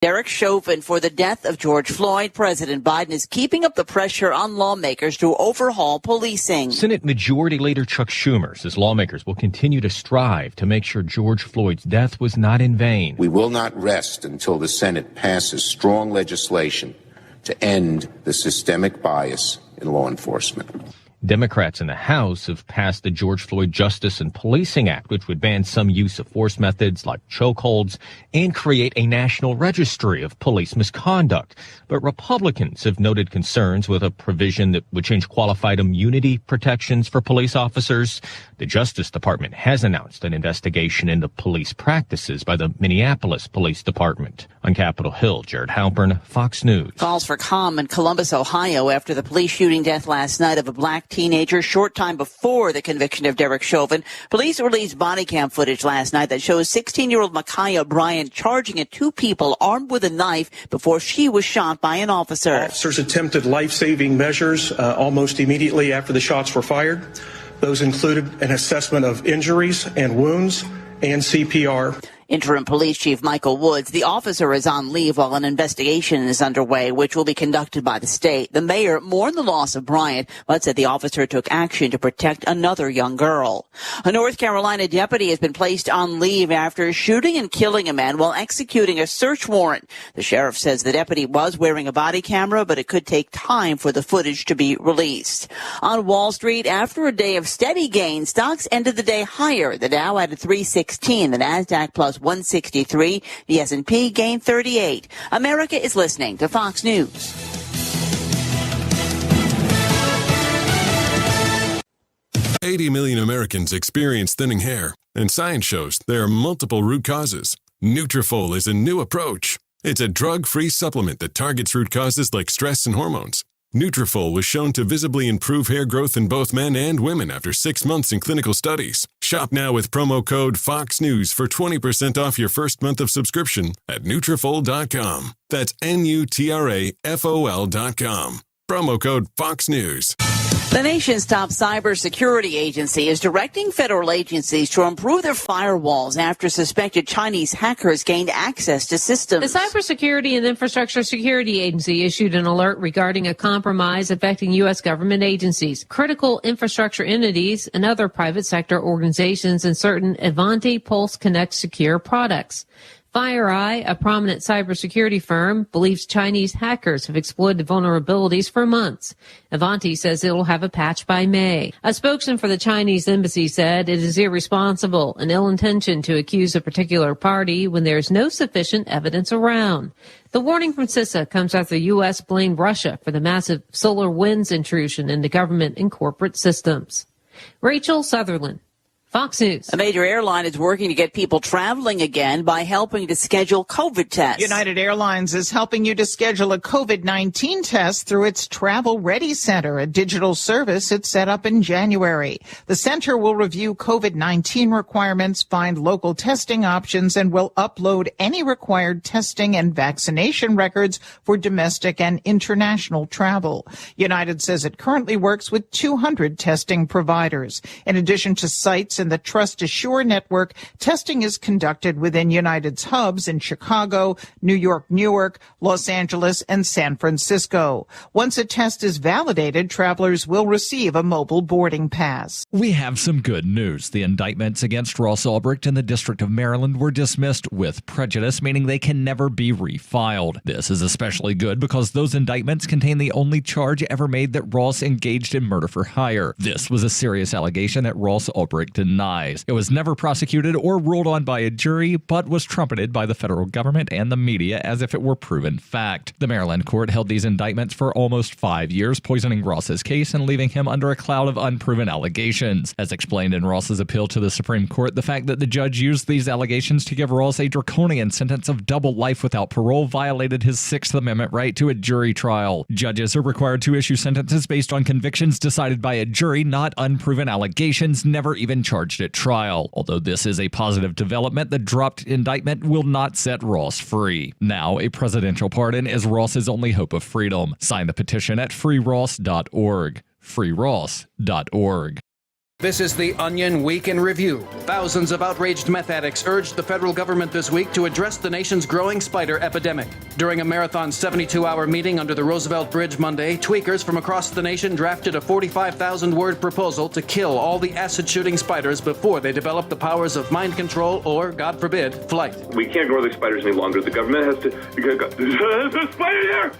Derek Chauvin for the death of George Floyd. President Biden is keeping up the pressure on lawmakers to overhaul policing. Senate Majority Leader Chuck Schumer says lawmakers will continue to strive to make sure George Floyd's death was not in vain. We will not rest until the Senate passes strong legislation to end the systemic bias in law enforcement. Democrats in the House have passed the George Floyd Justice and Policing Act, which would ban some use of force methods like chokeholds and create a national registry of police misconduct. But Republicans have noted concerns with a provision that would change qualified immunity protections for police officers. The Justice Department has announced an investigation into police practices by the Minneapolis Police Department. On Capitol Hill, Jared Halpern, Fox News. Calls for calm in Columbus, Ohio after the police shooting death last night of a black teenager short time before the conviction of Derek Chauvin. Police released body cam footage last night that shows 16-year-old Micaiah Bryant charging at two people armed with a knife before she was shot by an officer. Officers attempted life-saving measures almost immediately after the shots were fired. Those included an assessment of injuries and wounds and CPR. Interim Police Chief Michael Woods, the officer is on leave while an investigation is underway, which will be conducted by the state. The mayor mourned the loss of Bryant, but said the officer took action to protect another young girl. A North Carolina deputy has been placed on leave after shooting and killing a man while executing a search warrant. The sheriff says the deputy was wearing a body camera, but it could take time for the footage to be released. On Wall Street, after a day of steady gains, stocks ended the day higher. The Dow added 316, the Nasdaq plus 163, the S&P gained 38. America is listening to Fox News. $80 million Americans experience thinning hair, and science shows there are multiple root causes. Nutrafol is a new approach. It's a drug-free supplement that targets root causes like stress and hormones. Nutrafol was shown to visibly improve hair growth in both men and women after 6 months in clinical studies. Shop now with promo code FOXNEWS for 20% off your first month of subscription at Nutrafol.com. That's Nutrafol.com. Promo code FOXNEWS. The nation's top cybersecurity agency is directing federal agencies to improve their firewalls after suspected Chinese hackers gained access to systems. The Cybersecurity and Infrastructure Security Agency issued an alert regarding a compromise affecting U.S. government agencies, critical infrastructure entities, and other private sector organizations and certain Ivanti Pulse Connect secure products. FireEye, a prominent cybersecurity firm, believes Chinese hackers have exploited vulnerabilities for months. Ivanti says it will have a patch by May. A spokesman for the Chinese embassy said it is irresponsible and ill-intentioned to accuse a particular party when there is no sufficient evidence around. The warning from CISA comes after the U.S. blamed Russia for the massive solar winds intrusion into government and corporate systems. Rachel Sutherland, Fox News. A major airline is working to get people traveling again by helping to schedule COVID tests. United Airlines is helping you to schedule a COVID-19 test through its Travel Ready Center, a digital service it set up in January. The center will review COVID-19 requirements, find local testing options, and will upload any required testing and vaccination records for domestic and international travel. United says it currently works with 200 testing providers. In addition to sites in the Trust Assure network, testing is conducted within United's hubs in Chicago, New York, Newark, Los Angeles, and San Francisco. Once a test is validated, travelers will receive a mobile boarding pass. We have some good news. The indictments against Ross Ulbricht in the District of Maryland were dismissed with prejudice, meaning they can never be refiled. This is especially good because those indictments contain the only charge ever made that Ross engaged in murder for hire. This was a serious allegation that Ross Ulbricht denies. It was never prosecuted or ruled on by a jury, but was trumpeted by the federal government and the media as if it were proven fact. The Maryland court held these indictments for almost 5 years, poisoning Ross's case and leaving him under a cloud of unproven allegations. As explained in Ross's appeal to the Supreme Court, the fact that the judge used these allegations to give Ross a draconian sentence of double life without parole violated his Sixth Amendment right to a jury trial. Judges are required to issue sentences based on convictions decided by a jury, not unproven allegations never even charged at trial. Although this is a positive development, the dropped indictment will not set Ross free. Now, a presidential pardon is Ross's only hope of freedom. Sign the petition at freeross.org. freeross.org. This is the Onion Week in Review. Thousands of outraged meth addicts urged the federal government this week to address the nation's growing spider epidemic. During a marathon 72-hour meeting under the Roosevelt Bridge Monday, tweakers from across the nation drafted a 45,000-word proposal to kill all the acid-shooting spiders before they develop the powers of mind control or, God forbid, flight. We can't grow the spiders any longer. The government has to... There's a spider there!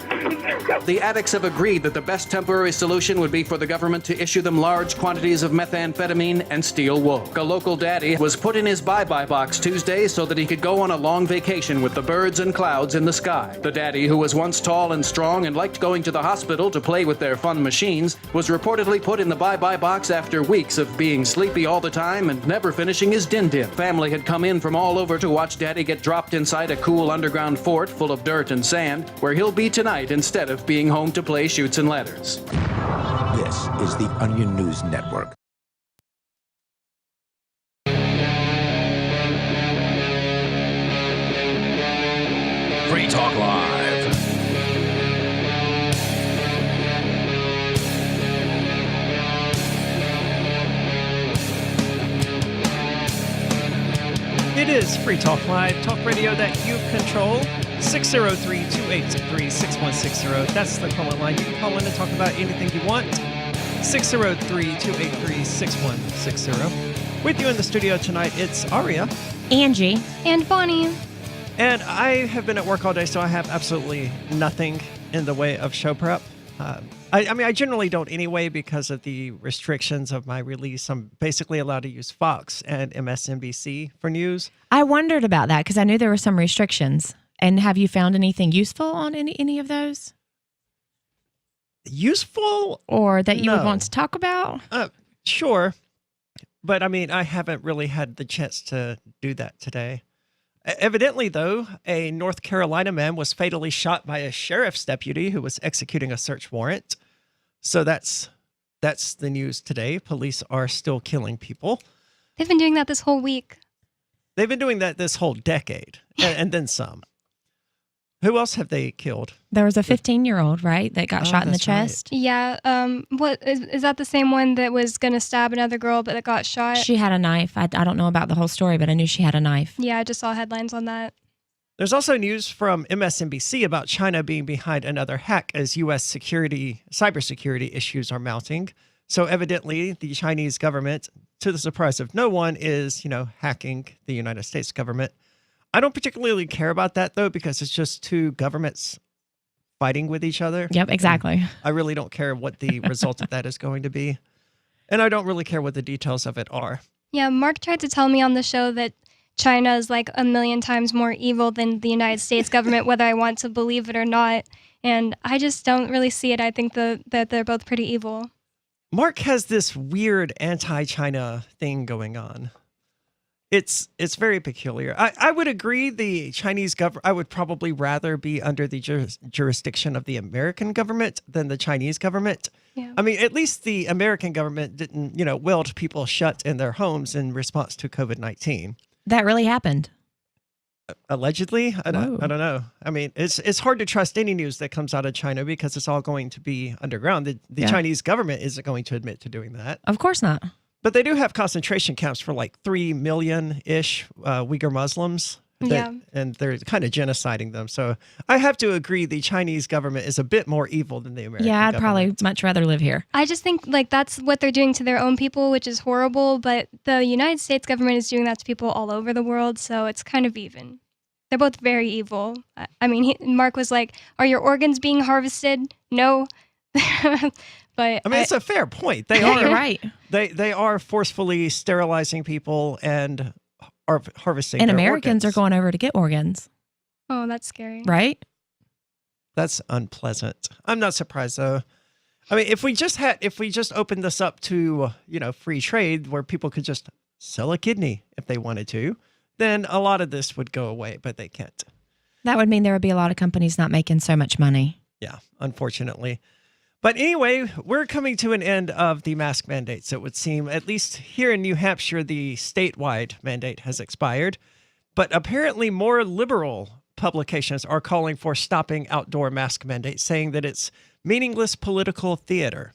The addicts have agreed that the best temporary solution would be for the government to issue them large quantities of methamphetamine and steel wool. A local daddy was put in his bye-bye box Tuesday so that he could go on a long vacation with the birds and clouds in the sky. The daddy, who was once tall and strong and liked going to the hospital to play with their fun machines, was reportedly put in the bye-bye box after weeks of being sleepy all the time and never finishing his din-din. Family had come in from all over to watch daddy get dropped inside a cool underground fort full of dirt and sand, where he'll be tonight instead of being home to play Chutes and Ladders. This is the Onion News Network. Free Talk Live. It is Free Talk Live, talk radio that you control. 603-283-6160. That's the call-in line. You can call in and talk about anything you want. 603-283-6160. With you in the studio tonight, it's Aria, Angie, and Bonnie. And I have been at work all day, so I have absolutely nothing in the way of show prep. I generally don't anyway because of the restrictions of my release. I'm basically allowed to use Fox and MSNBC for news. I wondered about that because I knew there were some restrictions. And have you found anything useful on any of those? Useful? Or that you would want to talk about? Sure. But I haven't really had the chance to do that today. Evidently, though, a North Carolina man was fatally shot by a sheriff's deputy who was executing a search warrant. So that's the news today. Police are still killing people. They've been doing that this whole week. They've been doing that this whole decade, and then some. Who else have they killed? There was a 15-year-old, right, that got shot in the chest. Right. Yeah. What is that the same one that was going to stab another girl but that got shot? She had a knife. I don't know about the whole story, but I knew she had a knife. Yeah, I just saw headlines on that. There's also news from MSNBC about China being behind another hack as U.S. cybersecurity issues are mounting. So evidently, the Chinese government, to the surprise of no one, is, hacking the United States government. I don't particularly care about that, though, because it's just two governments fighting with each other. Yep, exactly. And I really don't care what the result of that is going to be. And I don't really care what the details of it are. Yeah, Mark tried to tell me on the show that China is like 1,000,000 times more evil than the United States government, whether I want to believe it or not. And I just don't really see it. I think that they're both pretty evil. Mark has this weird anti-China thing going on. It's very peculiar. I would agree the Chinese government, I would probably rather be under the jurisdiction of the American government than the Chinese government. Yeah. At least the American government didn't, weld people shut in their homes in response to COVID-19. That really happened. Allegedly? I don't know. It's hard to trust any news that comes out of China because it's all going to be underground. The Chinese government isn't going to admit to doing that. Of course not. But they do have concentration camps for like 3 million-ish Uyghur Muslims. And they're kind of genociding them. So I have to agree the Chinese government is a bit more evil than the American government. Yeah, I'd probably much rather live here. I just think that's what they're doing to their own people, which is horrible. But the United States government is doing that to people all over the world. So it's kind of even. They're both very evil. Mark was like, are your organs being harvested? No. But it's a fair point. They are right. They are forcefully sterilizing people and are harvesting. And their Americans organs. are going over to get organs. Oh, that's scary. Right? That's unpleasant. I'm not surprised though. If we just opened this up to, free trade where people could just sell a kidney if they wanted to, then a lot of this would go away, but they can't. That would mean there would be a lot of companies not making so much money. Yeah, unfortunately. But anyway, we're coming to an end of the mask mandates, it would seem. At least here in New Hampshire, the statewide mandate has expired. But apparently more liberal publications are calling for stopping outdoor mask mandates, saying that it's meaningless political theater.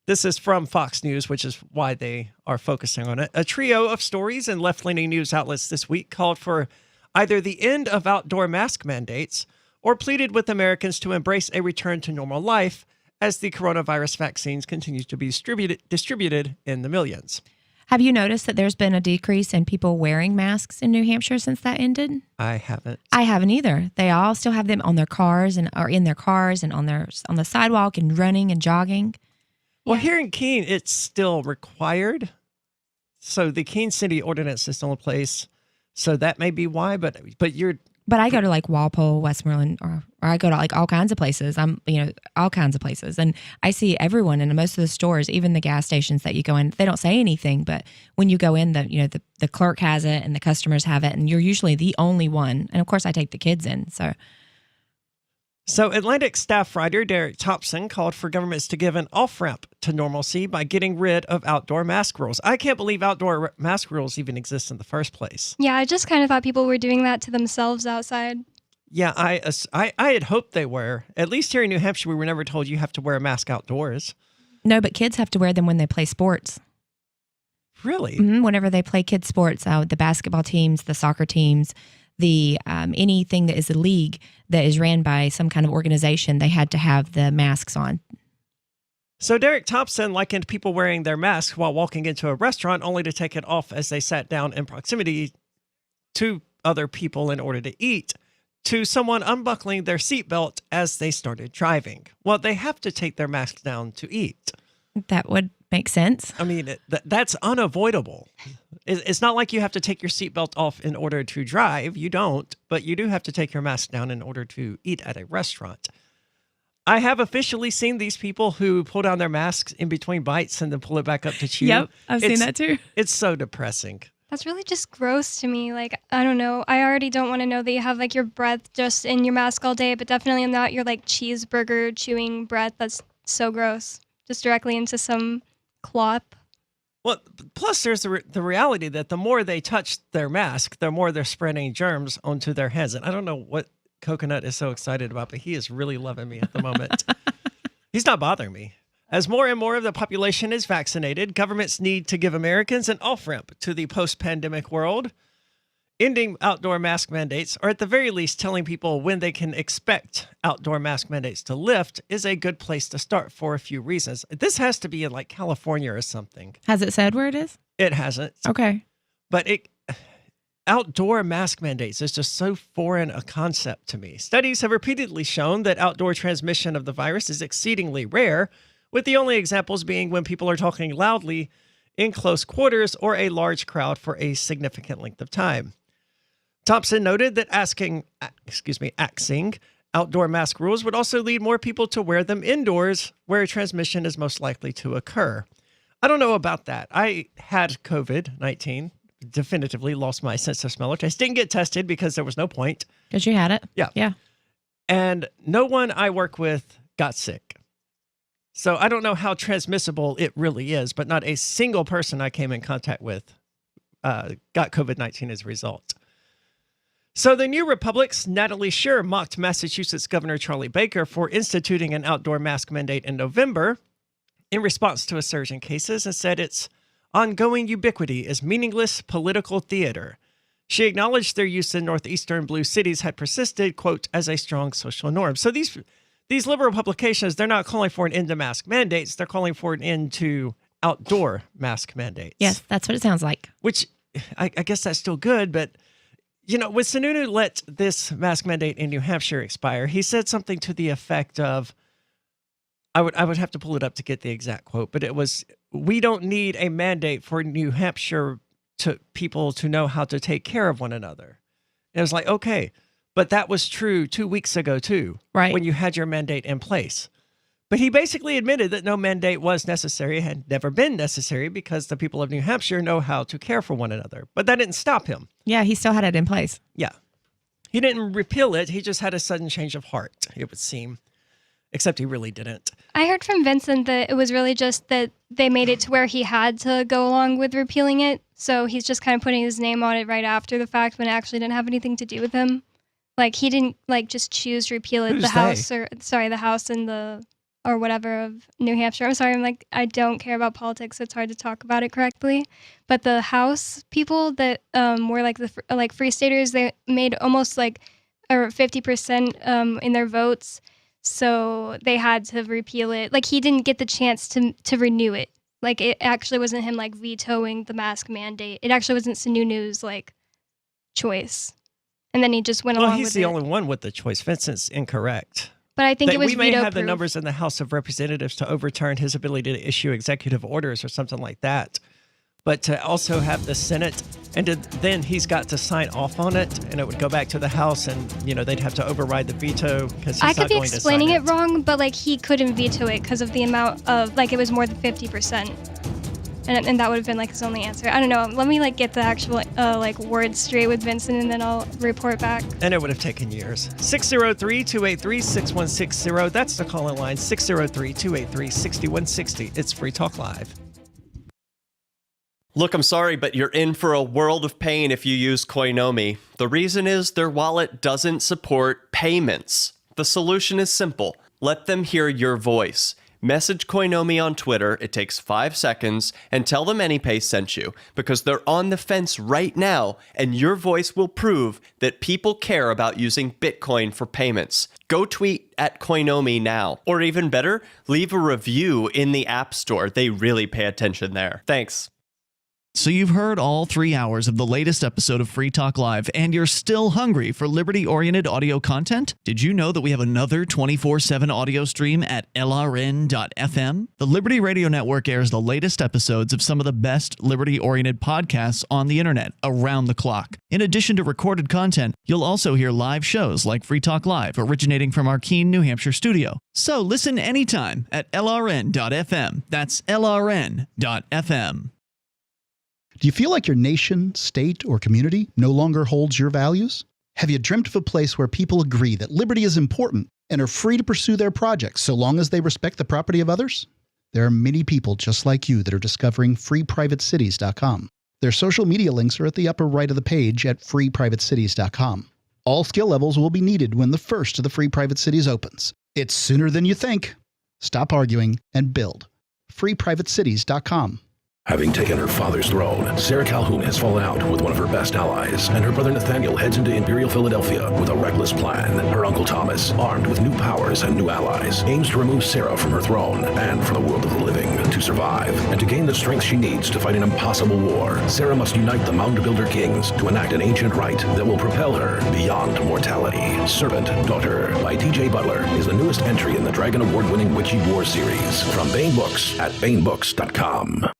This is from Fox News, which is why they are focusing on it. A trio of stories in left-leaning news outlets this week called for either the end of outdoor mask mandates or pleaded with Americans to embrace a return to normal life as the coronavirus vaccines continue to be distributed in the millions. Have you noticed that there's been a decrease in people wearing masks in New Hampshire since that ended? I haven't. I haven't either. They all still have them on their cars and are in their cars and on the sidewalk and running and jogging. Well, here in Keene, it's still required. So the Keene City ordinance is still in place. So that may be why, but I go to like Walpole, Westmoreland, or I go to like all kinds of places. All kinds of places. And I see everyone in most of the stores, even the gas stations that you go in, they don't say anything, but when you go in, the clerk has it and the customers have it, and you're usually the only one. And of course I take the kids in, So Atlantic staff writer Derek Thompson called for governments to give an off-ramp to normalcy by getting rid of outdoor mask rules. I can't believe outdoor mask rules even exist in the first place. Yeah, I just kind of thought people were doing that to themselves outside. Yeah, I had hoped they were. At least here in New Hampshire, we were never told you have to wear a mask outdoors. No, but kids have to wear them when they play sports. Really? Mm-hmm. Whenever they play kids sports, the basketball teams, the soccer teams, the anything that is a league that is ran by some kind of organization, they had to have the masks on. So Derek Thompson likened people wearing their masks while walking into a restaurant only to take it off as they sat down in proximity to other people in order to eat, to someone unbuckling their seatbelt as they started driving. Well, they have to take their masks down to eat. That would make sense. I mean, that's unavoidable. It's not like you have to take your seatbelt off in order to drive. You don't, but you do have to take your mask down in order to eat at a restaurant. I have officially seen these people who pull down their masks in between bites and then pull it back up to chew. Yep, I've seen that too. It's so depressing. That's really just gross to me. Like, I don't know. I already don't want to know that you have like your breath just in your mask all day, but definitely not your like cheeseburger chewing breath. That's so gross. Just directly into some cloth. Well, plus there's the reality that the more they touch their mask, the more they're spreading germs onto their hands. And I don't know what Coconut is so excited about, but he is really loving me at the moment. He's not bothering me. As more and more of the population is vaccinated, governments need to give Americans an off-ramp to the post-pandemic world. Ending outdoor mask mandates, or at the very least telling people when they can expect outdoor mask mandates to lift, is a good place to start for a few reasons. This has to be in like California or something. Has it said where it is? It hasn't. Okay. But outdoor mask mandates is just so foreign a concept to me. Studies have repeatedly shown that outdoor transmission of the virus is exceedingly rare, with the only examples being when people are talking loudly in close quarters or a large crowd for a significant length of time. Thompson noted that axing outdoor mask rules would also lead more people to wear them indoors, where transmission is most likely to occur. I don't know about that. I had COVID-19, definitively lost my sense of smell. I just didn't get tested because there was no point. Because you had it? Yeah. Yeah. And no one I work with got sick. So I don't know how transmissible it really is, but not a single person I came in contact with got COVID-19 as a result. So the New Republic's Natalie Scher mocked Massachusetts Governor Charlie Baker for instituting an outdoor mask mandate in November in response to a surge in cases and said its ongoing ubiquity is meaningless political theater. She acknowledged their use in northeastern blue cities had persisted, quote, as a strong social norm. So these liberal publications, they're not calling for an end to mask mandates. They're calling for an end to outdoor mask mandates. Yes, that's what it sounds like. Which I guess that's still good, but you know, when Sununu let this mask mandate in New Hampshire expire, he said something to the effect of, I would have to pull it up to get the exact quote, but it was, we don't need a mandate for New Hampshire to people to know how to take care of one another. And it was like, okay, but that was true 2 weeks ago too, right? When you had your mandate in place. But he basically admitted that no mandate was necessary, had never been necessary, because the people of New Hampshire know how to care for one another. But that didn't stop him. Yeah, he still had it in place. Yeah. He didn't repeal it. He just had a sudden change of heart, it would seem. Except he really didn't. I heard from Vincent that it was really just that they made it to where he had to go along with repealing it. So he's just kind of putting his name on it right after the fact when it actually didn't have anything to do with him. Like, he didn't, like, just choose to repeal it. Who's the House and the or whatever of New Hampshire. I'm sorry, I don't care about politics, so it's hard to talk about it correctly. But the House people that were the Free Staters, they made almost or 50% in their votes, so they had to repeal it. He didn't get the chance to renew it. It actually wasn't him vetoing the mask mandate. It actually wasn't Sununu's choice. And then he just went along with it. Well, he's the only one with the choice. Vincent's incorrect. But I think it was we may have veto-proof. the numbers in the House of Representatives to overturn his ability to issue executive orders or something like that. But to also have the Senate, and then he's got to sign off on it, and it would go back to the House, and they'd have to override the veto because I could be explaining it wrong, but he couldn't veto it because of the amount of it was more than 50%. And that would have been his only answer. I don't know. Let me get the actual words straight with Vincent, and then I'll report back. And it would have taken years. 603-283-6160. That's the call-in line. 603-283-6160. It's Free Talk Live. Look, I'm sorry, but you're in for a world of pain if you use Koinomi. The reason is their wallet doesn't support payments. The solution is simple. Let them hear your voice. Message Koinomi on Twitter, it takes 5 seconds, and tell them AnyPay sent you, because they're on the fence right now, and your voice will prove that people care about using Bitcoin for payments. Go tweet at Koinomi now. Or even better, leave a review in the App Store. They really pay attention there. Thanks. So you've heard all 3 hours of the latest episode of Free Talk Live, and you're still hungry for liberty-oriented audio content? Did you know that we have another 24/7 audio stream at LRN.FM? The Liberty Radio Network airs the latest episodes of some of the best liberty-oriented podcasts on the internet around the clock. In addition to recorded content, you'll also hear live shows like Free Talk Live, originating from our Keene, New Hampshire studio. So listen anytime at LRN.FM. That's LRN.FM. Do you feel like your nation, state, or community no longer holds your values? Have you dreamt of a place where people agree that liberty is important and are free to pursue their projects so long as they respect the property of others? There are many people just like you that are discovering freeprivatecities.com. Their social media links are at the upper right of the page at freeprivatecities.com. All skill levels will be needed when the first of the Free Private Cities opens. It's sooner than you think. Stop arguing and build. freeprivatecities.com. Having taken her father's throne, Sarah Calhoun has fallen out with one of her best allies, and her brother Nathaniel heads into Imperial Philadelphia with a reckless plan. Her uncle Thomas, armed with new powers and new allies, aims to remove Sarah from her throne and from the world of the living. To survive, and to gain the strength she needs to fight an impossible war, Sarah must unite the Mound Builder Kings to enact an ancient rite that will propel her beyond mortality. Servant Daughter by T.J. Butler is the newest entry in the Dragon Award-winning Witchy War series from Baen Books at BaenBooks.com.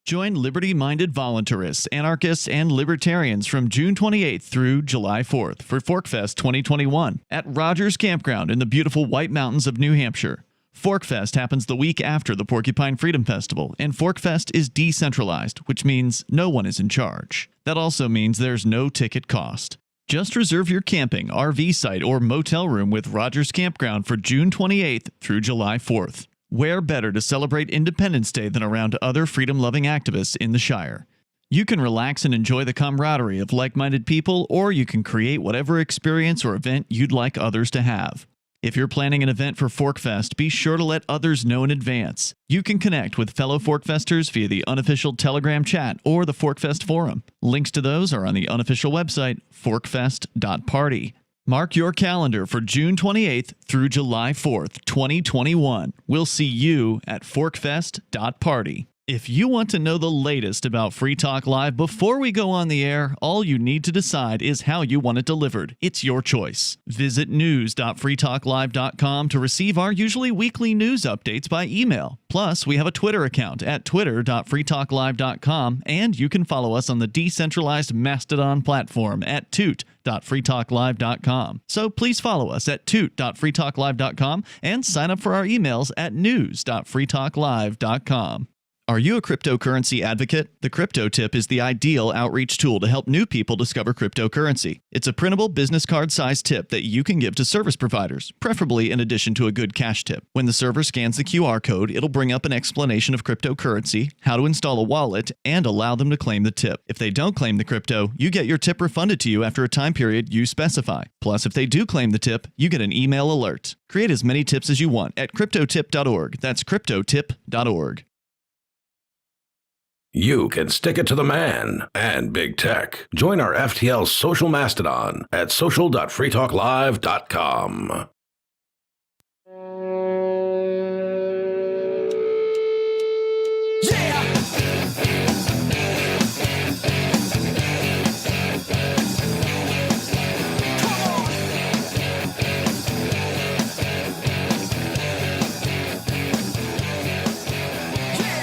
Join liberty-minded voluntarists, anarchists, and libertarians from June 28th through July 4th for ForkFest 2021 at Rogers Campground in the beautiful White Mountains of New Hampshire. ForkFest happens the week after the Porcupine Freedom Festival, and ForkFest is decentralized, which means no one is in charge. That also means there's no ticket cost. Just reserve your camping, RV site, or motel room with Rogers Campground for June 28th through July 4th. Where better to celebrate Independence Day than around other freedom-loving activists in the Shire? You can relax and enjoy the camaraderie of like-minded people, or you can create whatever experience or event you'd like others to have. If you're planning an event for ForkFest, be sure to let others know in advance. You can connect with fellow ForkFesters via the unofficial Telegram chat or the ForkFest forum. Links to those are on the unofficial website, forkfest.party. Mark your calendar for June 28th through July 4th, 2021. We'll see you at forkfest.party. If you want to know the latest about Free Talk Live before we go on the air, all you need to decide is how you want it delivered. It's your choice. Visit news.freetalklive.com to receive our usually weekly news updates by email. Plus, we have a Twitter account at twitter.freetalklive.com, and you can follow us on the decentralized Mastodon platform at toot.freetalklive.com. So please follow us at toot.freetalklive.com and sign up for our emails at news.freetalklive.com. Are you a cryptocurrency advocate? The Crypto Tip is the ideal outreach tool to help new people discover cryptocurrency. It's a printable business card-sized tip that you can give to service providers, preferably in addition to a good cash tip. When the server scans the QR code, it'll bring up an explanation of cryptocurrency, how to install a wallet, and allow them to claim the tip. If they don't claim the crypto, you get your tip refunded to you after a time period you specify. Plus, if they do claim the tip, you get an email alert. Create as many tips as you want at cryptotip.org. That's cryptotip.org. You can stick it to the man and big tech. Join our FTL social mastodon at social.freetalklive.com.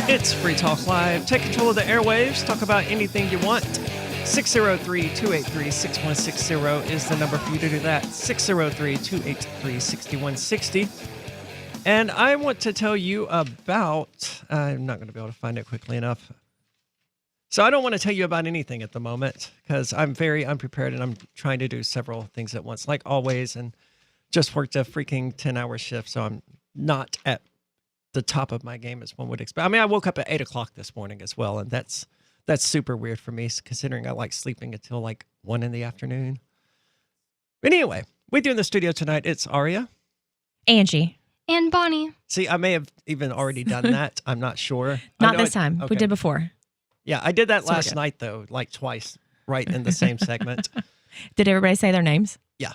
It's Free Talk Live. Take control of the airwaves. Talk about anything you want. 603-283-6160 is the number for you to do that. 603-283-6160. And I want to tell you about... I'm not going to be able to find it quickly enough. So I don't want to tell you about anything at the moment because I'm very unprepared and I'm trying to do several things at once, like always, and just worked a freaking 10-hour shift, so I'm not at the top of my game as one would expect. I mean, I woke up at 8 o'clock this morning as well, and that's super weird for me considering I like sleeping until like 1 in the afternoon. But anyway, with you in the studio tonight, it's Aria. Angie. And Bonnie. See, I may have even already done that. I'm not sure. Not this time. Okay. We did before. Yeah, I did that last night, though, like twice, right in the same segment. Did everybody say their names? Yeah.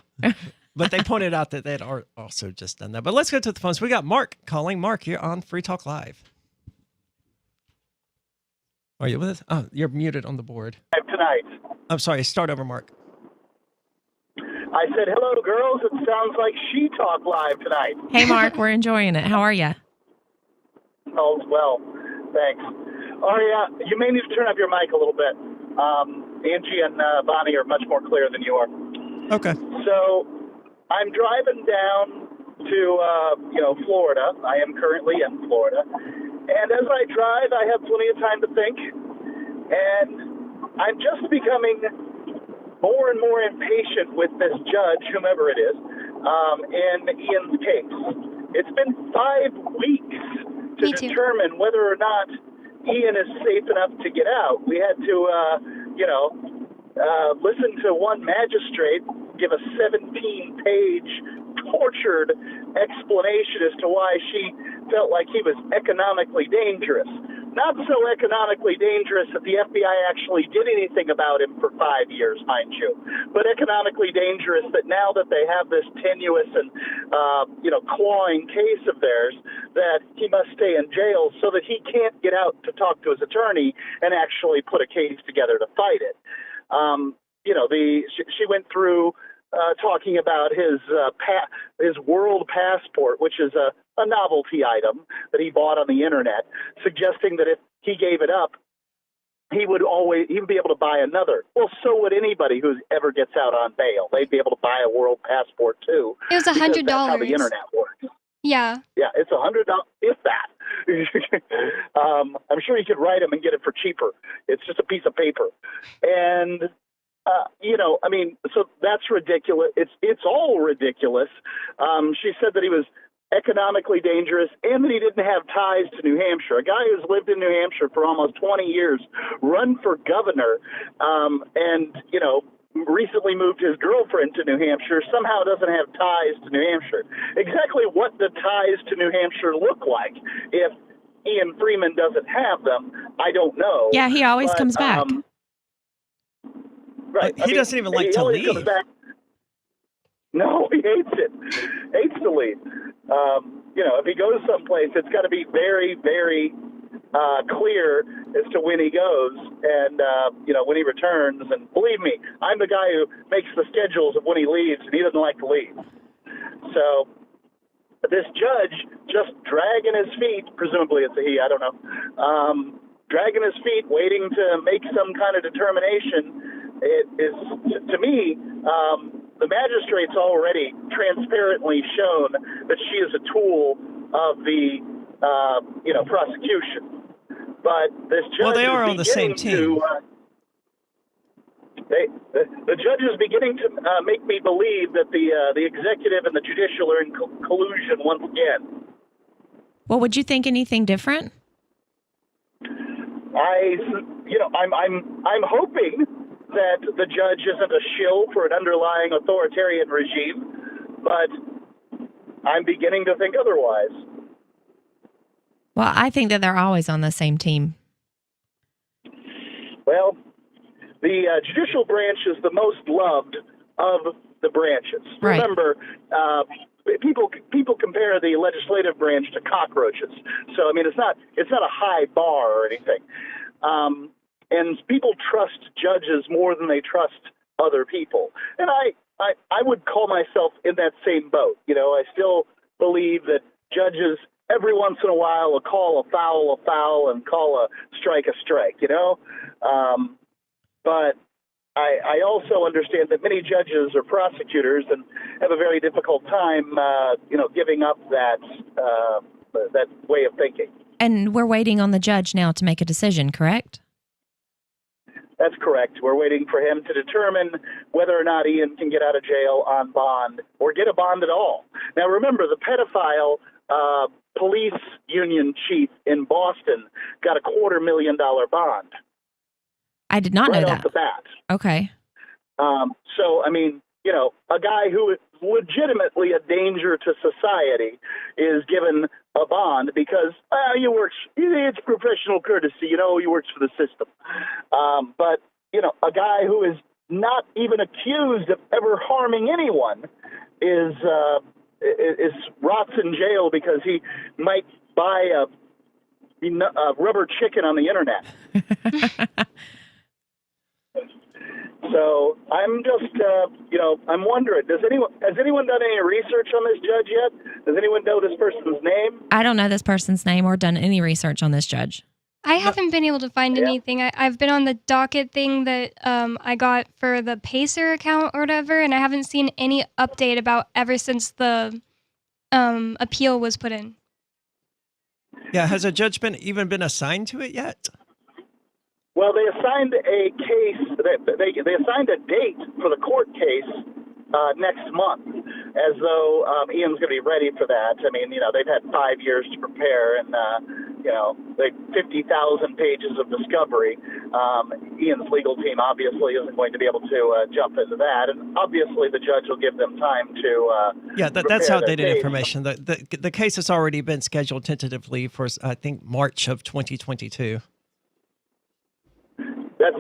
But they pointed out that they'd also just done that. But let's go to the phones. We got Mark calling. Mark, you're on Free Talk Live. Are you with us? Oh, you're muted on the board. Tonight. I'm sorry. Start over, Mark. I said, hello, girls. It sounds like She Talk Live tonight. Hey, Mark. We're enjoying it. How are you? All's well. Thanks. Aria, you may need to turn up your mic a little bit. Angie and Bonnie are much more clear than you are. Okay. So I'm driving down to, Florida. I am currently in Florida. And as I drive, I have plenty of time to think. And I'm just becoming more and more impatient with this judge, whomever it is, in Ian's case. It's been 5 weeks to determine whether or not Ian is safe enough to get out. We had to, listen to one magistrate give a 17-page tortured explanation as to why she felt like he was economically dangerous. Not so economically dangerous that the FBI actually did anything about him for 5 years, mind you, but economically dangerous that now that they have this tenuous and, clawing case of theirs, that he must stay in jail so that he can't get out to talk to his attorney and actually put a case together to fight it. She went through talking about his world passport, which is a novelty item that he bought on the internet, suggesting that if he gave it up, he would be able to buy another. Well, so would anybody who ever gets out on bail. They'd be able to buy a world passport too. It was $100. That's how the internet works. Yeah. Yeah, it's $100, if that. I'm sure you could write them and get it for cheaper. It's just a piece of paper. And so that's ridiculous. It's all ridiculous. She said that he was economically dangerous and that he didn't have ties to New Hampshire. A guy who's lived in New Hampshire for almost 20 years, run for governor, recently moved his girlfriend to New Hampshire, somehow doesn't have ties to New Hampshire. Exactly what the ties to New Hampshire look like if Ian Freeman doesn't have them, I don't know. Yeah, he always comes back. Right. He doesn't even like to leave. No, he hates it. Hates to leave. If he goes someplace, it's got to be very, very clear as to when he goes and, when he returns. And believe me, I'm the guy who makes the schedules of when he leaves, and he doesn't like to leave. So this judge just dragging his feet, presumably it's a he, I don't know, dragging his feet, waiting to make some kind of determination. It is, to me, the magistrate's already transparently shown that she is a tool of the, prosecution. but this judge they are is on the same beginning team. The judge is beginning to make me believe that the executive and the judicial are in collusion once again. Well, would you think anything different? I'm hoping that the judge isn't a shill for an underlying authoritarian regime, but I'm beginning to think otherwise. Well, I think that they're always on the same team. Well, the judicial branch is the most loved of the branches. Right. Remember, people compare the legislative branch to cockroaches. So I mean, it's not a high bar or anything. And people trust judges more than they trust other people. And I would call myself in that same boat. I still believe that judges every once in a while will call a foul, and call a strike. But I also understand that many judges are prosecutors and have a very difficult time, giving up that way of thinking. And we're waiting on the judge now to make a decision, correct? That's correct. We're waiting for him to determine whether or not Ian can get out of jail on bond or get a bond at all. Now, remember, the pedophile police union chief in Boston got a $250,000 bond. I did not know that. Right off the bat. Okay. So, I mean, a guy who is legitimately a danger to society is given a bond because it's professional courtesy, he works for the system. But, a guy who is not even accused of ever harming anyone is rots in jail because he might buy a rubber chicken on the internet. So I'm just, I'm wondering, has anyone done any research on this judge yet? Does anyone know this person's name? I don't know this person's name or done any research on this judge. I haven't been able to find anything. I've been on the docket thing that I got for the Pacer account or whatever, and I haven't seen any update about ever since the appeal was put in. Yeah, has a judge been assigned to it yet? Well, they assigned a case. They assigned a date for the court case next month, as though Ian's going to be ready for that. I mean, they've had 5 years to prepare, and like 50,000 pages of discovery. Ian's legal team obviously isn't going to be able to jump into that, and obviously the judge will give them time to. That's outdated information. The case has already been scheduled tentatively for I think March of 2022. That's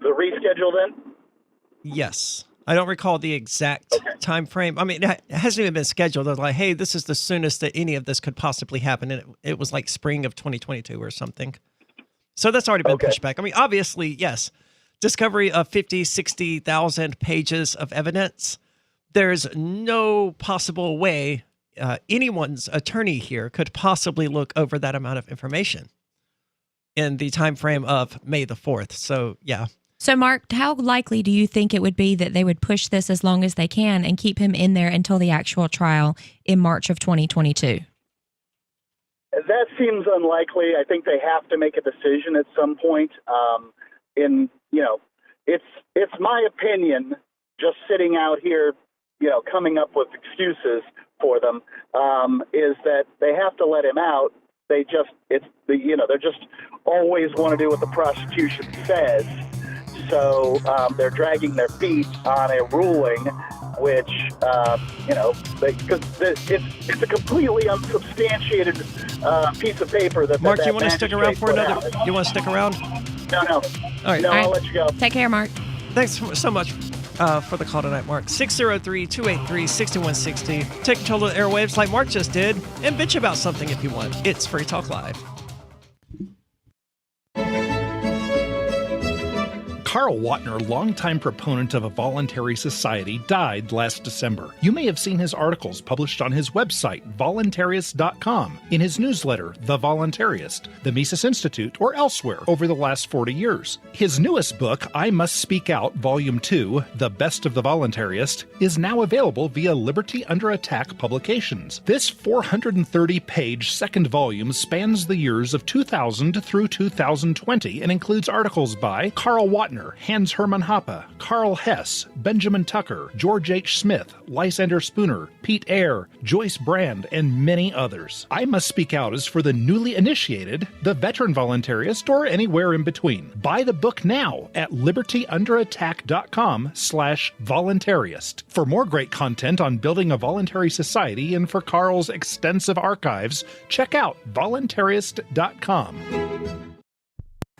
the reschedule then? Yes. I don't recall the exact time frame. I mean, it hasn't even been scheduled. They're like, hey, this is the soonest that any of this could possibly happen. And it was like spring of 2022 or something. So that's already been pushed back. I mean, obviously, yes, discovery of 50, 60,000 pages of evidence. There's no possible way anyone's attorney here could possibly look over that amount of information in the time frame of May the 4th. So, yeah. So, Mark, how likely do you think it would be that they would push this as long as they can and keep him in there until the actual trial in March of 2022? That seems unlikely. I think they have to make a decision at some point. It's my opinion, just sitting out here, coming up with excuses for them, is that they have to let him out. They're just always want to do what the prosecution says. So they're dragging their feet on a ruling, which, because it's a completely unsubstantiated piece of paper that. Mark, you want to stick around for another? You want to stick around? No. All right. No, I'll let you go. Take care, Mark. Thanks so much for the call tonight, Mark. 603-283-6160. Take control of the airwaves like Mark just did, and bitch about something if you want. It's Free Talk Live. Carl Watner, longtime proponent of a voluntary society, died last December. You may have seen his articles published on his website, voluntarist.com, in his newsletter, The Voluntarist, the Mises Institute, or elsewhere over the last 40 years. His newest book, I Must Speak Out, Volume 2, The Best of the Voluntarist, is now available via Liberty Under Attack Publications. This 430-page second volume spans the years of 2000 through 2020 and includes articles by Carl Watner, Hans Hermann Hoppe, Karl Hess, Benjamin Tucker, George H. Smith, Lysander Spooner, Pete Eyre, Joyce Brand, and many others. I Must Speak Out is for the newly initiated, the veteran voluntarist, or anywhere in between. Buy the book now at libertyunderattack.com/voluntarist. For more great content on building a voluntary society and for Carl's extensive archives, check out voluntarist.com.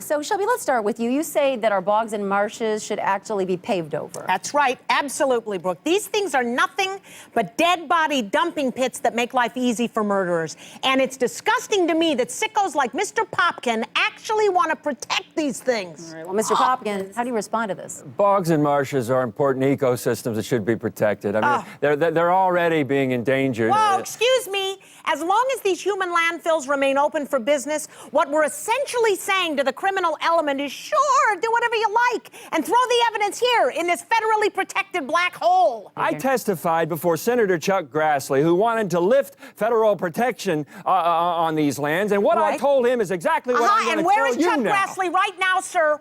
So, Shelby, let's start with you. You say that our bogs and marshes should actually be paved over. That's right. Absolutely, Brooke. These things are nothing but dead body dumping pits that make life easy for murderers. And it's disgusting to me that sickos like Mr. Popkin actually want to protect these things. All right, well, Mr. Popkin, how do you respond to this? Bogs and marshes are important ecosystems that should be protected. I mean, they're already being endangered. Whoa, excuse me. As long as these human landfills remain open for business, what we're essentially saying to the criminal element is, sure, do whatever you like, and throw the evidence here in this federally protected black hole. I testified before Senator Chuck Grassley, who wanted to lift federal protection on these lands, and what I told him is exactly what I'm going to tell you now. And where is Chuck Grassley right now, sir?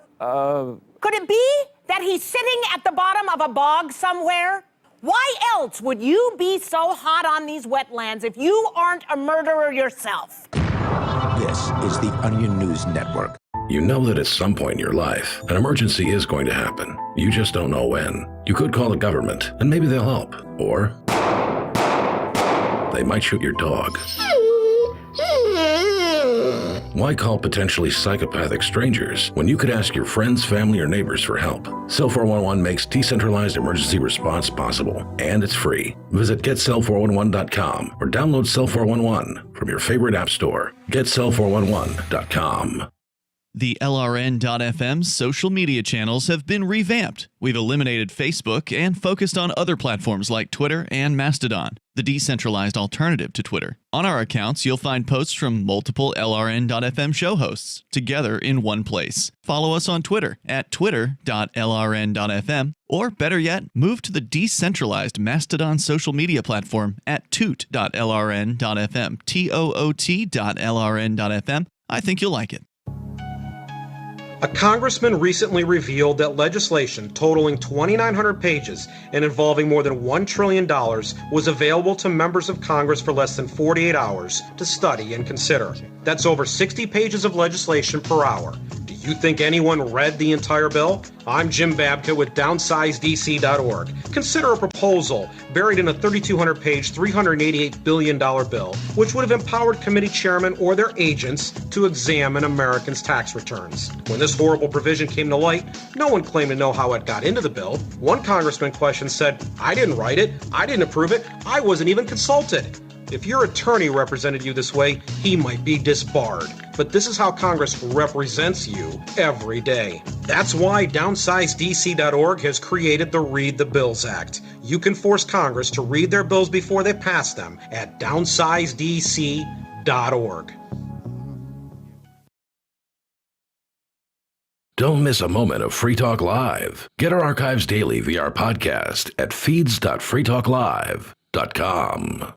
Could it be that he's sitting at the bottom of a bog somewhere? Why else would you be so hot on these wetlands if you aren't a murderer yourself? This is the Onion News Network. You know that at some point in your life, an emergency is going to happen. You just don't know when. You could call the government, and maybe they'll help. Or they might shoot your dog. Why call potentially psychopathic strangers when you could ask your friends, family, or neighbors for help? Cell 411 makes decentralized emergency response possible, and it's free. Visit getcell411.com or download Cell 411 from your favorite app store. Getcell411.com. The LRN.FM social media channels have been revamped. We've eliminated Facebook and focused on other platforms like Twitter and Mastodon, the decentralized alternative to Twitter. On our accounts, you'll find posts from multiple LRN.FM show hosts together in one place. Follow us on Twitter at twitter.lrn.fm, or better yet, move to the decentralized Mastodon social media platform at toot.lrn.fm, toot.lrn.fm. I think you'll like it. A congressman recently revealed that legislation totaling 2,900 pages and involving more than $1 trillion was available to members of Congress for less than 48 hours to study and consider. That's over 60 pages of legislation per hour. Do you think anyone read the entire bill? I'm Jim Babka with DownsizeDC.org. Consider a proposal buried in a 3,200-page, $388 billion bill, which would have empowered committee chairmen or their agents to examine Americans' tax returns. When this horrible provision came to light, no one claimed to know how it got into the bill. One congressman questioned said, "I didn't write it, I didn't approve it, I wasn't even consulted." If your attorney represented you this way, he might be disbarred. But this is how Congress represents you every day. That's why DownsizeDC.org has created the Read the Bills Act. You can force Congress to read their bills before they pass them at DownsizeDC.org. Don't miss a moment of Free Talk Live. Get our archives daily via our podcast at feeds.freetalklive.com.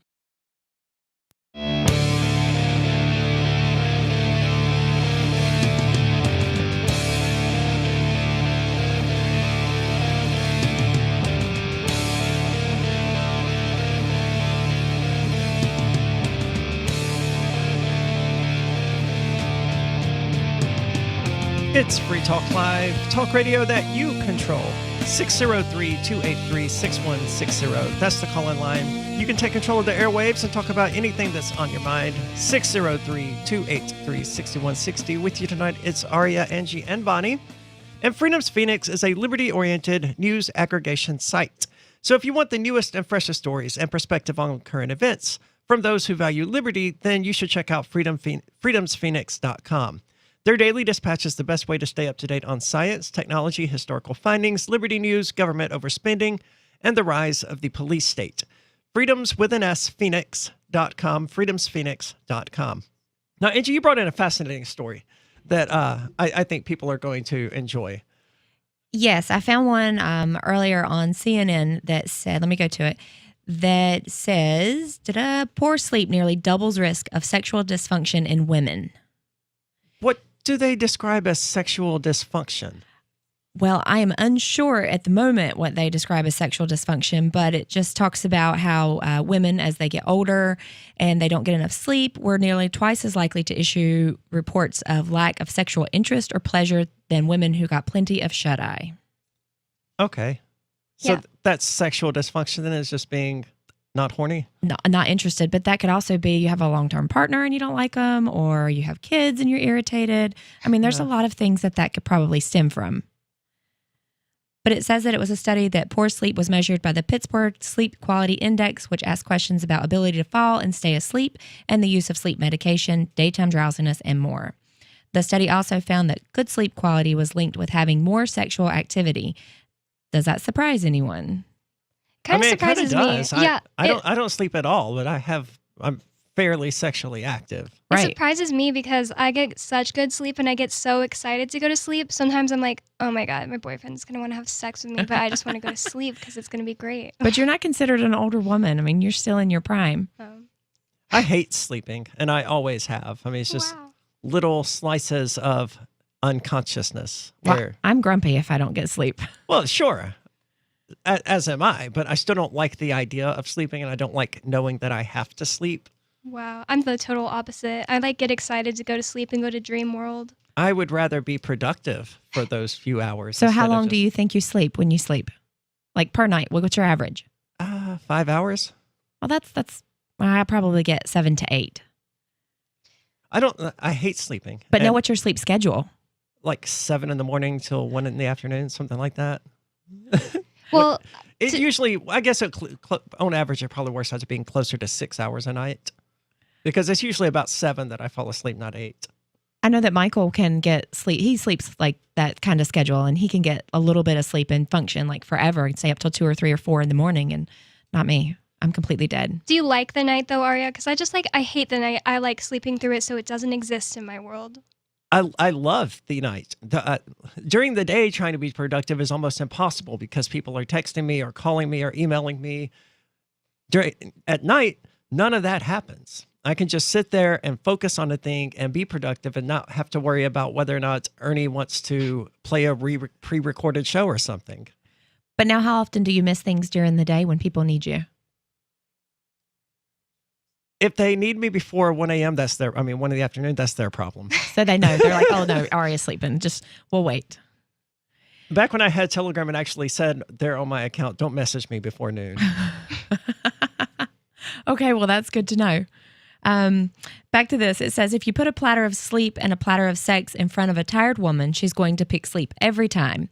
It's Free Talk Live, talk radio that you control. 603-283-6160. That's the call-in line. You can take control of the airwaves and talk about anything that's on your mind. 603-283-6160. With you tonight, it's Aria, Angie, and Bonnie. And Freedom's Phoenix is a liberty-oriented news aggregation site. So if you want the newest and freshest stories and perspective on current events from those who value liberty, then you should check out freedomsphoenix.com. Their daily dispatch is the best way to stay up to date on science, technology, historical findings, liberty news, government overspending, and the rise of the police state. Freedoms with an S, Phoenix.com, freedomsphoenix.com. Now, Angie, you brought in a fascinating story that I think people are going to enjoy. Yes, I found one earlier on CNN that said, let me go to it, that says, poor sleep nearly doubles risk of sexual dysfunction in women. What do they describe as sexual dysfunction? Well, I am unsure at the moment what they describe as sexual dysfunction, but it just talks about how women, as they get older and they don't get enough sleep, were nearly twice as likely to issue reports of lack of sexual interest or pleasure than women who got plenty of shut-eye. Okay. So that's sexual dysfunction then, is just being not horny? Not interested, but that could also be you have a long-term partner and you don't like them, or you have kids and you're irritated. I mean, there's a lot of things that could probably stem from. But it says that it was a study that poor sleep was measured by the Pittsburgh Sleep Quality Index, which asked questions about ability to fall and stay asleep and the use of sleep medication, daytime drowsiness, and more. The study also found that good sleep quality was linked with having more sexual activity. Does that surprise anyone? Kind of surprises me. Yeah, I don't sleep at all, but I'm fairly sexually active. It surprises me because I get such good sleep and I get so excited to go to sleep. Sometimes I'm like, oh my God, my boyfriend's going to want to have sex with me, but I just want to go to sleep because it's going to be great. But you're not considered an older woman. I mean, you're still in your prime. I hate sleeping, and I always have. I mean, it's just little slices of unconsciousness. Well, I'm grumpy if I don't get sleep. Well, sure. As am I, but I still don't like the idea of sleeping, and I don't like knowing that I have to sleep. Wow, I'm the total opposite. I get excited to go to sleep and go to dream world. I would rather be productive for those few hours. So how long do you think you sleep when you sleep? Like per night, what's your average? 5 hours. Well, that's I probably get 7 to 8. I hate sleeping. But know what's your sleep schedule? Like 7 in the morning till 1 in the afternoon, something like that. Well, it usually, I guess on average, it probably works out to being closer to 6 hours a night. Because it's usually about 7 that I fall asleep, not 8. I know that Michael can get sleep. He sleeps like that kind of schedule, and he can get a little bit of sleep and function like forever and stay up till 2 or 3 or 4 in the morning. And not me. I'm completely dead. Do you like the night though, Aria? Because I hate the night. I like sleeping through it so it doesn't exist in my world. I love the night. During the day, trying to be productive is almost impossible because people are texting me or calling me or emailing me. At night, none of that happens. I can just sit there and focus on a thing and be productive and not have to worry about whether or not Ernie wants to play a pre-recorded show or something. But now how often do you miss things during the day when people need you? If they need me before 1 a.m., 1 in the afternoon, that's their problem. So they know. They're like, oh, no, Aria's sleeping. We'll wait. Back when I had Telegram, it actually said there on my account, don't message me before noon. Okay, well, that's good to know. Back to this. It says, if you put a platter of sleep and a platter of sex in front of a tired woman, she's going to pick sleep every time.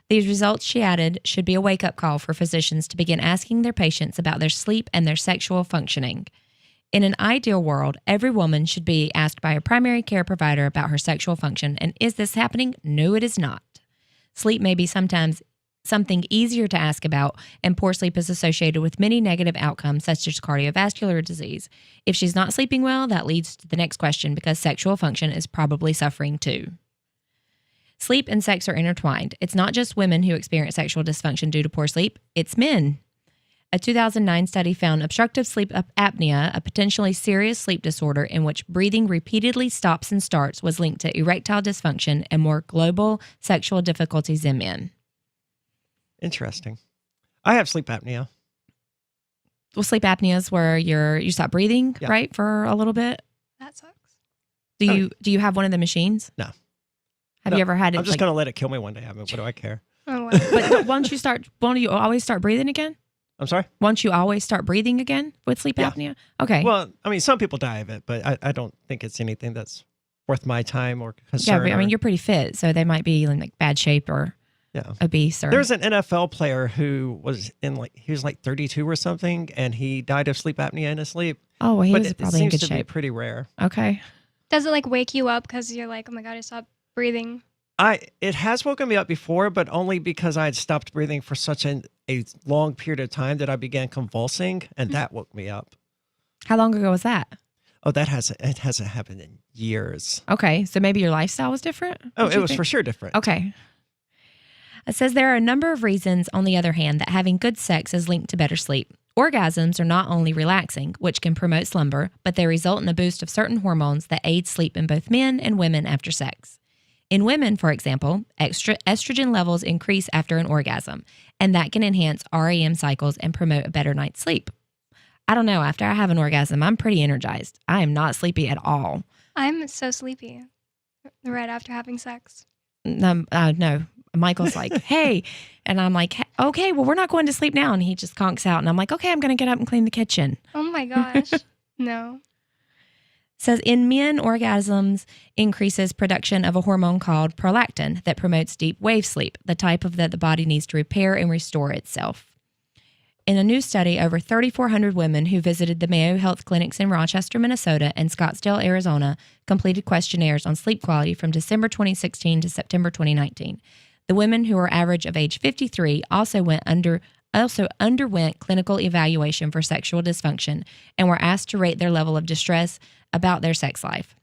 These results, she added, should be a wake-up call for physicians to begin asking their patients about their sleep and their sexual functioning. In an ideal world, every woman should be asked by a primary care provider about her sexual function. And is this happening? No, it is not. Sleep may be sometimes something easier to ask about, and poor sleep is associated with many negative outcomes, such as cardiovascular disease. If she's not sleeping well, that leads to the next question, because sexual function is probably suffering too. Sleep and sex are intertwined. It's not just women who experience sexual dysfunction due to poor sleep, it's men. A 2009 study found obstructive sleep apnea, a potentially serious sleep disorder in which breathing repeatedly stops and starts, was linked to erectile dysfunction and more global sexual difficulties in men. Interesting. I have sleep apnea. Well, sleep apnea is where you stop breathing, right, for a little bit. That sucks. Do you have one of the machines? No. Have you ever had it? I'm just going to let it kill me one day. I mean, what do I care? Oh, wow. But won't you always start breathing again? I'm sorry? Won't you always start breathing again with sleep apnea? Okay. Well, I mean, some people die of it, but I don't think it's anything that's worth my time or concern. Yeah, but, I mean, you're pretty fit, so they might be in like bad shape or obese. Or there's an NFL player who was he was like 32 or something, and he died of sleep apnea in his sleep. Oh, well, he but was it probably in seems good to be shape. pretty rare. Okay. Does it like wake you up because you're like, oh my God, I stopped breathing? It has woken me up before, but only because I had stopped breathing for such a long period of time that I began convulsing, and that woke me up. How long ago was that? Oh, it hasn't happened in years. Okay, so maybe your lifestyle was different? Oh, it was for sure different. Okay. It says there are a number of reasons, on the other hand, that having good sex is linked to better sleep. Orgasms are not only relaxing, which can promote slumber, but they result in a boost of certain hormones that aid sleep in both men and women after sex. In women, for example, estrogen levels increase after an orgasm, and that can enhance REM cycles and promote a better night's sleep. I don't know, after I have an orgasm, I'm pretty energized. I am not sleepy at all. I'm so sleepy right after having sex. No, Michael's like, hey, and I'm like, okay, well, we're not going to sleep now. And he just conks out, and I'm like, okay, I'm going to get up and clean the kitchen. Oh my gosh. No. Says in men, orgasms increases production of a hormone called prolactin that promotes deep wave sleep, the type of that the body needs to repair and restore itself. In a new study, over 3,400 women who visited the Mayo Health clinics in Rochester, Minnesota and Scottsdale, Arizona, completed questionnaires on sleep quality from December 2016 to September 2019. The women, who were average of age 53, also underwent clinical evaluation for sexual dysfunction and were asked to rate their level of distress about their sex life.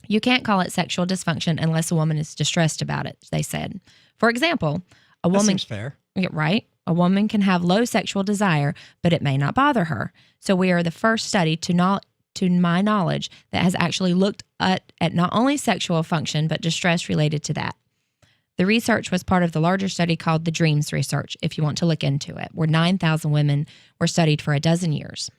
You can't call it sexual dysfunction unless a woman is distressed about it, they said. For example, a woman... That seems fair. Right? A woman can have low sexual desire, but it may not bother her. So we are the first study, to my knowledge, that has actually looked at not only sexual function, but distress related to that. The research was part of the larger study called the DREAMS research, if you want to look into it, where 9,000 women were studied for a dozen years.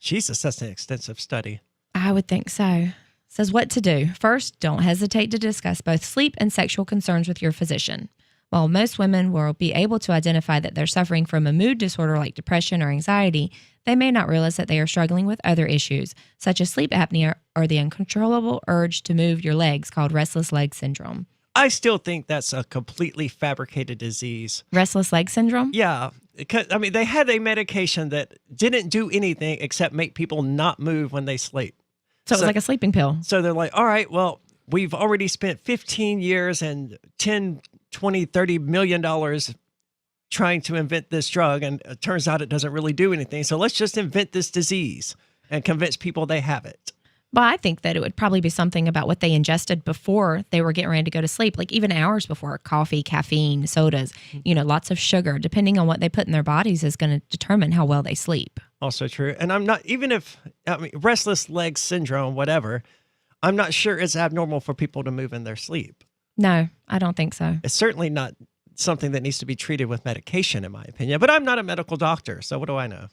Jesus, that's an extensive study. I would think so. It says what to do. First, don't hesitate to discuss both sleep and sexual concerns with your physician. While most women will be able to identify that they're suffering from a mood disorder like depression or anxiety, they may not realize that they are struggling with other issues, such as sleep apnea or the uncontrollable urge to move your legs called restless leg syndrome. I still think that's a completely fabricated disease. Restless leg syndrome? Yeah. Because, I mean, they had a medication that didn't do anything except make people not move when they sleep. So it was like a sleeping pill. So they're like, all right, well, we've already spent 15 years and 10, 20, 30 million dollars trying to invent this drug, and it turns out it doesn't really do anything. So let's just invent this disease and convince people they have it. Well, I think that it would probably be something about what they ingested before they were getting ready to go to sleep, like even hours before. Coffee, caffeine, sodas, lots of sugar. Depending on what they put in their bodies is going to determine how well they sleep. Also true. And I'm not, even if, restless leg syndrome, whatever, I'm not sure it's abnormal for people to move in their sleep. No, I don't think so. It's certainly not something that needs to be treated with medication, in my opinion. But I'm not a medical doctor, so what do I know?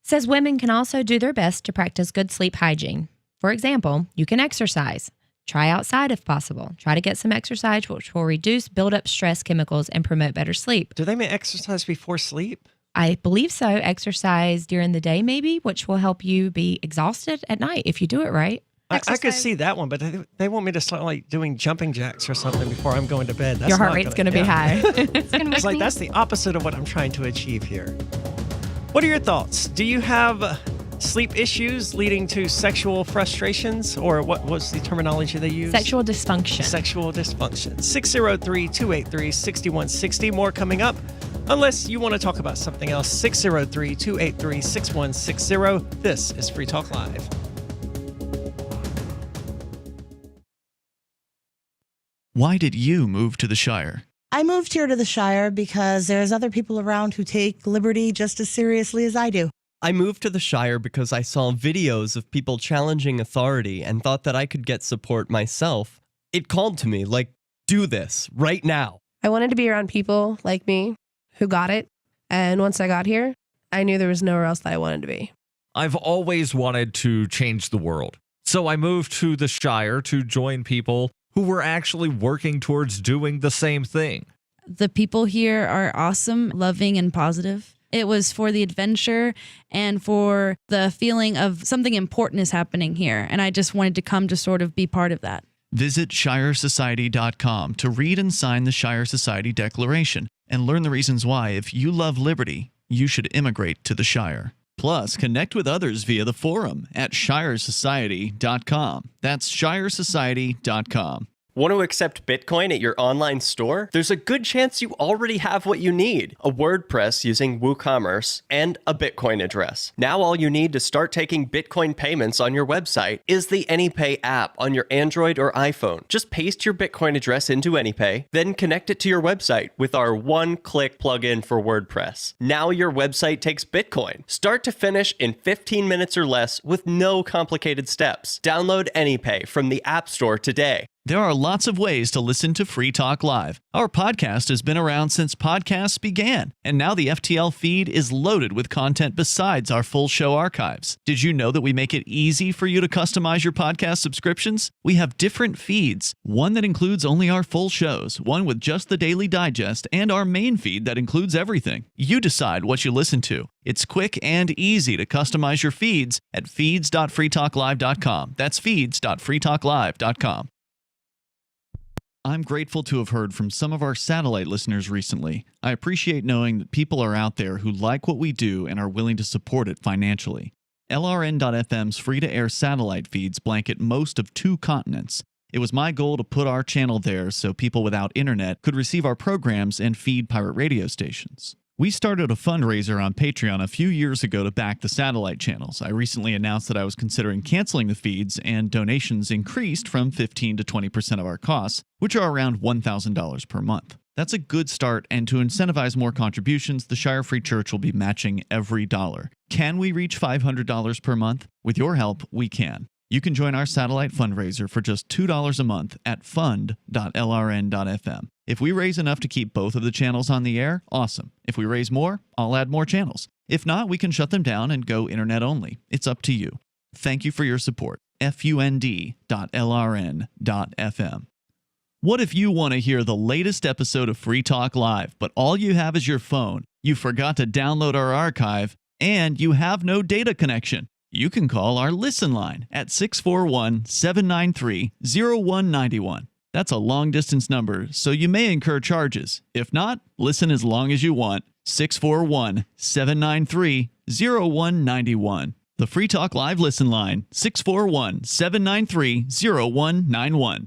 Says women can also do their best to practice good sleep hygiene. For example, you can exercise. Try outside if possible. Try to get some exercise, which will reduce buildup stress chemicals and promote better sleep. Do they make exercise before sleep? I believe so. Exercise during the day, maybe, which will help you be exhausted at night if you do it right. I could see that one, but they want me to start like doing jumping jacks or something before I'm going to bed. That's your heart rate's going to be high. It's like that's the opposite of what I'm trying to achieve here. What are your thoughts? Do you have sleep issues leading to sexual frustrations, or what was the terminology they use? Sexual dysfunction. Sexual dysfunction. 603-283-6160. More coming up. Unless you want to talk about something else. 603-283-6160. This is Free Talk Live. Why did you move to the Shire? I moved here to the Shire because there's other people around who take liberty just as seriously as I do. I moved to the Shire because I saw videos of people challenging authority and thought that I could get support myself. It called to me, like, do this right now. I wanted to be around people like me who got it. And once I got here, I knew there was nowhere else that I wanted to be. I've always wanted to change the world. So I moved to the Shire to join people who were actually working towards doing the same thing. The people here are awesome, loving, and positive. It was for the adventure and for the feeling of something important is happening here. And I just wanted to come to sort of be part of that. Visit ShireSociety.com to read and sign the Shire Society Declaration and learn the reasons why, if you love liberty, you should immigrate to the Shire. Plus, connect with others via the forum at shiresociety.com. That's shiresociety.com. Want to accept Bitcoin at your online store? There's a good chance you already have what you need: a WordPress using WooCommerce and a Bitcoin address. Now all you need to start taking Bitcoin payments on your website is the AnyPay app on your Android or iPhone. Just paste your Bitcoin address into AnyPay, then connect it to your website with our one-click plugin for WordPress. Now your website takes Bitcoin, start to finish in 15 minutes or less with no complicated steps. Download AnyPay from the App Store today. There are lots of ways to listen to Free Talk Live. Our podcast has been around since podcasts began, and now the FTL feed is loaded with content besides our full show archives. Did you know that we make it easy for you to customize your podcast subscriptions? We have different feeds, one that includes only our full shows, one with just the Daily Digest, and our main feed that includes everything. You decide what you listen to. It's quick and easy to customize your feeds at feeds.freetalklive.com. That's feeds.freetalklive.com. I'm grateful to have heard from some of our satellite listeners recently. I appreciate knowing that people are out there who like what we do and are willing to support it financially. LRN.FM's free-to-air satellite feeds blanket most of 2 continents. It was my goal to put our channel there so people without internet could receive our programs and feed pirate radio stations. We started a fundraiser on Patreon a few years ago to back the satellite channels. I recently announced that I was considering canceling the feeds, and donations increased from 15 to 20% of our costs, which are around $1,000 per month. That's a good start, and to incentivize more contributions, the Shire Free Church will be matching every dollar. Can we reach $500 per month? With your help, we can. You can join our satellite fundraiser for just $2 a month at fund.lrn.fm. If we raise enough to keep both of the channels on the air, awesome. If we raise more, I'll add more channels. If not, we can shut them down and go internet only. It's up to you. Thank you for your support. fund.lrn.fm. What if you want to hear the latest episode of Free Talk Live, but all you have is your phone, you forgot to download our archive, and you have no data connection? You can call our Listen line at 641-793-0191. That's a long-distance number, so you may incur charges. If not, listen as long as you want. 641-793-0191. The Free Talk Live Listen line, 641-793-0191.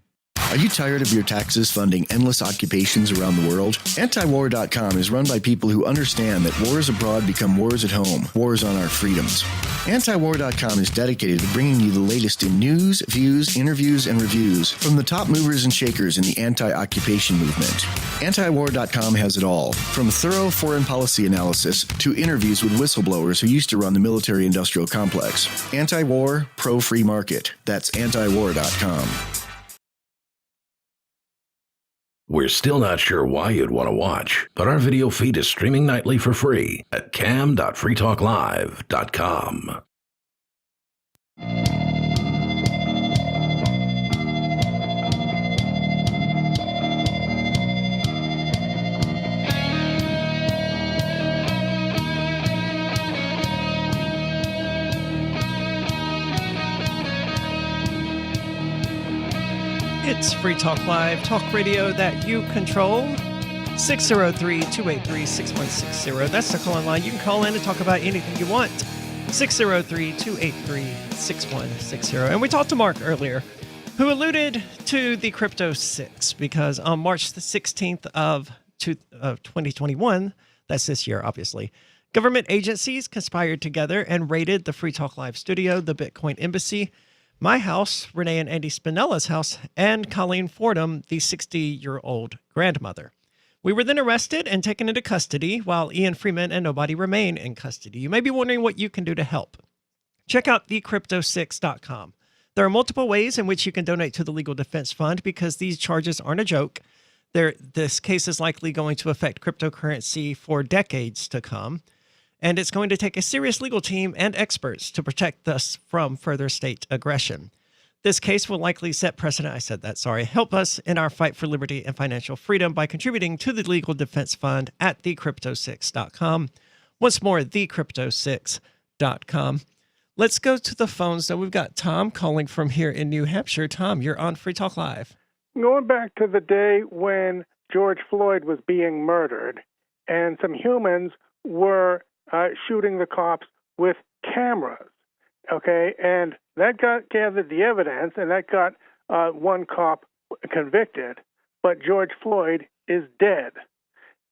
Are you tired of your taxes funding endless occupations around the world? Antiwar.com is run by people who understand that wars abroad become wars at home, wars on our freedoms. Antiwar.com is dedicated to bringing you the latest in news, views, interviews, and reviews from the top movers and shakers in the anti-occupation movement. Antiwar.com has it all, from thorough foreign policy analysis to interviews with whistleblowers who used to run the military-industrial complex. Anti-war, pro-free market. That's antiwar.com. We're still not sure why you'd want to watch, but our video feed is streaming nightly for free at cam.freetalklive.com. It's Free Talk Live, talk radio that you control. 603-283-6160. That's the call-in line. You can call in and talk about anything you want. 603-283-6160. And we talked to Mark earlier, who alluded to the Crypto 6, because on March the 16th of 2021, that's this year, obviously, government agencies conspired together and raided the Free Talk Live studio, the Bitcoin Embassy, my house, Renee and Andy Spinella's house, and Colleen Fordham, the 60-year-old grandmother. We were then arrested and taken into custody, while Ian Freeman and nobody remain in custody. You may be wondering what you can do to help. Check out thecrypto6.com. There are multiple ways in which you can donate to the Legal Defense Fund, because these charges aren't a joke. This case is likely going to affect cryptocurrency for decades to come. And it's going to take a serious legal team and experts to protect us from further state aggression. This case will likely set precedent. Help us in our fight for liberty and financial freedom by contributing to the Legal Defense Fund at thecrypto6.com. Once more, thecrypto6.com. Let's go to the phones. So we've got Tom calling from here in New Hampshire. Tom, you're on Free Talk Live. Going back to the day when George Floyd was being murdered and some humans were shooting the cops with cameras, okay? And that gathered the evidence, and that got one cop convicted, but George Floyd is dead.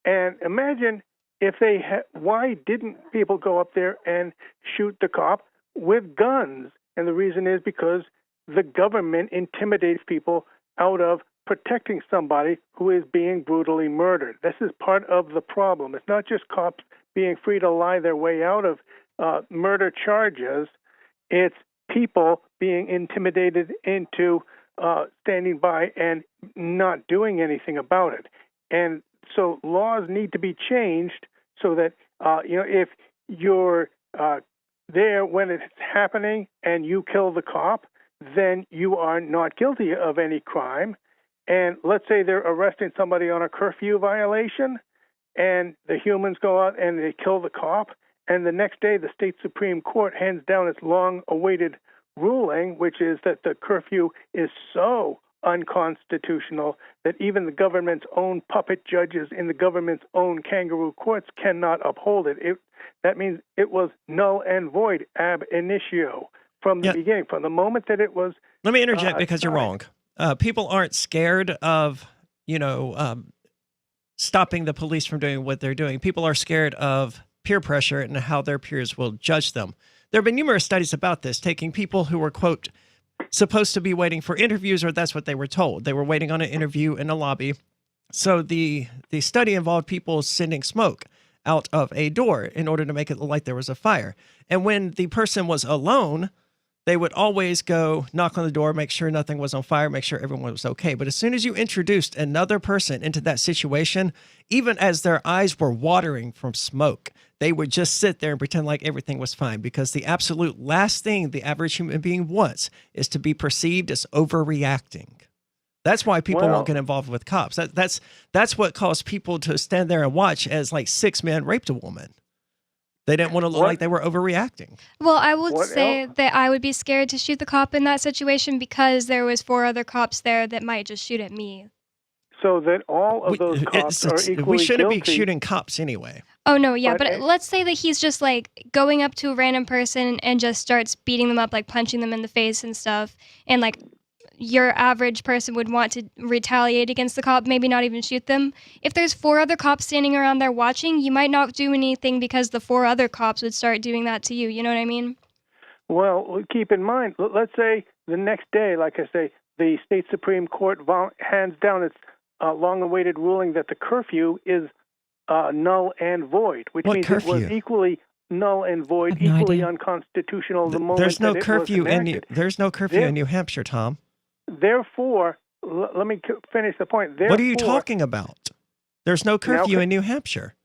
And imagine if they why didn't people go up there and shoot the cop with guns? And the reason is because the government intimidates people out of protecting somebody who is being brutally murdered. This is part of the problem. It's not just cops being free to lie their way out of murder charges. It's people being intimidated into standing by and not doing anything about it. And so laws need to be changed so that, if you're there when it's happening and you kill the cop, then you are not guilty of any crime. And let's say they're arresting somebody on a curfew violation, and the humans go out and they kill the cop, and the next day the state Supreme Court hands down its long-awaited ruling, which is that the curfew is so unconstitutional that even the government's own puppet judges in the government's own kangaroo courts cannot uphold it. That means it was null and void ab initio from the beginning, from the moment that it was. Let me interject because you're wrong. People aren't scared of, stopping the police from doing what they're doing. People are scared of peer pressure and how their peers will judge them. There have been numerous studies about this, taking people who were, quote, supposed to be waiting for interviews, or that's what they were told. They were waiting on an interview in a lobby. So the study involved people sending smoke out of a door in order to make it look like there was a fire. And when the person was alone, they would always go knock on the door, make sure nothing was on fire, make sure everyone was okay. But as soon as you introduced another person into that situation, even as their eyes were watering from smoke, they would just sit there and pretend like everything was fine, because the absolute last thing the average human being wants is to be perceived as overreacting. That's why people won't get involved with cops. That's what caused people to stand there and watch as like 6 men raped a woman. They didn't want to look like they were overreacting. Well, I would say that I would be scared to shoot the cop in that situation because there was 4 other cops there that might just shoot at me. So that all of those cops are equally We shouldn't guilty. be shooting cops anyway. Oh, no, yeah, but let's say that he's just, like, going up to a random person and just starts beating them up, like, punching them in the face and stuff, and, like, your average person would want to retaliate against the cop, maybe not even shoot them. If there's 4 other cops standing around there watching, you might not do anything because the 4 other cops would start doing that to you. You know what I mean? Well, keep in mind, let's say the next day, like I say, the state Supreme Court hands down its long-awaited ruling that the curfew is null and void, which means curfew? it was equally null and void, equally unconstitutional the moment There's no that it curfew was enacted. There's no curfew in New Hampshire, Tom. Therefore, let me finish the point. What are you talking about? There's no curfew in New Hampshire.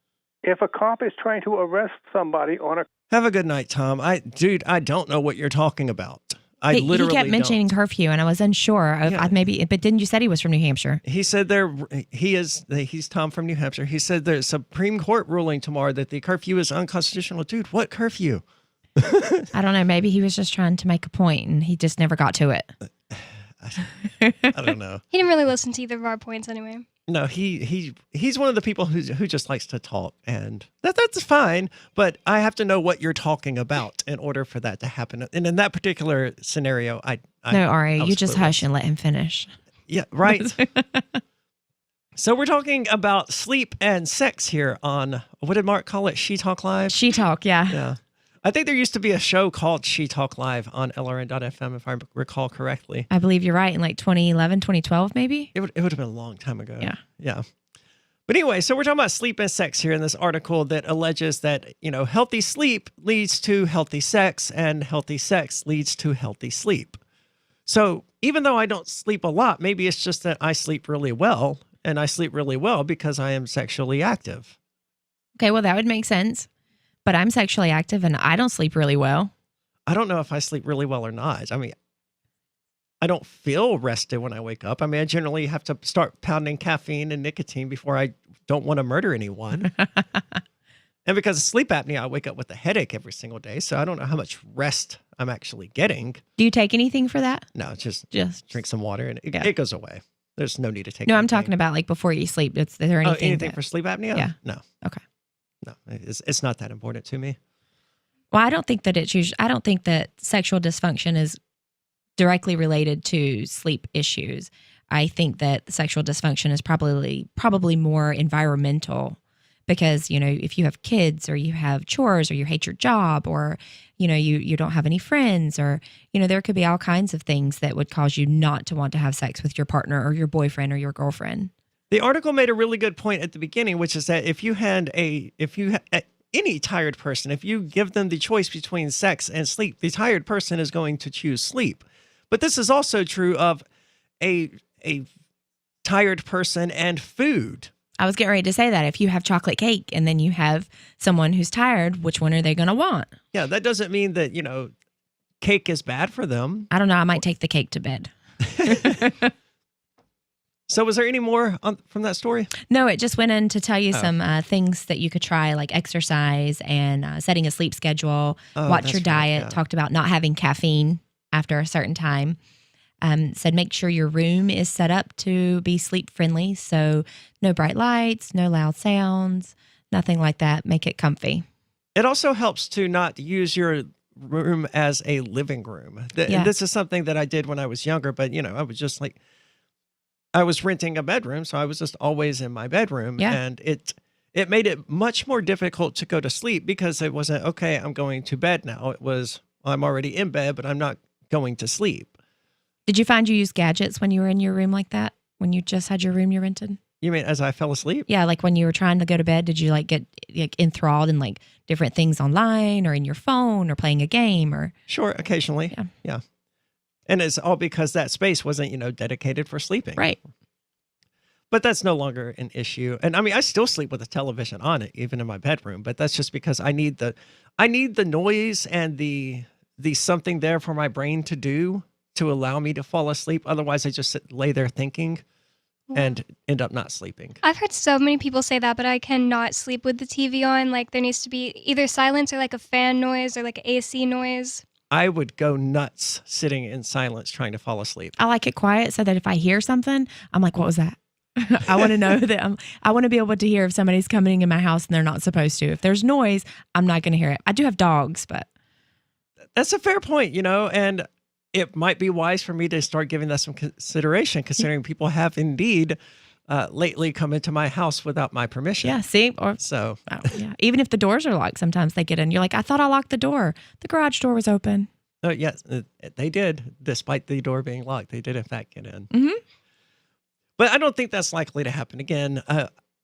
If a cop is trying to arrest somebody on a... Have a good night, Tom. I don't know what you're talking about. He kept mentioning curfew, and I was unsure of but didn't you said he was from New Hampshire? He said he's Tom from New Hampshire. He said there's a Supreme Court ruling tomorrow that the curfew is unconstitutional. Dude, what curfew? I don't know. Maybe he was just trying to make a point, and he just never got to it. I don't know. He didn't really listen to either of our points anyway. No, he's one of the people who just likes to talk, and that's fine. But I have to know what you're talking about in order for that to happen. And in that particular scenario, No, Ari, you just hush and let him finish. Yeah, right. So we're talking about sleep and sex here on, what did Mark call it? She Talk Live? She Talk, yeah. Yeah. I think there used to be a show called She Talk Live on LRN.FM, if I recall correctly. I believe you're right. In like 2011, 2012, maybe? It would have been a long time ago. Yeah. Yeah. But anyway, so we're talking about sleep and sex here in this article that alleges that, healthy sleep leads to healthy sex, and healthy sex leads to healthy sleep. So even though I don't sleep a lot, maybe it's just that I sleep really well, and I sleep really well because I am sexually active. Okay, well, that would make sense. But I'm sexually active and I don't sleep really well. I don't know if I sleep really well or not. I mean, I don't feel rested when I wake up. I mean, I generally have to start pounding caffeine and nicotine before I don't want to murder anyone. And because of sleep apnea, I wake up with a headache every single day. So I don't know how much rest I'm actually getting. Do you take anything for that? No, just drink some water and it goes away. There's no need to take No, anything. I'm talking about like before you sleep. Is there anything? Anything for sleep apnea? Yeah. No. Okay. No, it's not that important to me. Well, I don't think that I don't think that sexual dysfunction is directly related to sleep issues. I think that sexual dysfunction is probably more environmental, because, if you have kids or you have chores or you hate your job, or, you don't have any friends, or, there could be all kinds of things that would cause you not to want to have sex with your partner or your boyfriend or your girlfriend. The article made a really good point at the beginning, which is that if you had any tired person, if you give them the choice between sex and sleep, the tired person is going to choose sleep. But this is also true of a tired person and food. I was getting ready to say that. If you have chocolate cake and then you have someone who's tired, which one are they going to want? Yeah, that doesn't mean that, cake is bad for them. I don't know. I might take the cake to bed. So was there any more from that story? No, it just went in to tell you some things that you could try, like exercise and setting a sleep schedule, watch your diet, talked about not having caffeine after a certain time. Said make sure your room is set up to be sleep friendly. So no bright lights, no loud sounds, nothing like that. Make it comfy. It also helps to not use your room as a living room. And this is something that I did when I was younger, but I was just like, I was renting a bedroom, so I was just always in my bedroom. Yeah. And it made it much more difficult to go to sleep, because it wasn't, okay, I'm going to bed now. It was, I'm already in bed, but I'm not going to sleep. Did you find you used gadgets when you were in your room like that? When you just had your room you rented? You mean as I fell asleep? Yeah, like when you were trying to go to bed, did you get enthralled in different things online or in your phone or playing a game or? Sure, occasionally. Yeah. And it's all because that space wasn't, dedicated for sleeping. Right. But that's no longer an issue. And I mean, I still sleep with a television on it, even in my bedroom, but that's just because I need the noise and the something there for my brain to do to allow me to fall asleep. Otherwise, I just lay there thinking and end up not sleeping. I've heard so many people say that, but I cannot sleep with the TV on. There needs to be either silence or a fan noise or an AC noise. I would go nuts sitting in silence trying to fall asleep. I like it quiet so that if I hear something, I'm like, what was that? I want to know that I want to be able to hear if somebody's coming in my house and they're not supposed to. If there's noise, I'm not going to hear it. I do have dogs, but. That's a fair point, and it might be wise for me to start giving that some consideration, considering people have indeed lately come into my house without my permission. Yeah, see? Yeah. Even if the doors are locked, sometimes they get in. You're like, I thought I locked the door. The garage door was open. Oh, yes, they did. Despite the door being locked, they did in fact get in. Mm-hmm. But I don't think that's likely to happen again.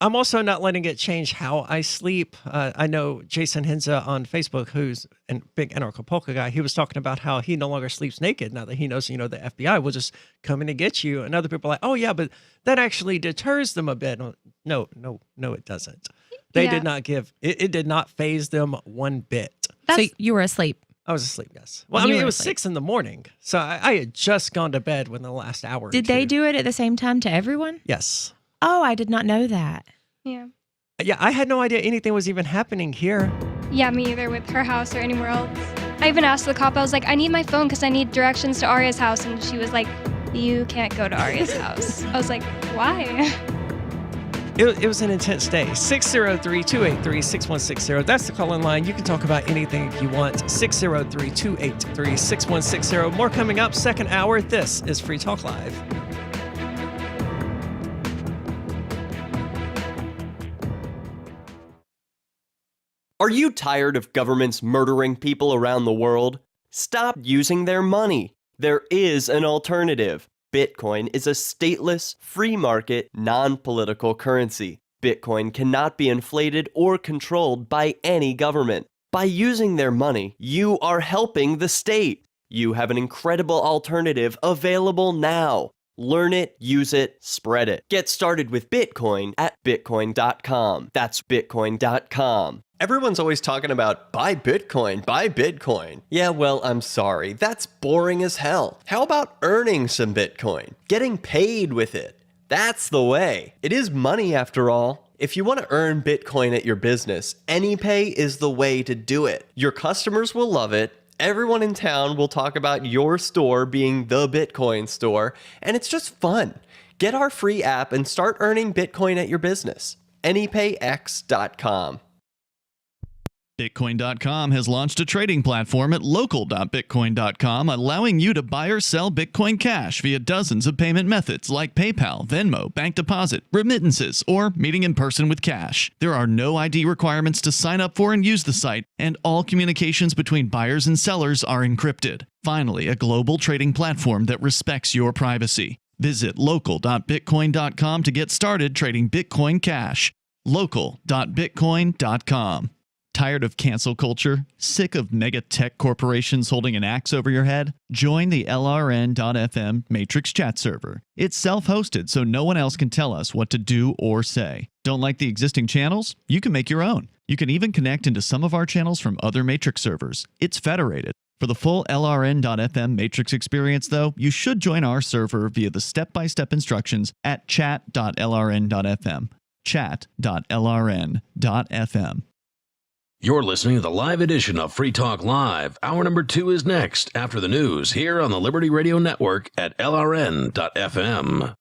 I'm also not letting it change how I sleep. I know Jason Henza on Facebook, who's a big anarcho-polka guy, he was talking about how he no longer sleeps naked now that he knows, the FBI will just come in and get you. And other people are like, oh, yeah, but that actually deters them a bit. No, it doesn't. They did not it did not faze them one bit. So you were asleep? I was asleep, yes. Well, it was 6 a.m. So I had just gone to bed within the last hour. Did they do it at the same time to everyone? Yes. Oh, I did not know that. Yeah. Yeah, I had no idea anything was even happening here. Yeah, me either, with her house or anywhere else. I even asked the cop, I was like, I need my phone because I need directions to Arya's house. And she was like, you can't go to Arya's house. I was like, why? It was an intense day. 603-283-6160. That's the call-in line. You can talk about anything if you want. 603-283-6160. More coming up, second hour. This is Free Talk Live. Are you tired of governments murdering people around the world? Stop using their money. There is an alternative. Bitcoin is a stateless, free market, non-political currency. Bitcoin cannot be inflated or controlled by any government. By using their money, you are helping the state. You have an incredible alternative available now. Learn it, use it, spread it. Get started with Bitcoin at Bitcoin.com. That's Bitcoin.com. Everyone's always talking about, buy Bitcoin, buy Bitcoin. Yeah, well, I'm sorry. That's boring as hell. How about earning some Bitcoin? Getting paid with it. That's the way. It is money after all. If you want to earn Bitcoin at your business, AnyPay is the way to do it. Your customers will love it. Everyone in town will talk about your store being the Bitcoin store, and it's just fun. Get our free app and start earning Bitcoin at your business. AnyPayX.com. Bitcoin.com has launched a trading platform at local.bitcoin.com, allowing you to buy or sell Bitcoin Cash via dozens of payment methods like PayPal, Venmo, bank deposit, remittances, or meeting in person with cash. There are no ID requirements to sign up for and use the site, and all communications between buyers and sellers are encrypted. Finally, a global trading platform that respects your privacy. Visit local.bitcoin.com to get started trading Bitcoin Cash. Local.bitcoin.com. Tired of cancel culture? Sick of mega tech corporations holding an axe over your head? Join the LRN.FM Matrix chat server. It's self-hosted, so no one else can tell us what to do or say. Don't like the existing channels? You can make your own. You can even connect into some of our channels from other Matrix servers. It's federated. For the full LRN.FM Matrix experience, though, you should join our server via the step-by-step instructions at chat.lrn.fm. Chat.lrn.fm. You're listening to the live edition of Free Talk Live. Hour number 2 is next after the news here on the Liberty Radio Network at LRN.FM.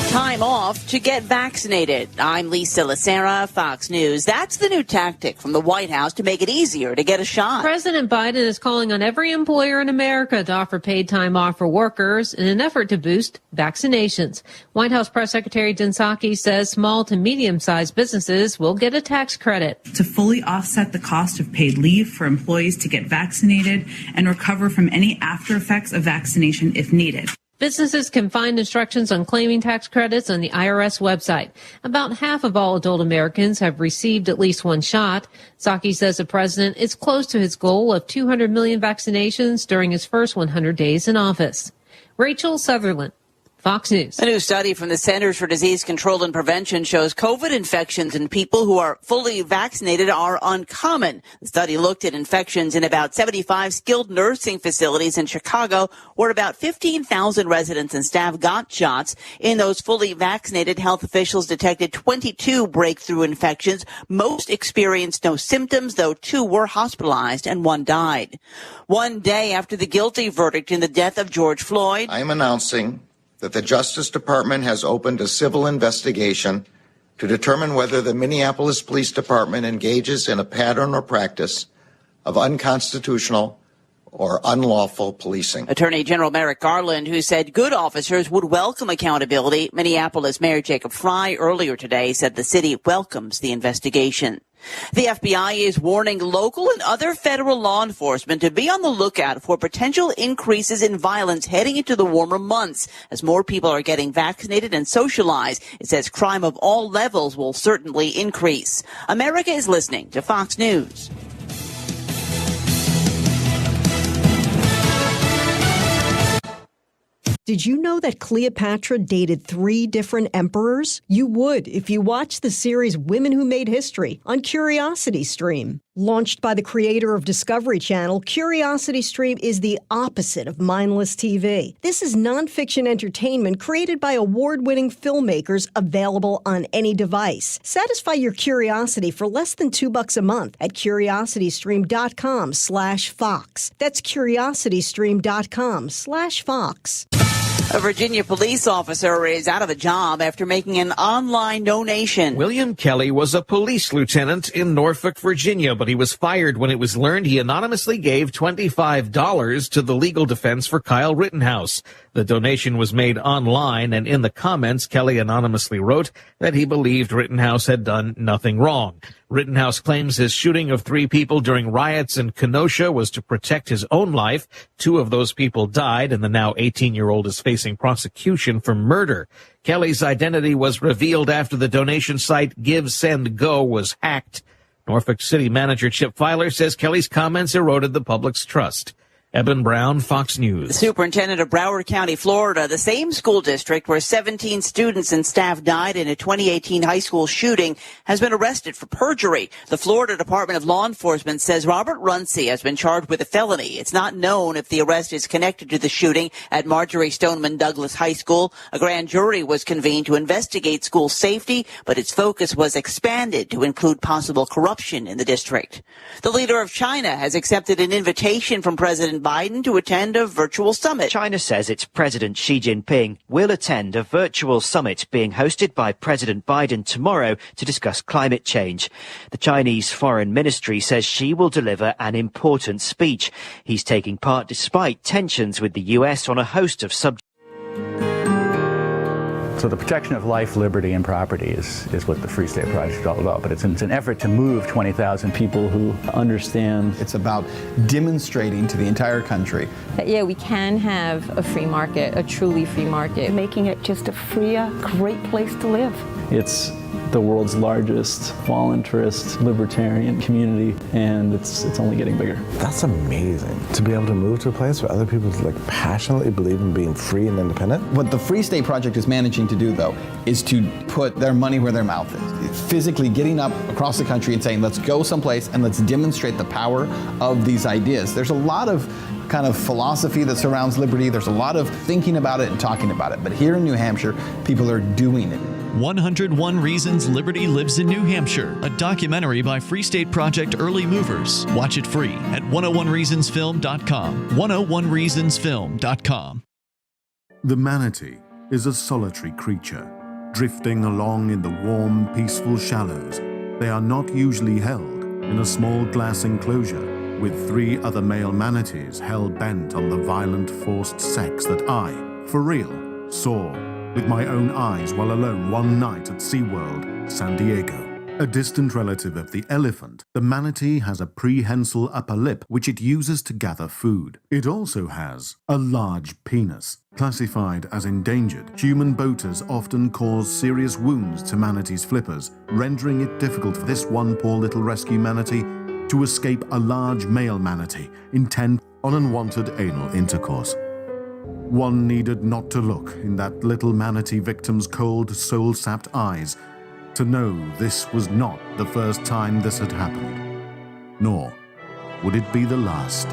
Time off to get vaccinated. I'm Lisa Lacera, Fox News. That's the new tactic from the White House to make it easier to get a shot. President Biden is calling on every employer in America to offer paid time off for workers in an effort to boost vaccinations. White House Press Secretary Jen Psaki says small to medium-sized businesses will get a tax credit. To fully offset the cost of paid leave for employees to get vaccinated and recover from any after effects of vaccination if needed. Businesses can find instructions on claiming tax credits on the IRS website. About half of all adult Americans have received at least one shot. Psaki says the president is close to his goal of 200 million vaccinations during his first 100 days in office. Rachel Sutherland, Fox News. A new study from the Centers for Disease Control and Prevention shows COVID infections in people who are fully vaccinated are uncommon. The study looked at infections in about 75 skilled nursing facilities in Chicago, where about 15,000 residents and staff got shots. In those fully vaccinated, health officials detected 22 breakthrough infections. Most experienced no symptoms, though 2 were hospitalized and 1 died. One day after the guilty verdict in the death of George Floyd, I am announcing that the Justice Department has opened a civil investigation to determine whether the Minneapolis Police Department engages in a pattern or practice of unconstitutional or unlawful policing. Attorney General Merrick Garland, who said good officers would welcome accountability. Minneapolis Mayor Jacob Frey earlier today said the city welcomes the investigation. The FBI is warning local and other federal law enforcement to be on the lookout for potential increases in violence heading into the warmer months. As more people are getting vaccinated and socialized, it says crime of all levels will certainly increase. America is listening to Fox News. Did you know that Cleopatra dated 3 different emperors? You would if you watched the series Women Who Made History on Curiosity Stream. Launched by the creator of Discovery Channel, Curiosity Stream is the opposite of mindless TV. This is nonfiction entertainment created by award-winning filmmakers, available on any device. Satisfy your curiosity for less than $2 a month at curiositystream.com/Fox. That's curiositystream.com/Fox. A Virginia police officer is out of a job after making an online donation. William Kelly was a police lieutenant in Norfolk, Virginia, but he was fired when it was learned he anonymously gave $25 to the legal defense for Kyle Rittenhouse. The donation was made online, and in the comments, Kelly anonymously wrote that he believed Rittenhouse had done nothing wrong. Rittenhouse claims his shooting of 3 people during riots in Kenosha was to protect his own life. 2 of those people died, and the now 18-year-old is facing prosecution for murder. Kelly's identity was revealed after the donation site Give, Send, Go was hacked. Norfolk City Manager Chip Filer says Kelly's comments eroded the public's trust. Eben Brown, Fox News. The superintendent of Broward County, Florida, the same school district where 17 students and staff died in a 2018 high school shooting, has been arrested for perjury. The Florida Department of Law Enforcement says Robert Runcie has been charged with a felony. It's not known if the arrest is connected to the shooting at Marjorie Stoneman Douglas High School. A grand jury was convened to investigate school safety, but its focus was expanded to include possible corruption in the district. The leader of China has accepted an invitation from President Biden to attend a virtual summit. China says its President Xi Jinping will attend a virtual summit being hosted by President Biden tomorrow to discuss climate change. The Chinese Foreign Ministry says Xi will deliver an important speech. He's taking part despite tensions with the US on a host of subjects. So the protection of life, liberty, and property is what the Free State Project is all about. But it's an effort to move 20,000 people who understand. It's about demonstrating to the entire country that, yeah, we can have a free market, a truly free market. Making it just a freer, great place to live. It's the world's largest voluntarist libertarian community, and it's only getting bigger. That's amazing, to be able to move to a place where other people passionately believe in being free and independent. What the Free State Project is managing to do, though, is to put their money where their mouth is. Physically getting up across the country and saying, let's go someplace and let's demonstrate the power of these ideas. There's a lot of kind of philosophy that surrounds liberty. There's a lot of thinking about it and talking about it. But here in New Hampshire, people are doing it. 101 Reasons Liberty Lives in New Hampshire, a documentary by Free State Project Early Movers. Watch it free at 101reasonsfilm.com. 101reasonsfilm.com. The manatee is a solitary creature, drifting along in the warm, peaceful shallows. They are not usually held in a small glass enclosure with 3 other male manatees hell-bent on the violent, forced sex that I, for real, saw with my own eyes while alone one night at SeaWorld, San Diego. A distant relative of the elephant, the manatee has a prehensile upper lip which it uses to gather food. It also has a large penis. Classified as endangered, human boaters often cause serious wounds to manatees' flippers, rendering it difficult for this one poor little rescue manatee to escape a large male manatee intent on unwanted anal intercourse. One needed not to look in that little manatee victim's cold, soul-sapped eyes to know this was not the first time this had happened, nor would it be the last.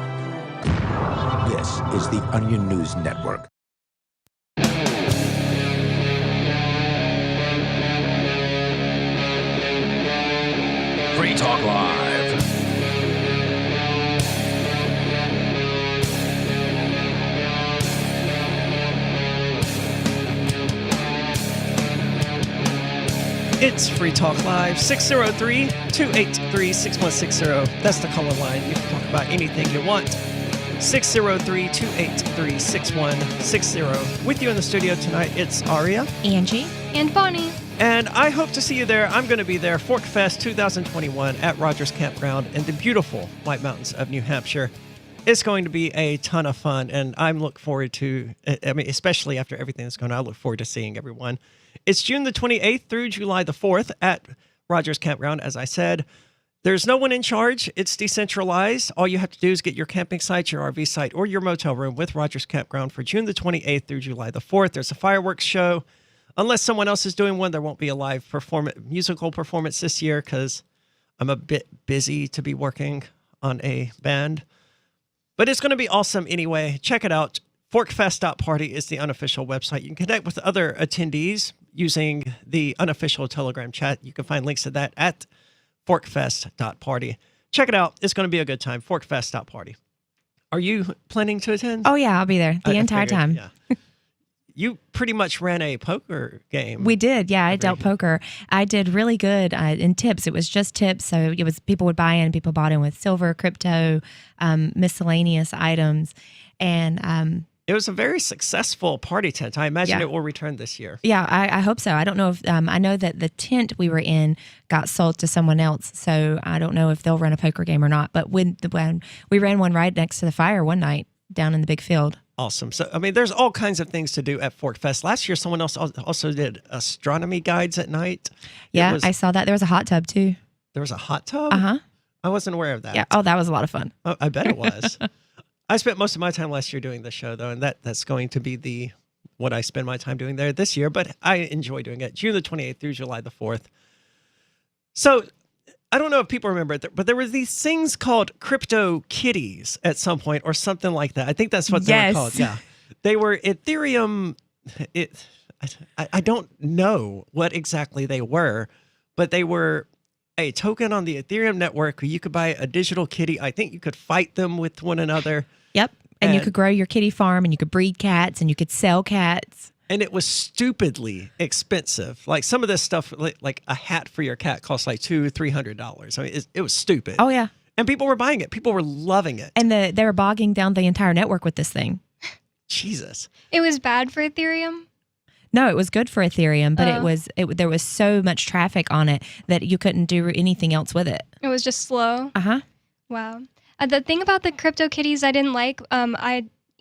This is the Onion News Network. Free Talk Live. It's Free Talk Live, 603-283-6160. That's the call-in line. You can talk about anything you want. 603-283-6160. With you in the studio tonight, it's Aria, Angie, and Bonnie. And I hope to see you there. I'm going to be there, Fork Fest 2021 at Rogers Campground in the beautiful White Mountains of New Hampshire. It's going to be a ton of fun, and I'm looking forward to, especially after everything that's going on, I look forward to seeing everyone. It's June the 28th through July the 4th at Rogers Campground, as I said. There's no one in charge. It's decentralized. All you have to do is get your camping site, your RV site, or your motel room with Rogers Campground for June the 28th through July the 4th. There's a fireworks show. Unless someone else is doing one, there won't be a live musical performance this year because I'm a bit busy to be working on a band. But it's going to be awesome anyway. Check it out. Forkfest.party is the unofficial website. You can connect with other attendees using the unofficial Telegram chat. You can find links to that at forkfest.party. Check it out. It's going to be a good time. Forkfest.party. Are you planning to attend? Oh, yeah, I'll be there the entire time. Yeah. You pretty much ran a poker game. We did. Yeah, I dealt poker. I did really good in tips. It was just tips. So it was people would buy in. People bought in with silver, crypto, miscellaneous items. And it was a very successful party tent. I imagine it will return this year. Yeah, I hope so. I don't know if I know that the tent we were in got sold to someone else. So I don't know if they'll run a poker game or not. But when we ran one right next to the fire one night down in the big field. Awesome. So, I mean, there's all kinds of things to do at Fork Fest. Last year, someone else also did astronomy guides at night. Yeah, I saw that. There was a hot tub, too. There was a hot tub? Uh-huh. I wasn't aware of that. Yeah. Oh, that was a lot of fun. Oh, I bet it was. I spent most of my time last year doing the show, though, and that's going to be what I spend my time doing there this year, but I enjoy doing it. June the 28th through July the 4th. So, I don't know if people remember it, but there were these things called crypto kitties at some point or something like that. I think that's what they were called. Yeah. They were Ethereum. I don't know what exactly they were, but they were a token on the Ethereum network where you could buy a digital kitty. I think you could fight them with one another. Yep. And you could grow your kitty farm and you could breed cats and you could sell cats. And it was stupidly expensive. Like some of this stuff, like a hat for your cat costs like $200-$300. I mean, it was stupid. Oh, yeah. And people were buying it. People were loving it. And they were bogging down the entire network with this thing. Jesus. It was bad for Ethereum? No, it was good for Ethereum, but there was so much traffic on it that you couldn't do anything else with it. It was just slow? Uh-huh. Wow. The thing about the CryptoKitties I didn't like,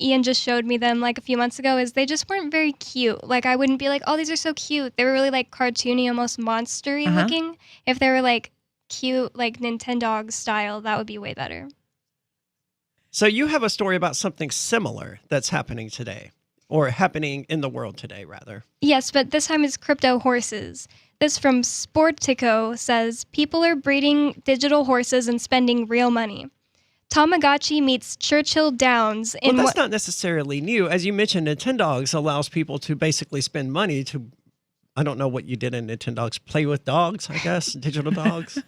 Ian just showed me them like a few months ago, is they just weren't very cute. Like I wouldn't be like, oh, these are so cute. They were really like cartoony, almost monster-y looking. If they were like cute, like Nintendo style, that would be way better. So you have a story about something similar that's happening today, or happening in the world today, rather. Yes, but this time it's crypto horses. This from Sportico says, people are breeding digital horses and spending real money. Tamagotchi meets Churchill Downs. Well, that's not necessarily new. As you mentioned, Nintendogs allows people to basically spend money to, I don't know what you did in Nintendogs, play with dogs, I guess, digital dogs.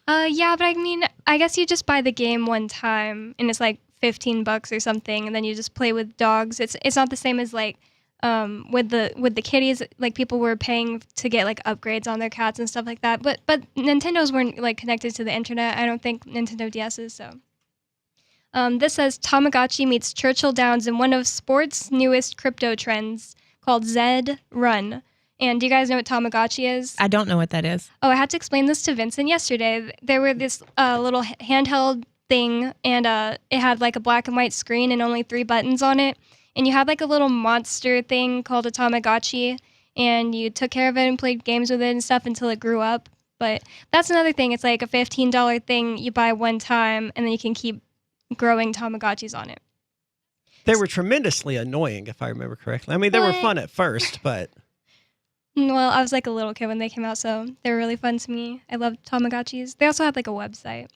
Yeah, but I mean, I guess you just buy the game one time and it's like $15 or something, and then you just play with dogs. It's not the same as like with the kitties. Like people were paying to get like upgrades on their cats and stuff like that. But Nintendos weren't like connected to the internet. I don't think Nintendo DS's. So this says Tamagotchi meets Churchill Downs in one of sports' newest crypto trends called Zed Run. And do you guys know what Tamagotchi is? I don't know what that is. Oh, I had to explain this to Vincent yesterday. There were this little handheld thing, and it had like a black and white screen and only 3 buttons on it. And you had like a little monster thing called a Tamagotchi, and you took care of it and played games with it and stuff until it grew up. But that's another thing. It's like a $15 thing you buy one time, and then you can keep growing Tamagotchis on it. They were tremendously annoying, if I remember correctly. I mean, they were fun at first, but... Well, I was like a little kid when they came out, so they were really fun to me. I loved Tamagotchis. They also had like a website.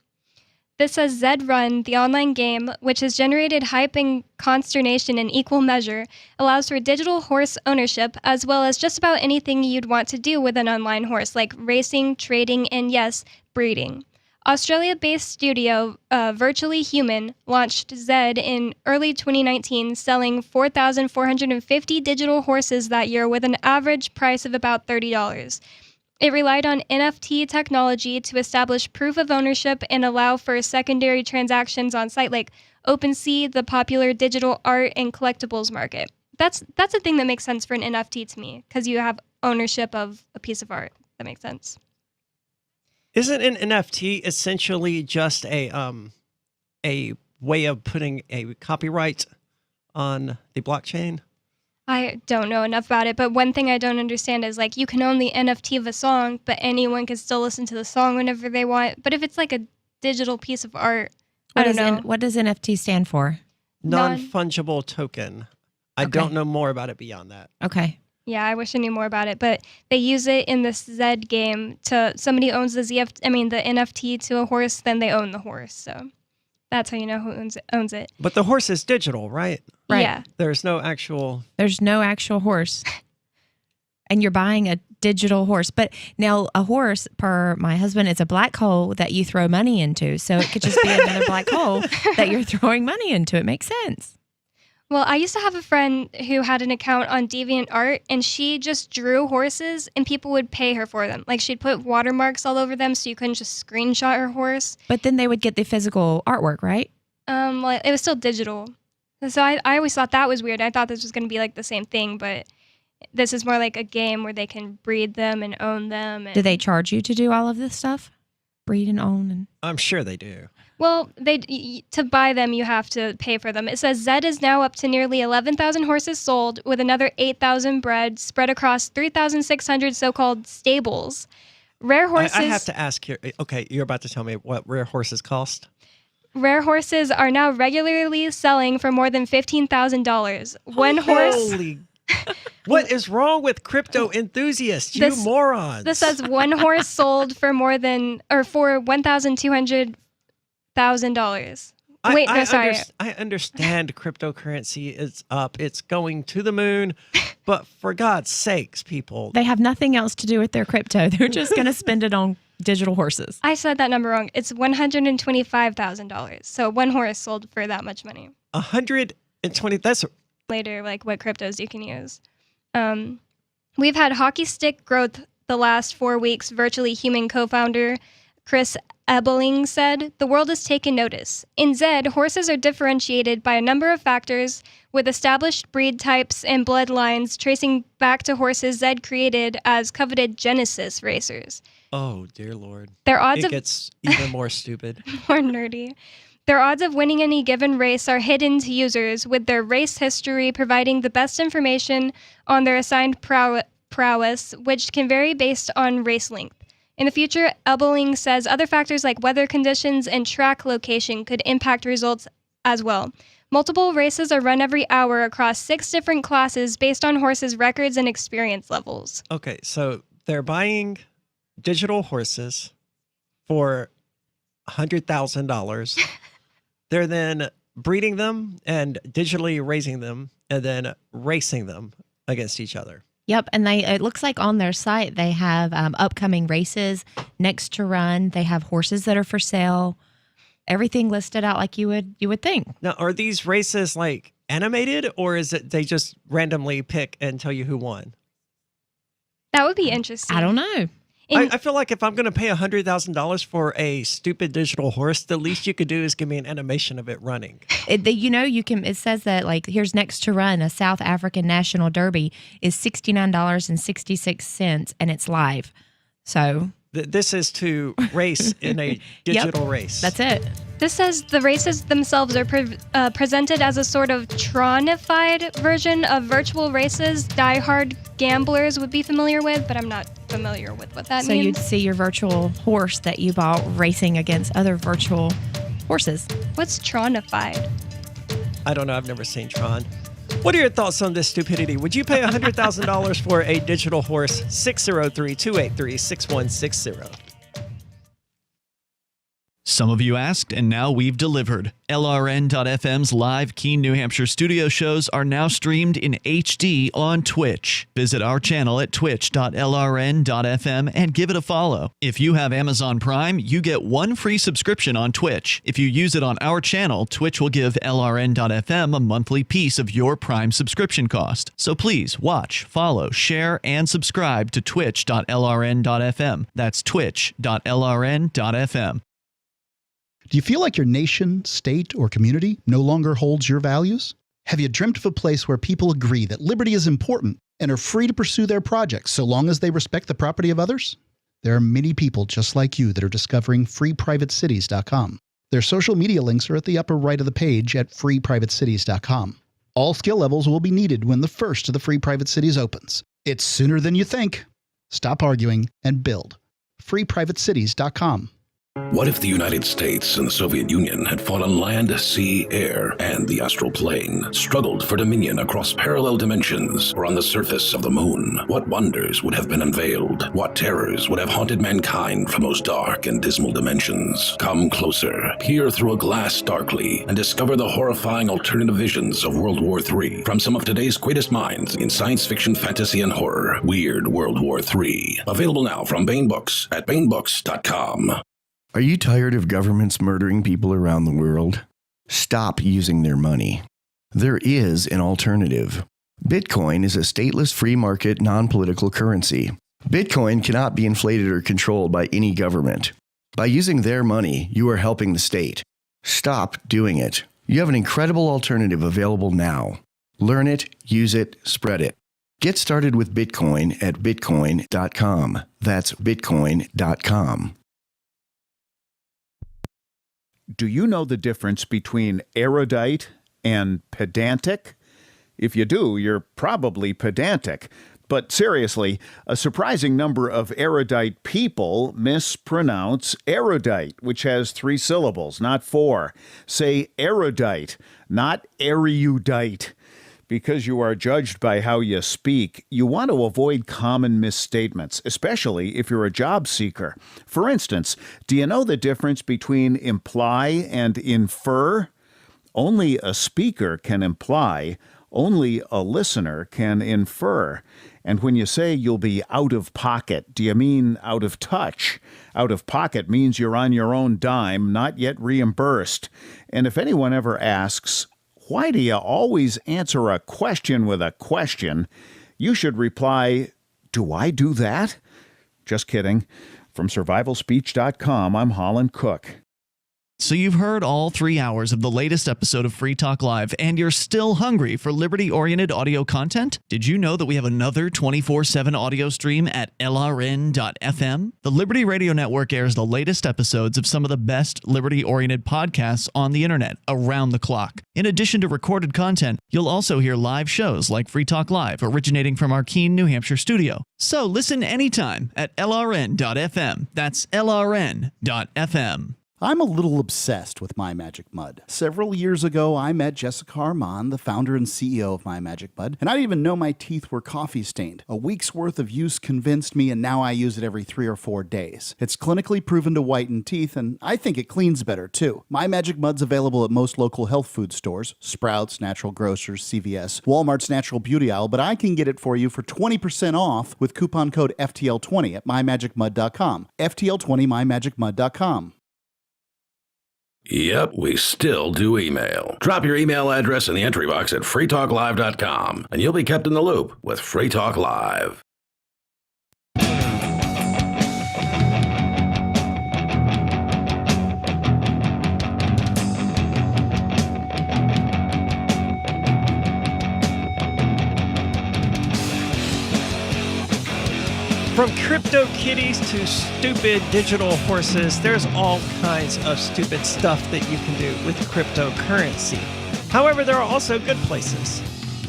This says Zed Run, the online game, which has generated hype and consternation in equal measure, allows for digital horse ownership, as well as just about anything you'd want to do with an online horse, like racing, trading, and yes, breeding. Australia-based studio Virtually Human launched Zed in early 2019, selling 4,450 digital horses that year with an average price of about $30. It relied on NFT technology to establish proof of ownership and allow for secondary transactions on site like OpenSea, the popular digital art and collectibles market. That's a thing that makes sense for an NFT to me, because you have ownership of a piece of art. That makes sense. Isn't an NFT essentially just a way of putting a copyright on the blockchain? I don't know enough about it, but one thing I don't understand is like you can own the NFT of a song, but anyone can still listen to the song whenever they want. But if it's like a digital piece of art, I don't know. What does NFT stand for? Non-fungible token. I don't know more about it beyond that. Okay. Yeah, I wish I knew more about it, but they use it in this Zed game to somebody owns the NFT to a horse, then they own the horse. So that's how you know who owns it. But the horse is digital, right? Right. Yeah. There's no actual horse. And you're buying a digital horse. But now a horse, per my husband, is a black hole that you throw money into. So it could just be another black hole that you're throwing money into. It makes sense. Well, I used to have a friend who had an account on DeviantArt, and she just drew horses, and people would pay her for them. Like, she'd put watermarks all over them so you couldn't just screenshot her horse. But then they would get the physical artwork, right? Well, it was still digital. So I always thought that was weird. I thought this was going to be like the same thing, but this is more like a game where they can breed them and own them. And... Do they charge you to do all of this stuff? Breed and own? And... I'm sure they do. Well, to buy them, you have to pay for them. It says Zed is now up to nearly 11,000 horses sold, with another 8,000 bred spread across 3,600 so-called stables. Rare horses... I have to ask here. Okay, you're about to tell me what rare horses cost? Rare horses are now regularly selling for more than $15,000. One horse... Holy... What is wrong with crypto enthusiasts, you morons? This says one horse sold for more than, or for $1,200,000. Wait, no, sorry. I understand cryptocurrency is up. It's going to the moon. But for God's sakes, people. They have nothing else to do with their crypto. They're just going to spend it on digital horses. I said that number wrong. It's $125,000. So one horse sold for that much money. That's later, like what cryptos you can use. We've had hockey stick growth the last 4 weeks, virtually human co-founder Chris Ebeling said. The world has taken notice. In Zed, horses are differentiated by a number of factors, with established breed types and bloodlines tracing back to horses Zed created as coveted Genesis racers. Oh, dear Lord. It gets even more stupid. More nerdy. Their odds of winning any given race are hidden to users, with their race history providing the best information on their assigned prowess, which can vary based on race length. In the future, Ebeling says other factors like weather conditions and track location could impact results as well. Multiple races are run every hour across 6 different classes based on horses' records and experience levels. Okay, so they're buying digital horses for $100,000. They're then breeding them and digitally raising them and then racing them against each other. Yep, and it looks like on their site they have upcoming races next to run. They have horses that are for sale. Everything listed out like you would think. Now, are these races like animated, or is it they just randomly pick and tell you who won? That would be interesting. I don't know. I feel like if I'm going to pay $100,000 for a stupid digital horse, the least you could do is give me an animation of it running. It says that, like, here's next to run, a South African National Derby is $69.66, and it's live. So this is to race in a digital race. That's it. This says the races themselves are presented as a sort of Tronified version of virtual races die-hard gamblers would be familiar with, but I'm not familiar with what that means. So you'd see your virtual horse that you bought racing against other virtual horses. What's Tronified? I don't know. I've never seen Tron. What are your thoughts on this stupidity? Would you pay $100,000 for a digital horse? 603-283-6160. Some of you asked, and now we've delivered. LRN.FM's live Keene, New Hampshire studio shows are now streamed in HD on Twitch. Visit our channel at twitch.lrn.fm and give it a follow. If you have Amazon Prime, you get 1 free subscription on Twitch. If you use it on our channel, Twitch will give LRN.FM a monthly piece of your Prime subscription cost. So please watch, follow, share, and subscribe to twitch.lrn.fm. That's twitch.lrn.fm. Do you feel like your nation, state, or community no longer holds your values? Have you dreamt of a place where people agree that liberty is important and are free to pursue their projects so long as they respect the property of others? There are many people just like you that are discovering freeprivatecities.com. Their social media links are at the upper right of the page at freeprivatecities.com. All skill levels will be needed when the first of the Free Private Cities opens. It's sooner than you think. Stop arguing and build. freeprivatecities.com. What if the United States and the Soviet Union had fought on land, sea, air, and the astral plane, struggled for dominion across parallel dimensions or on the surface of the moon? What wonders would have been unveiled? What terrors would have haunted mankind from those dark and dismal dimensions? Come closer, peer through a glass darkly, and discover the horrifying alternative visions of World War III from some of today's greatest minds in science fiction, fantasy, and horror. Weird World War III. Available now from Baen Books at baenbooks.com. Are you tired of governments murdering people around the world? Stop using their money. There is an alternative. Bitcoin is a stateless free market non-political currency. Bitcoin cannot be inflated or controlled by any government. By using their money, you are helping the state. Stop doing it. You have an incredible alternative available now. Learn it, use it, spread it. Get started with Bitcoin at bitcoin.com. That's bitcoin.com. Do you know the difference between erudite and pedantic? If you do, you're probably pedantic. But seriously, a surprising number of erudite people mispronounce erudite, which has 3 syllables, not 4. Say erudite, not erudite. Because you are judged by how you speak, you want to avoid common misstatements, especially if you're a job seeker. For instance, do you know the difference between imply and infer? Only a speaker can imply, only a listener can infer. And when you say you'll be out of pocket, do you mean out of touch? Out of pocket means you're on your own dime, not yet reimbursed. And if anyone ever asks, Why do you always answer a question with a question? You should reply, do I do that? Just kidding. From survivalspeech.com, I'm Holland Cook. So you've heard all 3 hours of the latest episode of Free Talk Live, and you're still hungry for liberty-oriented audio content? Did you know that we have another 24/7 audio stream at LRN.FM? The Liberty Radio Network airs the latest episodes of some of the best liberty-oriented podcasts on the internet around the clock. In addition to recorded content, you'll also hear live shows like Free Talk Live, originating from our Keene, New Hampshire studio. So listen anytime at LRN.FM. That's LRN.FM. I'm a little obsessed with My Magic Mud. Several years ago, I met Jessica Armand, the founder and CEO of My Magic Mud, and I didn't even know my teeth were coffee stained. A week's worth of use convinced me, and now I use it every 3 or 4 days. It's clinically proven to whiten teeth, and I think it cleans better too. My Magic Mud's available at most local health food stores, Sprouts, Natural Grocers, CVS, Walmart's Natural Beauty Aisle, but I can get it for you for 20% off with coupon code FTL20 at mymagicmud.com. FTL20 mymagicmud.com. Yep, we still do email. Drop your email address in the entry box at freetalklive.com, and you'll be kept in the loop with Free Talk Live. From crypto kitties to stupid digital horses, there's all kinds of stupid stuff that you can do with cryptocurrency. However, there are also good places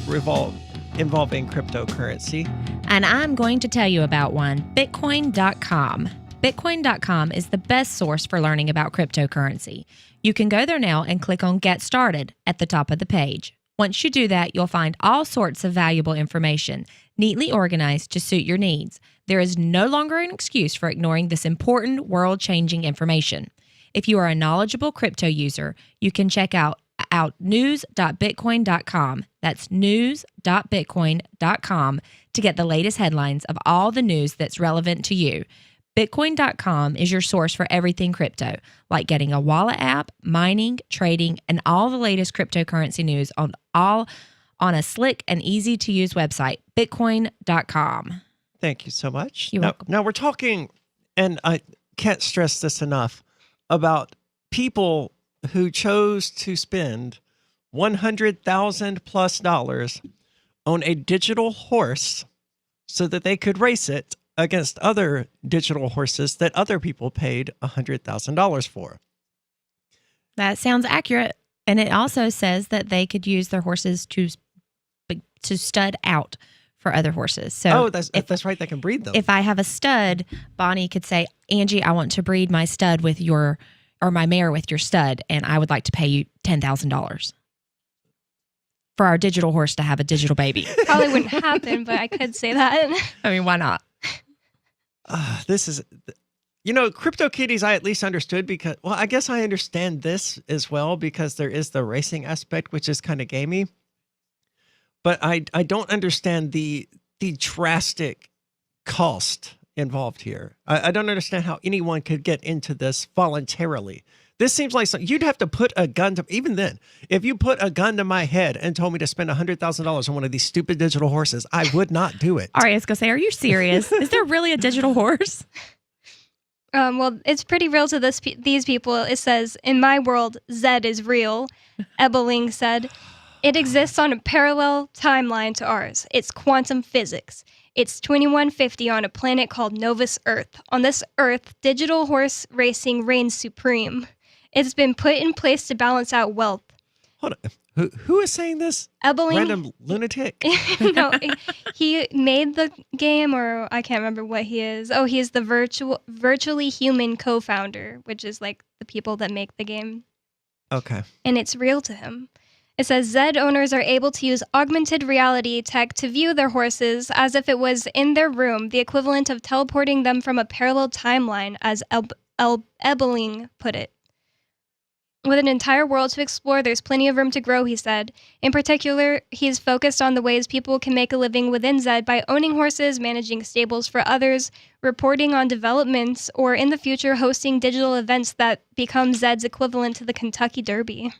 involving cryptocurrency. And I'm going to tell you about one, Bitcoin.com. Bitcoin.com is the best source for learning about cryptocurrency. You can go there now and click on Get Started at the top of the page. Once you do that, you'll find all sorts of valuable information, neatly organized to suit your needs. There is no longer an excuse for ignoring this important world-changing information. If you are a knowledgeable crypto user, you can check out news.bitcoin.com. That's news.bitcoin.com to get the latest headlines of all the news that's relevant to you. Bitcoin.com is your source for everything crypto, like getting a wallet app, mining, trading, and all the latest cryptocurrency news on a slick and easy-to-use website, Bitcoin.com. Thank you so much. You're welcome. Now we're talking, and I can't stress this enough, about people who chose to spend $100,000+ on a digital horse so that they could race it against other digital horses that other people paid $100,000 for. That sounds accurate. And it also says that they could use their horses to stud out for other horses. So that's right. They can breed them. If I have a stud, Bonnie could say, Angie, I want to breed my stud with my mare with your stud, and I would like to pay you $10,000 for our digital horse to have a digital baby. Probably wouldn't happen, but I could say that. I mean, why not? This is, CryptoKitties I at least understood because, well, I guess I understand this as well because there is the racing aspect, which is kind of gamey. But I don't understand the drastic cost involved here. I don't understand how anyone could get into this voluntarily. This seems like something you'd have to put a gun to, even then, if you put a gun to my head and told me to spend $100,000 on one of these stupid digital horses, I would not do it. All right, I was going to say, are you serious? Is there really a digital horse? Well, it's pretty real to these people. It says, in my world, Zed is real. Ebeling said, it exists on a parallel timeline to ours. It's quantum physics. It's 2150 on a planet called Novus Earth. On this Earth, digital horse racing reigns supreme. It's been put in place to balance out wealth. Hold on. Who is saying this? Ebeling. Random lunatic? No, he made the game, or I can't remember what he is. Oh, he is the virtually human co-founder, which is like the people that make the game. Okay. And it's real to him. It says Zed owners are able to use augmented reality tech to view their horses as if it was in their room, the equivalent of teleporting them from a parallel timeline, as Ebeling put it. With an entire world to explore, there's plenty of room to grow, he said. In particular, he's focused on the ways people can make a living within Zed by owning horses, managing stables for others, reporting on developments, or in the future hosting digital events that become Zed's equivalent to the Kentucky Derby.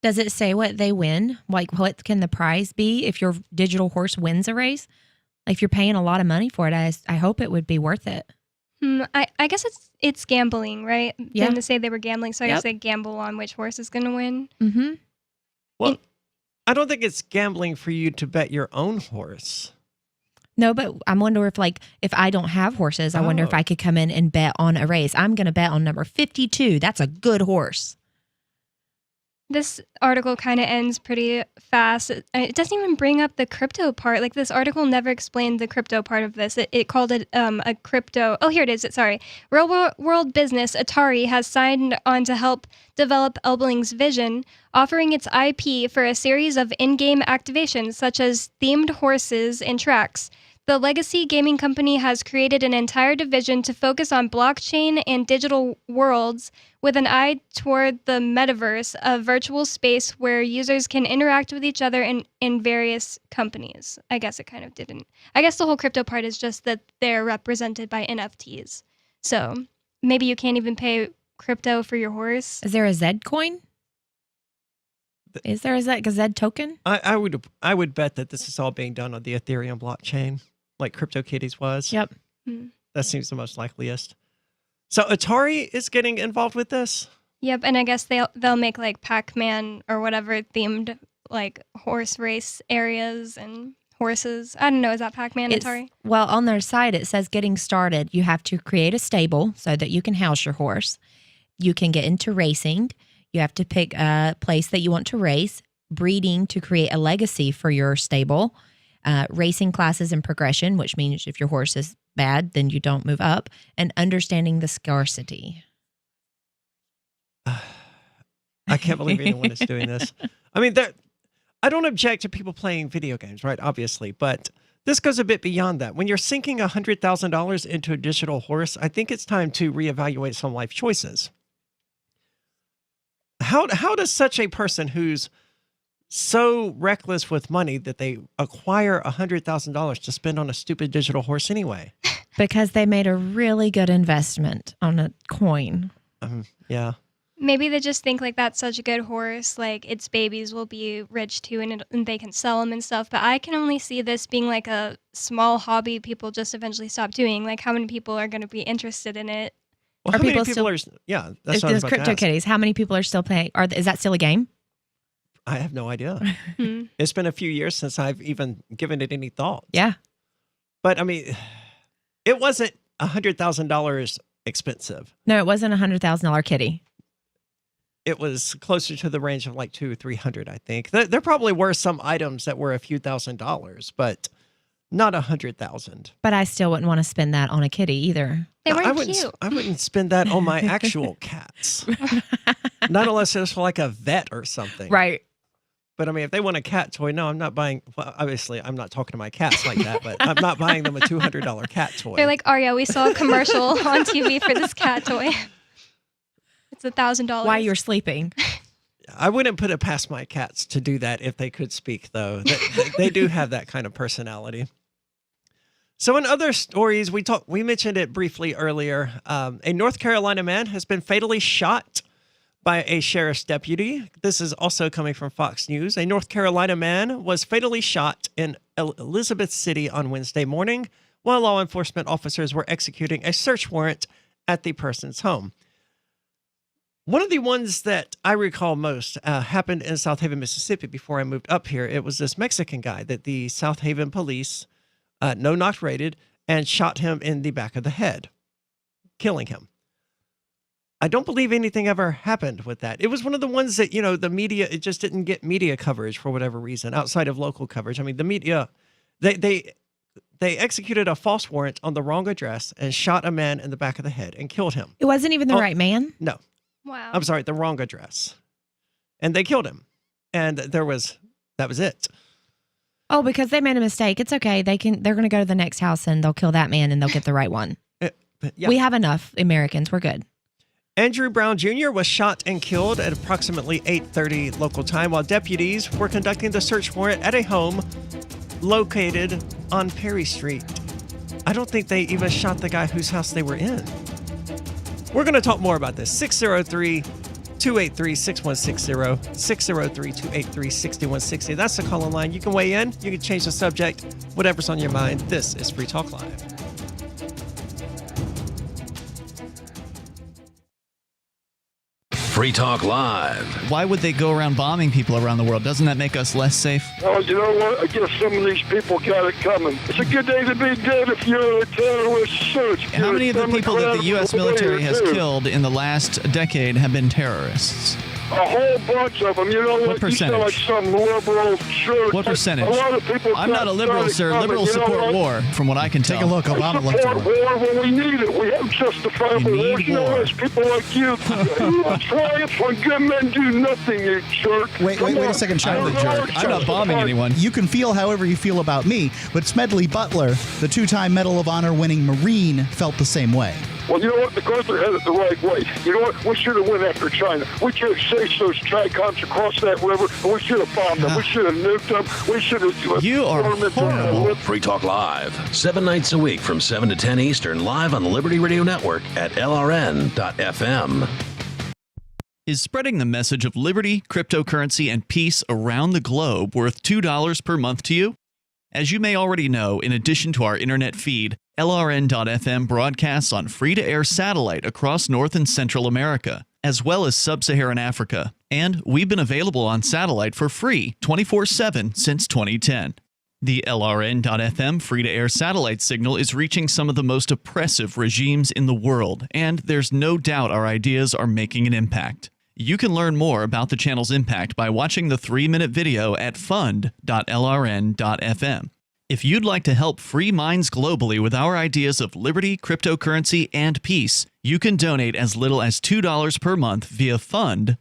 Does it say what they win? Like, what can the prize be if your digital horse wins a race? If you're paying a lot of money for it, I hope it would be worth it. I guess it's gambling, right? Yeah. Didn't say they were gambling, so I Yep. guess they gamble on which horse is going to win. Mm-hmm. Well, I don't think it's gambling for you to bet your own horse. No, but I wonder if I don't have horses, I wonder if I could come in and bet on a race. I'm going to bet on number 52. That's a good horse. This article kind of ends pretty fast. It doesn't even bring up the crypto part. Like, this article never explained the crypto part of this. It called it a crypto. Oh, here it is. Sorry. Real world business Atari has signed on to help develop Elbling's vision, offering its IP for a series of in-game activations such as themed horses and tracks. The legacy gaming company has created an entire division to focus on blockchain and digital worlds with an eye toward the metaverse, a virtual space where users can interact with each other in various companies. I guess it kind of didn't. I guess the whole crypto part is just that they're represented by NFTs. So maybe you can't even pay crypto for your horse. Is there a Z coin? Is there a Z token? I would bet that this is all being done on the Ethereum blockchain, like CryptoKitties was. Yep. That seems the most likeliest. So Atari is getting involved with this? Yep, and I guess they'll make like Pac-Man or whatever themed like horse race areas and horses. I don't know, is that Pac-Man Atari? Well, on their site it says getting started. You have to create a stable so that you can house your horse. You can get into racing. You have to pick a place that you want to race, breeding to create a legacy for your stable, racing classes and progression, which means if your horse is bad, then you don't move up, and understanding the scarcity. I can't believe anyone is doing this. I mean, I don't object to people playing video games, right? Obviously, but this goes a bit beyond that. When you're sinking $100,000 into a digital horse, I think it's time to reevaluate some life choices. How does such a person who's so reckless with money that they acquire $100,000 to spend on a stupid digital horse anyway? Because they made a really good investment on a coin. Yeah. Maybe they just think like that's such a good horse, like its babies will be rich too, and they can sell them and stuff. But I can only see this being like a small hobby people just eventually stop doing. Like, how many people are going to be interested in it? Well, how many people are? Yeah, that's what I was about to ask. CryptoKitties. How many people are still playing? Is that still a game? I have no idea. It's been a few years since I've even given it any thought. Yeah. But I mean, it wasn't $100,000 expensive. No, it wasn't a $100,000 kitty. It was closer to the range of like $200 or $300, I think. There probably were some items that were a few $1,000s, but not $100,000. But I still wouldn't want to spend that on a kitty either. They weren't cute. I wouldn't spend that on my actual cats. Not unless it was for like a vet or something. Right. But I mean, if they want a cat toy, no, I'm not buying. Well, obviously, I'm not talking to my cats like that, but I'm not buying them a $200 cat toy. They're like, oh yeah, we saw a commercial on TV for this cat toy. It's $1,000. While you're sleeping. I wouldn't put it past my cats to do that if they could speak, though. They do have that kind of personality. So in other stories, we mentioned it briefly earlier. A North Carolina man has been fatally shot by a sheriff's deputy. This is also coming from Fox News. A North Carolina man was fatally shot in Elizabeth City on Wednesday morning while law enforcement officers were executing a search warrant at the person's home. One of the ones that I recall most happened in South Haven, Mississippi before I moved up here. It was this Mexican guy that the South Haven police no-knock raided and shot him in the back of the head, killing him. I don't believe anything ever happened with that. It was one of the ones that, the media, it just didn't get media coverage for whatever reason outside of local coverage. I mean, the media, they executed a false warrant on the wrong address and shot a man in the back of the head and killed him. It wasn't even the right man? No. Wow. I'm sorry, the wrong address. And they killed him. And that was it. Oh, because they made a mistake. It's okay. They're going to go to the next house and they'll kill that man and they'll get the right one. Yeah. We have enough Americans. We're good. Andrew Brown Jr. was shot and killed at approximately 8:30 local time while deputies were conducting the search warrant at a home located on Perry Street. I don't think they even shot the guy whose house they were in. We're going to talk more about this. 603 603-283-6160, 603-283-6160. That's the call-in line. You can weigh in. You can change the subject, whatever's on your mind. This is Free Talk Live. Free Talk Live. Why would they go around bombing people around the world? Doesn't that make us less safe? Oh, you know what? I guess some of these people got it coming. It's a good day to be dead if you're a terrorist search. How many of the people that the U.S. military has killed in the last decade have been terrorists? A whole bunch of them. You know what? What percentage? You sound like some liberal church. What percentage? A lot of people. I'm not a liberal, sir. Liberals support war, from what I can tell. Take a look. Obama looked at war when we need it. We have justifiable war. You know, it's people like you. Triumph when good men do nothing, you jerk. Wait a second, China. I'm the jerk. I'm not bombing anyone. You can feel however you feel about me, but Smedley Butler, the two-time Medal of Honor winning Marine, felt the same way. Well, you know what? Because they're headed the right way. You know what? We should have went after China. We should have chased those tricoms across that river, and we should have bombed them. We should have nuked them. We should have... You are horrible. Free Talk Live, 7 nights a week from 7 to 10 Eastern, live on the Liberty Radio Network at LRN.FM. Is spreading the message of liberty, cryptocurrency, and peace around the globe worth $2 per month to you? As you may already know, in addition to our internet feed, LRN.FM broadcasts on free-to-air satellite across North and Central America, as well as Sub-Saharan Africa. And we've been available on satellite for free 24/7 since 2010. The LRN.FM free-to-air satellite signal is reaching some of the most oppressive regimes in the world, and there's no doubt our ideas are making an impact. You can learn more about the channel's impact by watching the 3-minute video at fund.lrn.fm. If you'd like to help free minds globally with our ideas of liberty, cryptocurrency, and peace, you can donate as little as $2 per month via fund.lrn.fm.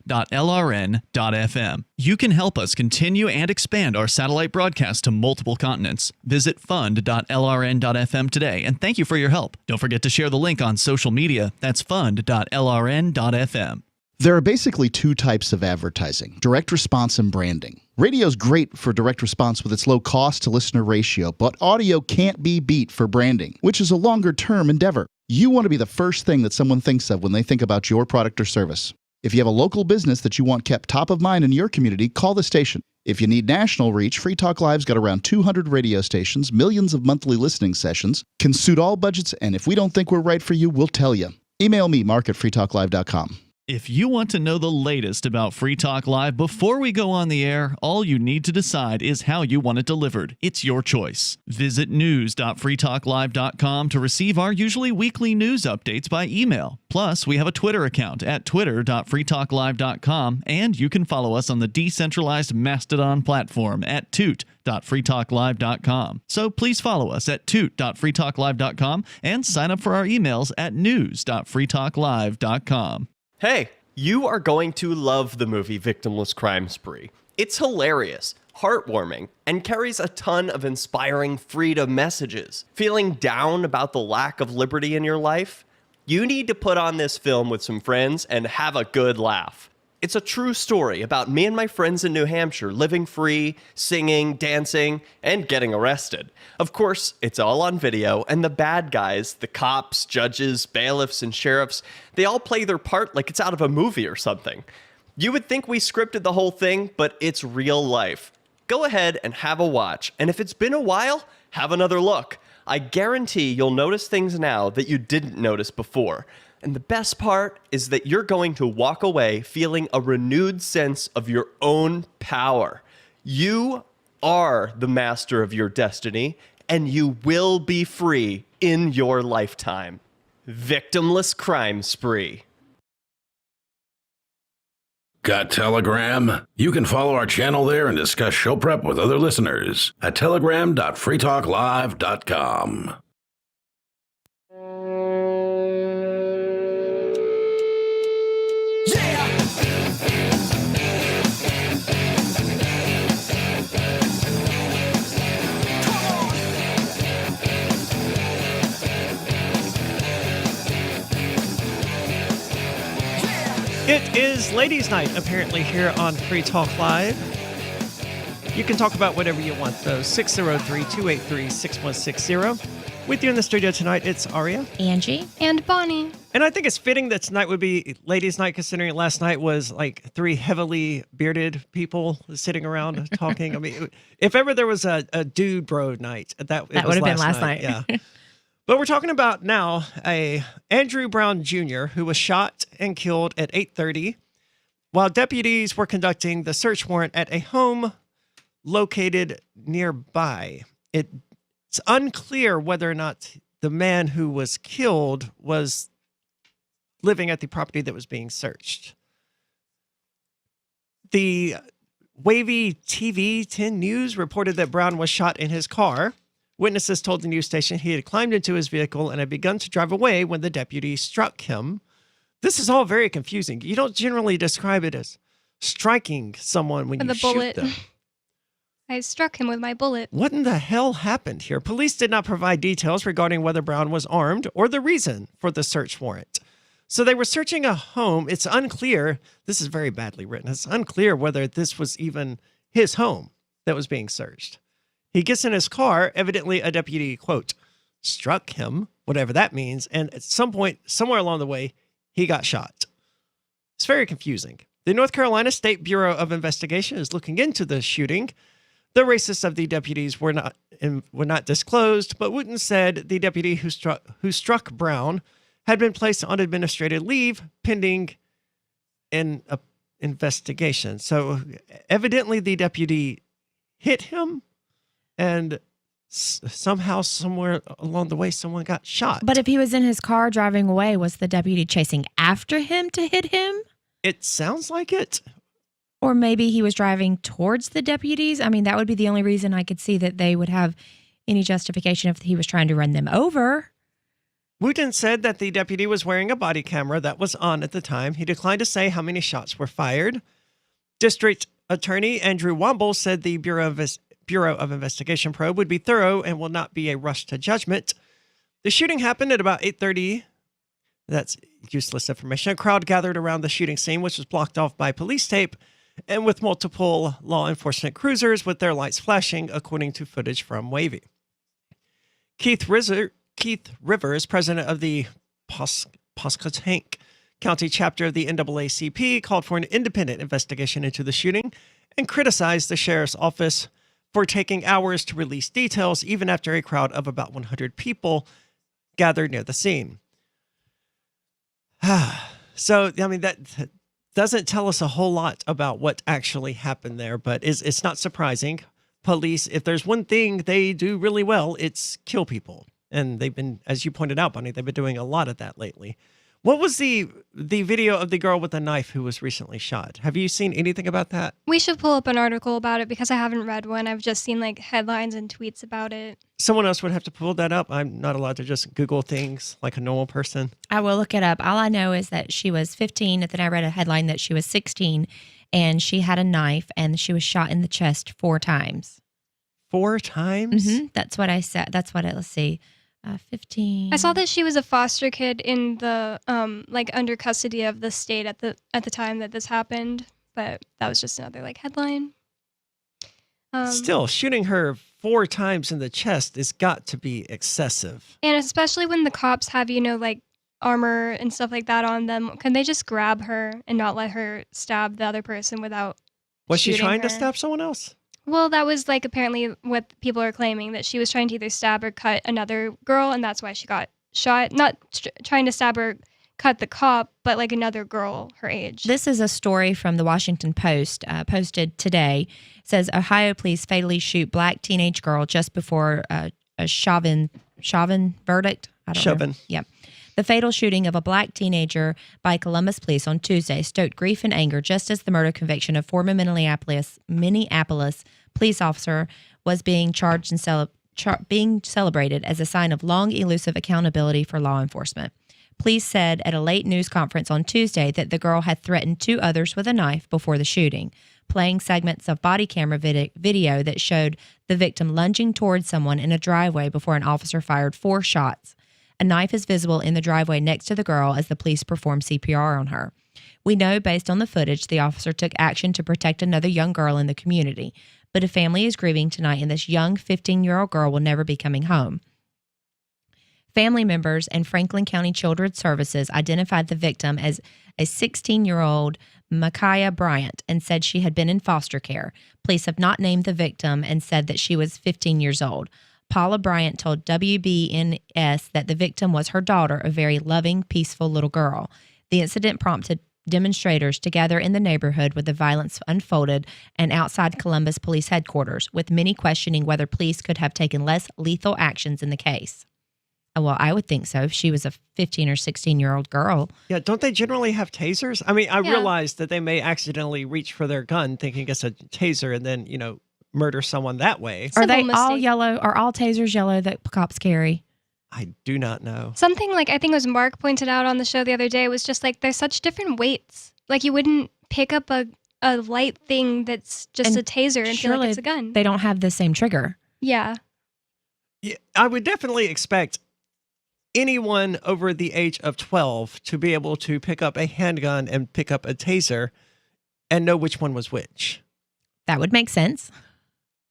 You can help us continue and expand our satellite broadcast to multiple continents. Visit fund.lrn.fm today, and thank you for your help. Don't forget to share the link on social media. That's fund.lrn.fm. There are basically two types of advertising, direct response and branding. Radio's great for direct response with its low cost to listener ratio, but audio can't be beat for branding, which is a longer-term endeavor. You want to be the first thing that someone thinks of when they think about your product or service. If you have a local business that you want kept top of mind in your community, call the station. If you need national reach, Free Talk Live's got around 200 radio stations, millions of monthly listening sessions, can suit all budgets, and if we don't think we're right for you, we'll tell you. Email me, mark@freetalklive.com. If you want to know the latest about Free Talk Live before we go on the air, all you need to decide is how you want it delivered. It's your choice. Visit news.freetalklive.com to receive our usually weekly news updates by email. Plus, we have a Twitter account at twitter.freetalklive.com, and you can follow us on the decentralized Mastodon platform at toot.freetalklive.com. So please follow us at toot.freetalklive.com and sign up for our emails at news.freetalklive.com. Hey, you are going to love the movie Victimless Crime Spree. It's hilarious, heartwarming, and carries a ton of inspiring freedom messages. Feeling down about the lack of liberty in your life? You need to put on this film with some friends and have a good laugh. It's a true story about me and my friends in New Hampshire living free, singing, dancing, and getting arrested. Of course, it's all on video, and the bad guys, the cops, judges, bailiffs, and sheriffs, they all play their part like it's out of a movie or something. You would think we scripted the whole thing, but it's real life. Go ahead and have a watch, and if it's been a while, have another look. I guarantee you'll notice things now that you didn't notice before. And the best part is that you're going to walk away feeling a renewed sense of your own power. You are the master of your destiny, and you will be free in your lifetime. Victimless Crime Spree. Got Telegram? You can follow our channel there and discuss show prep with other listeners at telegram.freetalklive.com. It is Ladies' Night, apparently, here on Free Talk Live. You can talk about whatever you want, though. 603-283-6160. With you in the studio tonight, it's Aria. Angie. And Bonnie. And I think it's fitting that tonight would be ladies' night, considering last night was like 3 heavily bearded people sitting around talking. I mean, if ever there was a dude bro night, that would have been last night. Yeah. But we're talking about now a Andrew Brown Jr. who was shot and killed at 8:30 while deputies were conducting the search warrant at a home located nearby. It's unclear whether or not the man who was killed was living at the property that was being searched. The Wavy TV 10 News reported that Brown was shot in his car. Witnesses told the news station he had climbed into his vehicle and had begun to drive away when the deputy struck him. This is all very confusing. You don't generally describe it as striking someone when you shoot them. I struck him with my bullet. What in the hell happened here? Police did not provide details regarding whether Brown was armed or the reason for the search warrant. So they were searching a home. It's unclear. This is very badly written. It's unclear whether this was even his home that was being searched. He gets in his car. Evidently, a deputy, quote, struck him, whatever that means. And at some point, somewhere along the way, he got shot. It's very confusing. The North Carolina State Bureau of Investigation is looking into the shooting. The races of the deputies were not disclosed, but Wooten said the deputy who struck Brown had been placed on administrative leave pending an investigation. So evidently the deputy hit him, and somehow, somewhere along the way, someone got shot. But if he was in his car driving away, was the deputy chasing after him to hit him? It sounds like it. Or maybe he was driving towards the deputies. I mean, that would be the only reason I could see that they would have any justification if he was trying to run them over. Wooten said that the deputy was wearing a body camera that was on at the time. He declined to say how many shots were fired. District Attorney Andrew Womble said the Bureau of Investigation probe would be thorough and will not be a rush to judgment. The shooting happened at about 8:30. That's useless information. A crowd gathered around the shooting scene, which was blocked off by police tape and with multiple law enforcement cruisers with their lights flashing, according to footage from Wavy. Keith Rivers, president of the Pasquotank County chapter of the NAACP, called for an independent investigation into the shooting and criticized the sheriff's office for taking hours to release details, even after a crowd of about 100 people gathered near the scene. So, I mean, that doesn't tell us a whole lot about what actually happened there, but it's not surprising. Police, if there's one thing they do really well, it's kill people. And they've been, as you pointed out, Bonnie, they've been doing a lot of that lately. What was the video of the girl with the knife who was recently shot? Have you seen anything about that? We should pull up an article about it because I haven't read one. I've just seen like headlines and tweets about it. Someone else would have to pull that up. I'm not allowed to just Google things like a normal person. I will look it up. All I know is that she was 15, and then I read a headline that she was 16, and she had a knife, and she was shot in the chest 4 times. 4 times? Mm-hmm. That's what I said. That's what let's see. 15. I saw that she was a foster kid in the like under custody of the state at the time that this happened, but that was just another like headline. Still, shooting her 4 times in the chest has got to be excessive. And especially when the cops have, like armor and stuff like that on them, can they just grab her and not let her stab the other person without Was she trying her? to stab someone else? Well, that was like apparently what people are claiming, that she was trying to either stab or cut another girl, and that's why she got shot. Not trying to stab or cut the cop, but like another girl her age. This is a story from the Washington Post, posted today. It says Ohio police fatally shoot black teenage girl just before a Chauvin verdict. I don't know. Chauvin. Yep. The fatal shooting of a black teenager by Columbus police on Tuesday stoked grief and anger just as the murder conviction of former Minneapolis police officer was being charged and being celebrated as a sign of long elusive accountability for law enforcement. Police said at a late news conference on Tuesday that the girl had threatened 2 others with a knife before the shooting, playing segments of body camera video that showed the victim lunging towards someone in a driveway before an officer fired 4 shots. A knife is visible in the driveway next to the girl as the police perform CPR on her. We know based on the footage the officer took action to protect another young girl in the community, but a family is grieving tonight and this young 15-year-old girl will never be coming home. Family members and Franklin County Children's Services identified the victim as a 16-year-old Micaiah Bryant and said she had been in foster care. Police have not named the victim and said that she was 15 years old. Paula Bryant told WBNS that the victim was her daughter, a very loving, peaceful little girl. The incident prompted demonstrators to gather in the neighborhood where the violence unfolded and outside Columbus Police Headquarters, with many questioning whether police could have taken less lethal actions in the case. Well, I would think so if she was a 15 or 16-year-old girl. Yeah, don't they generally have tasers? I mean, I realize that they may accidentally reach for their gun thinking it's a taser and then, murder someone that way. Are they all yellow? Are all tasers yellow that cops carry? I do not know. Something like I think it was Mark pointed out on the show the other day was just like there's such different weights. Like you wouldn't pick up a light thing that's just a taser and feel like it's a gun. They don't have the same trigger. Yeah. Yeah, I would definitely expect anyone over the age of 12 to be able to pick up a handgun and pick up a taser and know which one was which. That would make sense.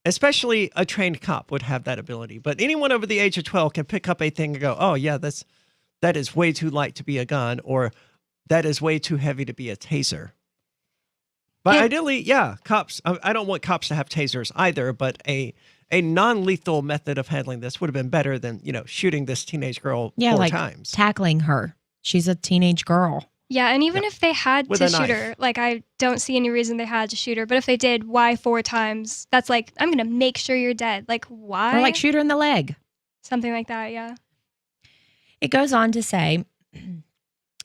Especially a trained cop would have that ability. But anyone over the age of 12 can pick up a thing and go, oh, yeah, that is way too light to be a gun, or that is way too heavy to be a taser. But ideally, yeah, cops, I don't want cops to have tasers either, but a non-lethal method of handling this would have been better than, shooting this teenage girl 4 times. Tackling her. She's a teenage girl. Yeah, and even if they had With to a shoot knife. her, like I don't see any reason they had to shoot her. But if they did, why 4 times? That's like, I'm going to make sure you're dead. Like, why? Or like shoot her in the leg. Something like that, yeah. It goes on to say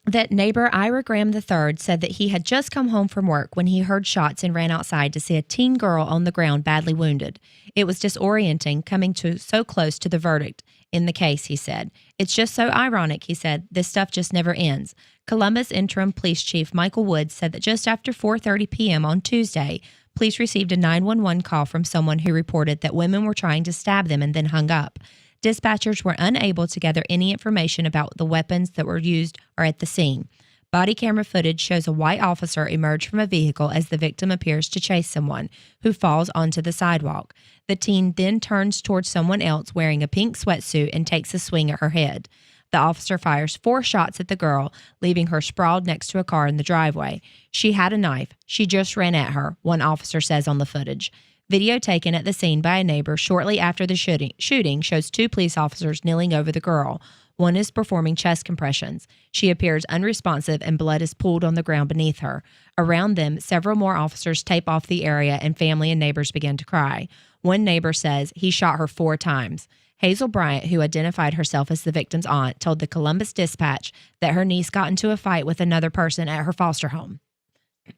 that neighbor Ira Graham III said that he had just come home from work when he heard shots and ran outside to see a teen girl on the ground badly wounded. It was disorienting coming so close to the verdict in the case, he said. It's just so ironic, he said. This stuff just never ends. Columbus Interim Police Chief Michael Woods said that just after 4:30 p.m. on Tuesday, police received a 911 call from someone who reported that women were trying to stab them and then hung up. Dispatchers were unable to gather any information about the weapons that were used or at the scene. Body camera footage shows a white officer emerge from a vehicle as the victim appears to chase someone who falls onto the sidewalk. The teen then turns towards someone else wearing a pink sweatsuit and takes a swing at her head. The officer fires 4 shots at the girl, leaving her sprawled next to a car in the driveway. She had a knife. She just ran at her, one officer says on the footage. Video taken at the scene by a neighbor shortly after the shooting shows 2 police officers kneeling over the girl. One is performing chest compressions. She appears unresponsive and blood is pooled on the ground beneath her. Around them, several more officers tape off the area and family and neighbors begin to cry. One neighbor says he shot her 4 times. Hazel Bryant, who identified herself as the victim's aunt, told the Columbus Dispatch that her niece got into a fight with another person at her foster home.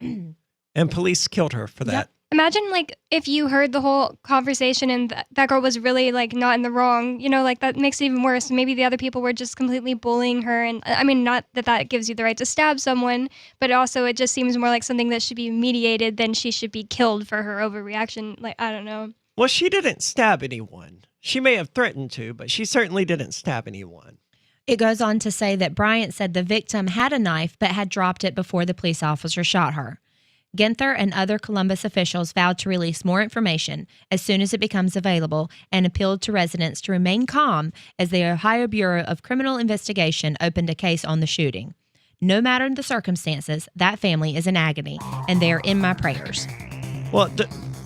And police killed her for that. Yep. Imagine, like, if you heard the whole conversation and that girl was really, like, not in the wrong, like, that makes it even worse. Maybe the other people were just completely bullying her. And, I mean, not that gives you the right to stab someone, but also it just seems more like something that should be mediated than she should be killed for her overreaction. Like, I don't know. Well, she didn't stab anyone. She may have threatened to, but she certainly didn't stab anyone. It goes on to say that Bryant said the victim had a knife but had dropped it before the police officer shot her. Ginther and other Columbus officials vowed to release more information as soon as it becomes available and appealed to residents to remain calm as the Ohio Bureau of Criminal Investigation opened a case on the shooting. No matter the circumstances, that family is in agony, and they are in my prayers. Well,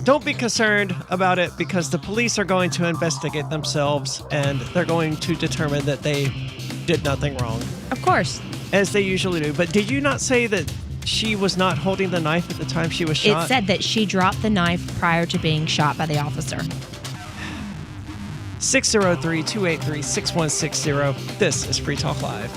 don't be concerned about it because the police are going to investigate themselves and they're going to determine that they did nothing wrong. Of course. As they usually do. But did you not say that she was not holding the knife at the time she was shot? It said that she dropped the knife prior to being shot by the officer. 603-283-6160. This is Free Talk Live.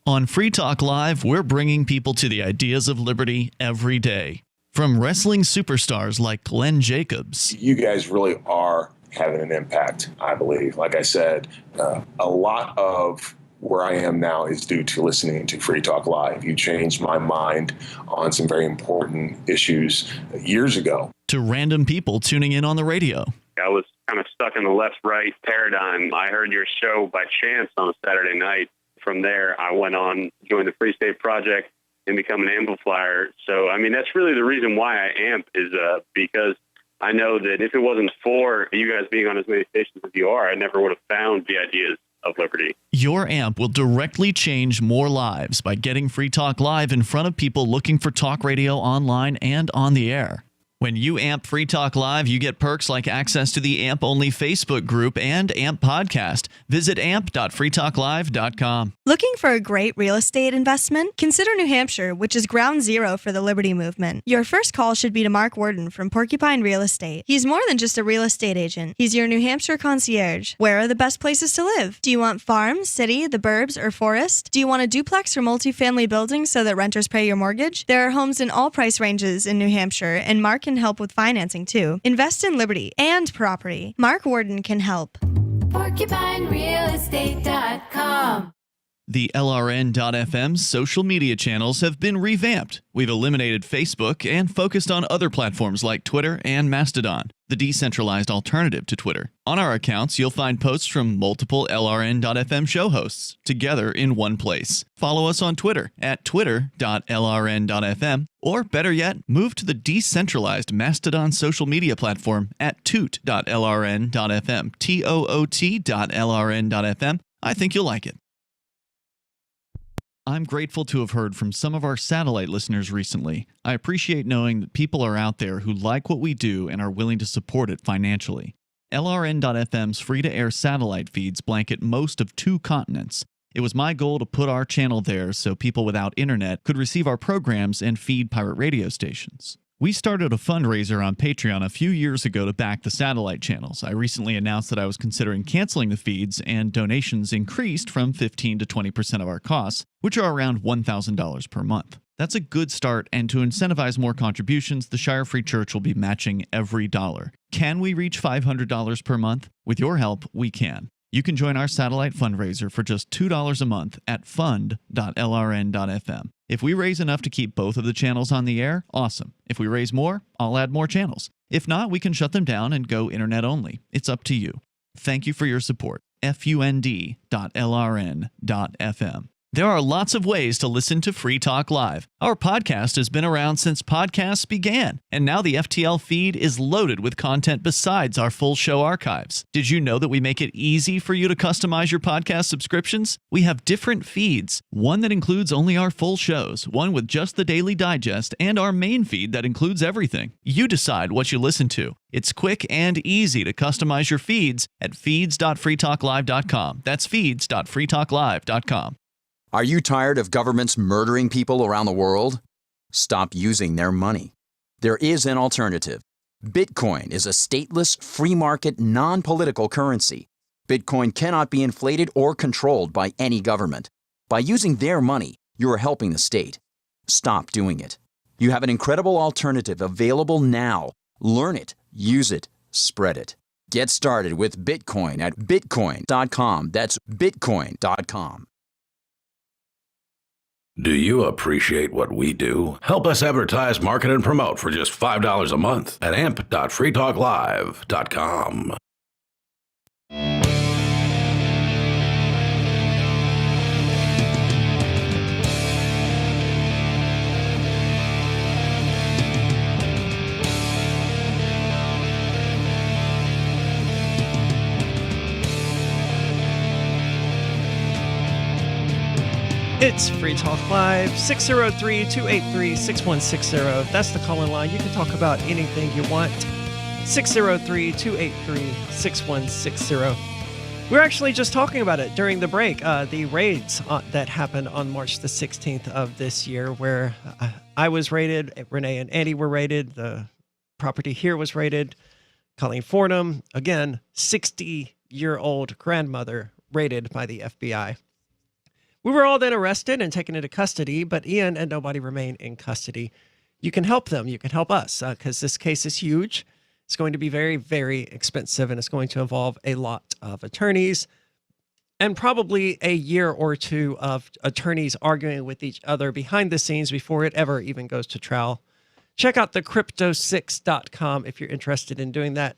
On Free Talk Live, we're bringing people to the ideas of liberty every day. From wrestling superstars like Glenn Jacobs. You guys really are having an impact, I believe. Like I said, a lot of where I am now is due to listening to Free Talk Live. You changed my mind on some very important issues years ago. To random people tuning in on the radio. I was kind of stuck in the left-right paradigm. I heard your show by chance on a Saturday night. From there, I went on, joined the Free State Project, and become an amplifier. So, I mean, that's really the reason why I amp is because I know that if it wasn't for you guys being on as many stations as you are, I never would have found the ideas of liberty. Your AMP will directly change more lives by getting Free Talk Live in front of people looking for talk radio online and on the air. When you AMP Free Talk Live, you get perks like access to the AMP-only Facebook group and AMP podcast. Visit amp.freetalklive.com. Looking for a great real estate investment? Consider New Hampshire, which is ground zero for the Liberty Movement. Your first call should be to Mark Worden from Porcupine Real Estate. He's more than just a real estate agent. He's your New Hampshire concierge. Where are the best places to live? Do you want farm, city, the burbs, or forest? Do you want a duplex or multifamily building so that renters pay your mortgage? There are homes in all price ranges in New Hampshire, and Mark can help with financing too. Invest in liberty and property. Mark Worden can help. PorcupineRealEstate.com. The LRN.FM social media channels have been revamped. We've eliminated Facebook and focused on other platforms like Twitter and Mastodon, the decentralized alternative to Twitter. On our accounts, you'll find posts from multiple LRN.FM show hosts together in one place. Follow us on Twitter at twitter.lrn.fm, or better yet, move to the decentralized Mastodon social media platform at toot.lrn.fm, toot.lrn.fm. I think you'll like it. I'm grateful to have heard from some of our satellite listeners recently. I appreciate knowing that people are out there who like what we do and are willing to support it financially. LRN.FM's free-to-air satellite feeds blanket most of 2 continents. It was my goal to put our channel there so people without internet could receive our programs and feed pirate radio stations. We started a fundraiser on Patreon a few years ago to back the satellite channels. I recently announced that I was considering canceling the feeds, and donations increased from 15 to 20% of our costs, which are around $1,000 per month. That's a good start, and to incentivize more contributions, the Shire Free Church will be matching every dollar. Can we reach $500 per month? With your help, we can. You can join our satellite fundraiser for just $2 a month at fund.lrn.fm. If we raise enough to keep both of the channels on the air, awesome. If we raise more, I'll add more channels. If not, we can shut them down and go internet only. It's up to you. Thank you for your support. fund.lrn.fm. There are lots of ways to listen to Free Talk Live. Our podcast has been around since podcasts began, and now the FTL feed is loaded with content besides our full show archives. Did you know that we make it easy for you to customize your podcast subscriptions? We have different feeds, one that includes only our full shows, one with just the Daily Digest, and our main feed that includes everything. You decide what you listen to. It's quick and easy to customize your feeds at feeds.freetalklive.com. That's feeds.freetalklive.com. Are you tired of governments murdering people around the world? Stop using their money. There is an alternative. Bitcoin is a stateless, free market, non-political currency. Bitcoin cannot be inflated or controlled by any government. By using their money, you are helping the state. Stop doing it. You have an incredible alternative available now. Learn it, use it, spread it. Get started with Bitcoin at bitcoin.com. That's bitcoin.com. Do you appreciate what we do? Help us advertise, market, and promote for just $5 a month at amp.freetalklive.com. It's Free Talk Live, 603-283-6160. That's the call-in line. You can talk about anything you want. 603-283-6160. We're actually just talking about it during the break, the raids that happened on March the 16th of this year, where I was raided, Renee and Andy were raided, the property here was raided, Colleen Fordham, again, 60-year-old grandmother raided by the FBI. We were all then arrested and taken into custody, but Ian and nobody remain in custody. You can help them. You can help us because this case is huge. It's going to be very, very expensive, and it's going to involve a lot of attorneys and probably a year or two of attorneys arguing with each other behind the scenes before it ever even goes to trial. Check out thecrypto6.com if you're interested in doing that.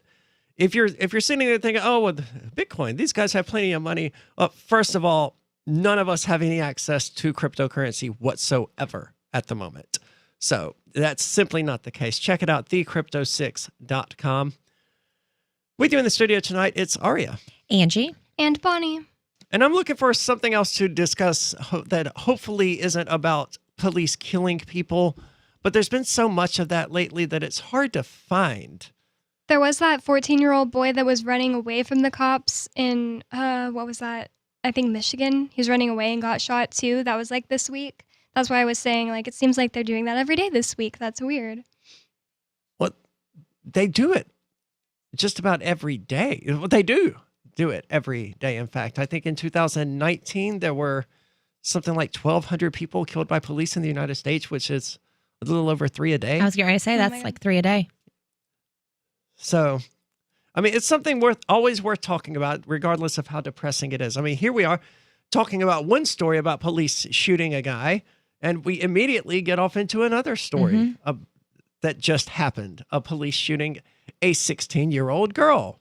If you're sitting there thinking, oh, with Bitcoin, these guys have plenty of money. Well, first of all, none of us have any access to cryptocurrency whatsoever at the moment. So that's simply not the case. Check it out, thecrypto6.com. With you in the studio tonight, it's Aria. Angie. And Bonnie. And I'm looking for something else to discuss that hopefully isn't about police killing people, but there's been so much of that lately that it's hard to find. There was that 14-year-old boy that was running away from the cops in, what was that? I think Michigan. He was running away and got shot too. That was like this week. That's why I was saying, like, it seems like they're doing that every day this week. That's weird. Well, they do it just about every day. Well, they do it every day. In fact, I think in 2019, there were something like 1,200 people killed by police in the United States, which is a little over 3 a day. I was going to say that's like 3 a day. So, I mean, it's something always worth talking about, regardless of how depressing it is. I mean, here we are talking about one story about police shooting a guy, and we immediately get off into another story that just happened, a police shooting a 16-year-old girl.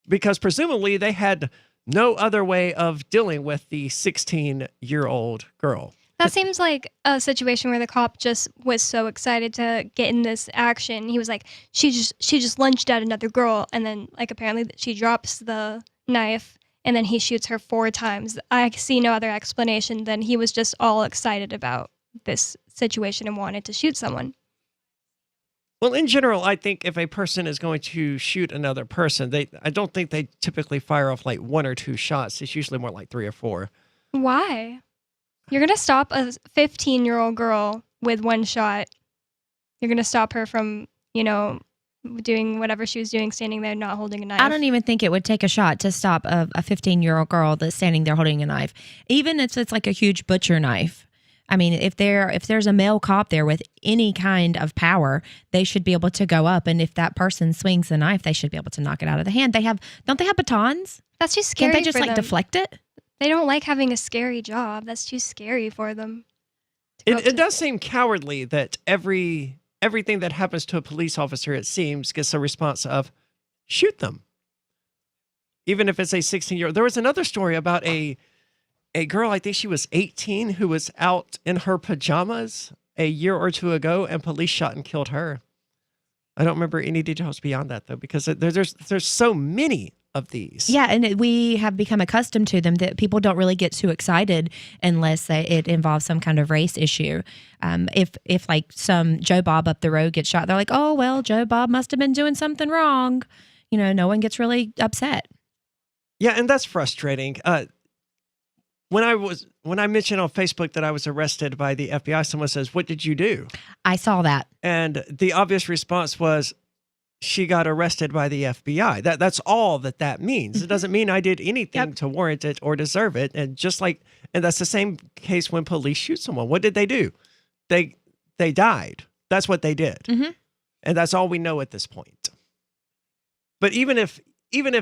Because presumably they had no other way of dealing with the 16-year-old girl. That seems like a situation where the cop just was so excited to get in this action. He was like, she just lunged at another girl, and then like apparently she drops the knife, and then he shoots her 4 times. I see no other explanation than he was just all excited about this situation and wanted to shoot someone. Well, in general, I think if a person is going to shoot another person, I don't think they typically fire off like 1 or 2 shots. It's usually more like 3 or 4. Why? You're going to stop a 15-year-old girl with 1 shot. You're going to stop her from, doing whatever she was doing, standing there not holding a knife. I don't even think it would take a shot to stop a 15-year-old girl that's standing there holding a knife. Even if it's like a huge butcher knife. I mean, if there's a male cop there with any kind of power, they should be able to go up, and if that person swings the knife, they should be able to knock it out of the hand. Don't they have batons? That's too scary. Can't they just for them. Deflect it? They don't like having a scary job. That's too scary for them. It does seem cowardly that everything that happens to a police officer, it seems, gets a response of shoot them. Even if it's a 16-year-old. There was another story about a girl, I think she was 18, who was out in her pajamas a year or 2 ago, and police shot and killed her. I don't remember any details beyond that, though, because there's so many of these. Yeah, and we have become accustomed to them that people don't really get too excited unless it involves some kind of race issue. If like some Joe Bob up the road gets shot, they're like, oh, well, Joe Bob must have been doing something wrong. No one gets really upset. Yeah, and that's frustrating. When I mentioned on Facebook that I was arrested by the FBI, someone says, "What did you do?" I saw that. And the obvious response was, she got arrested by the FBI. That's all that means. It doesn't mean I did anything to warrant it or deserve it. And and that's the same case when police shoot someone. What did they do? They died. That's what they did. And that's all we know at this point. But even if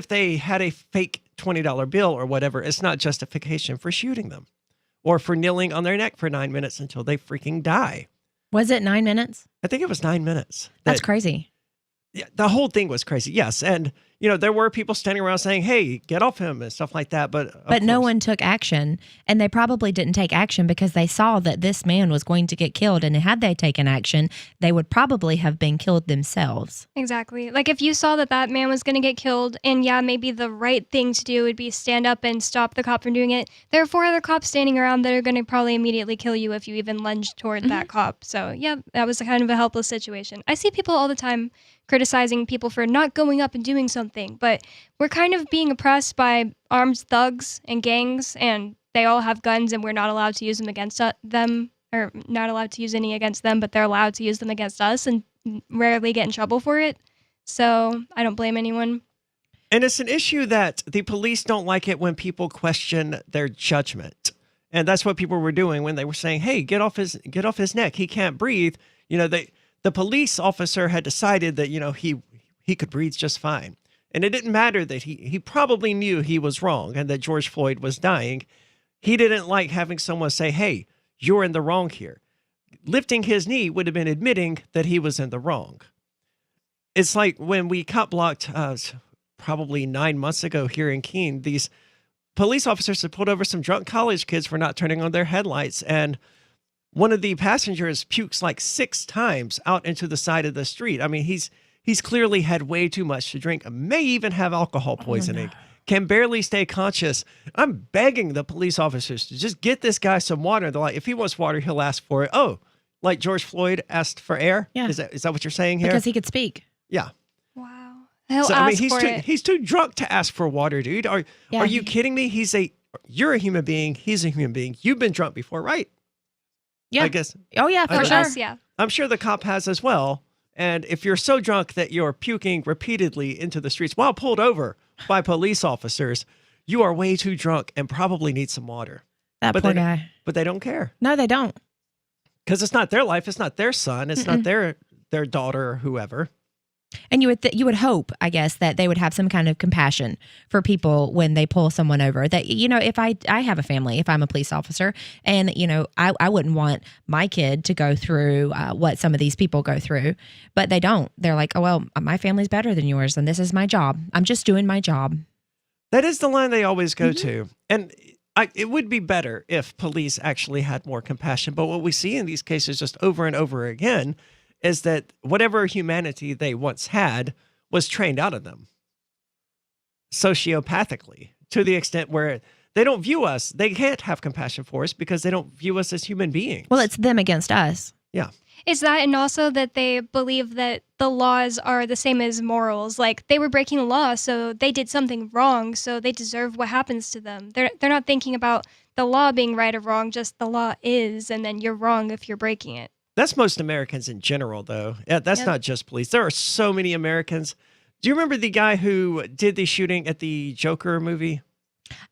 they had a fake $20 bill or whatever, it's not justification for shooting them or for kneeling on their neck for 9 minutes until they freaking die. Was it 9 minutes? I think it was 9 minutes. That's crazy. Yeah, the whole thing was crazy. Yes. And, there were people standing around saying, hey, get off him and stuff like that. But no one took action, and they probably didn't take action because they saw that this man was going to get killed. And had they taken action, they would probably have been killed themselves. Exactly. Like if you saw that man was going to get killed, and maybe the right thing to do would be stand up and stop the cop from doing it. There are 4 other cops standing around that are going to probably immediately kill you if you even lunge toward that cop. So that was kind of a helpless situation. I see people all the time criticizing people for not going up and doing something, but we're kind of being oppressed by armed thugs and gangs, and they all have guns, and we're not allowed to use them against them, or not allowed to use any against them, but they're allowed to use them against us and rarely get in trouble for it. So I don't blame anyone. And it's an issue that the police don't like it when people question their judgment. And that's what people were doing when they were saying, hey, get off his neck. He can't breathe. The police officer had decided that, he could breathe just fine. And it didn't matter that he probably knew he was wrong and that George Floyd was dying. He didn't like having someone say, hey, you're in the wrong here. Lifting his knee would have been admitting that he was in the wrong. It's like when we cop blocked probably 9 months ago here in Keene, these police officers had pulled over some drunk college kids for not turning on their headlights. And one of the passengers pukes like 6 times out into the side of the street. I mean, he's clearly had way too much to drink, may even have alcohol poisoning, can barely stay conscious. I'm begging the police officers to just get this guy some water. They're like, if he wants water, he'll ask for it. Oh, like George Floyd asked for air? Yeah. Is that what you're saying here? Because he could speak. Yeah. Wow. He'll So, ask he's for too it. he's too drunk to ask for water, dude. Are you kidding me? You're a human being. He's a human being. You've been drunk before, right? Yeah. I guess. Oh, yeah, for sure. Yeah. I'm sure the cop has as well. And if you're so drunk that you're puking repeatedly into the streets while pulled over by police officers, you are way too drunk and probably need some water. That poor guy. But they don't care. No, they don't. Because it's not their life. It's not their son. It's not their daughter or whoever. And you would hope, I guess, that they would have some kind of compassion for people when they pull someone over. That, if I have a family, if I'm a police officer, and, I wouldn't want my kid to go through what some of these people go through, but they don't. They're like, oh, well, my family's better than yours, and this is my job. I'm just doing my job. That is the line they always go to. And it would be better if police actually had more compassion. But what we see in these cases just over and over again is that whatever humanity they once had was trained out of them sociopathically, to the extent where they don't view us. They can't have compassion for us because they don't view us as human beings. Well, it's them against us. Yeah. It's that, and also that they believe that the laws are the same as morals. Like, they were breaking the law, so they did something wrong, so they deserve what happens to them. They're not thinking about the law being right or wrong, just the law is, and then you're wrong if you're breaking it. That's most Americans in general, though. Yeah, that's not just police. There are so many Americans. Do you remember the guy who did the shooting at the Joker movie?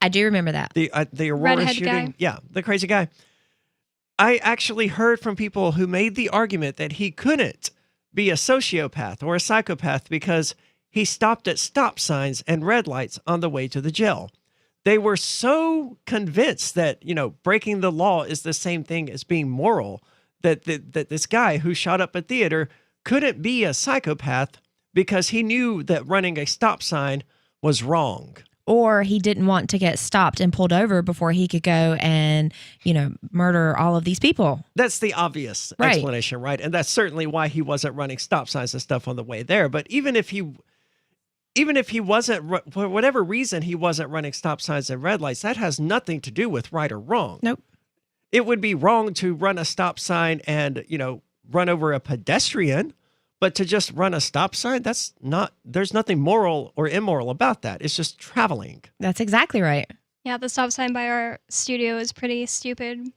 I do remember that. The Aurora Redhead shooting? guy? Yeah, the crazy guy. I actually heard from people who made the argument that he couldn't be a sociopath or a psychopath because he stopped at stop signs and red lights on the way to the jail. They were so convinced that, breaking the law is the same thing as being moral, that this guy who shot up a theater couldn't be a psychopath because he knew that running a stop sign was wrong. Or he didn't want to get stopped and pulled over before he could go and, murder all of these people. That's the obvious explanation, right? And that's certainly why he wasn't running stop signs and stuff on the way there. But even if he wasn't, for whatever reason, he wasn't running stop signs and red lights, that has nothing to do with right or wrong. Nope. It would be wrong to run a stop sign and, run over a pedestrian, but to just run a stop sign, there's nothing moral or immoral about that. It's just traveling. That's exactly right. Yeah, the stop sign by our studio is pretty stupid.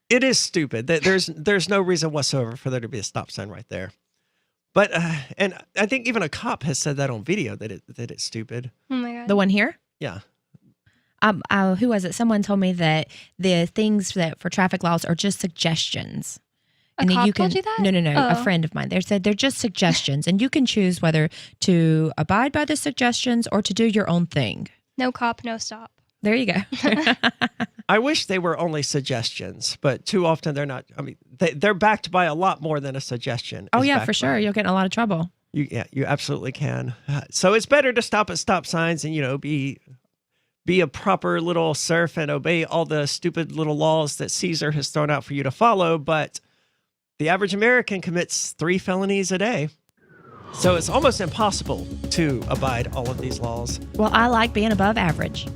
It is stupid. There's no reason whatsoever for there to be a stop sign right there. But, and I think even a cop has said that on video that it's stupid. Oh my God. The one here? Yeah. Who was it? Someone told me that the things that for traffic laws are just suggestions. A cop told you that? No. Oh. A friend of mine. They said they're just suggestions, and you can choose whether to abide by the suggestions or to do your own thing. No cop, no stop. There you go. I wish they were only suggestions, but too often they're not. I mean, they're backed by a lot more than a suggestion. Oh, yeah, for sure. You'll get in a lot of trouble. You absolutely can. So it's better to stop at stop signs and, be a proper little serf and obey all the stupid little laws that Caesar has thrown out for you to follow. But the average American commits 3 felonies a day. So it's almost impossible to abide all of these laws. Well, I like being above average.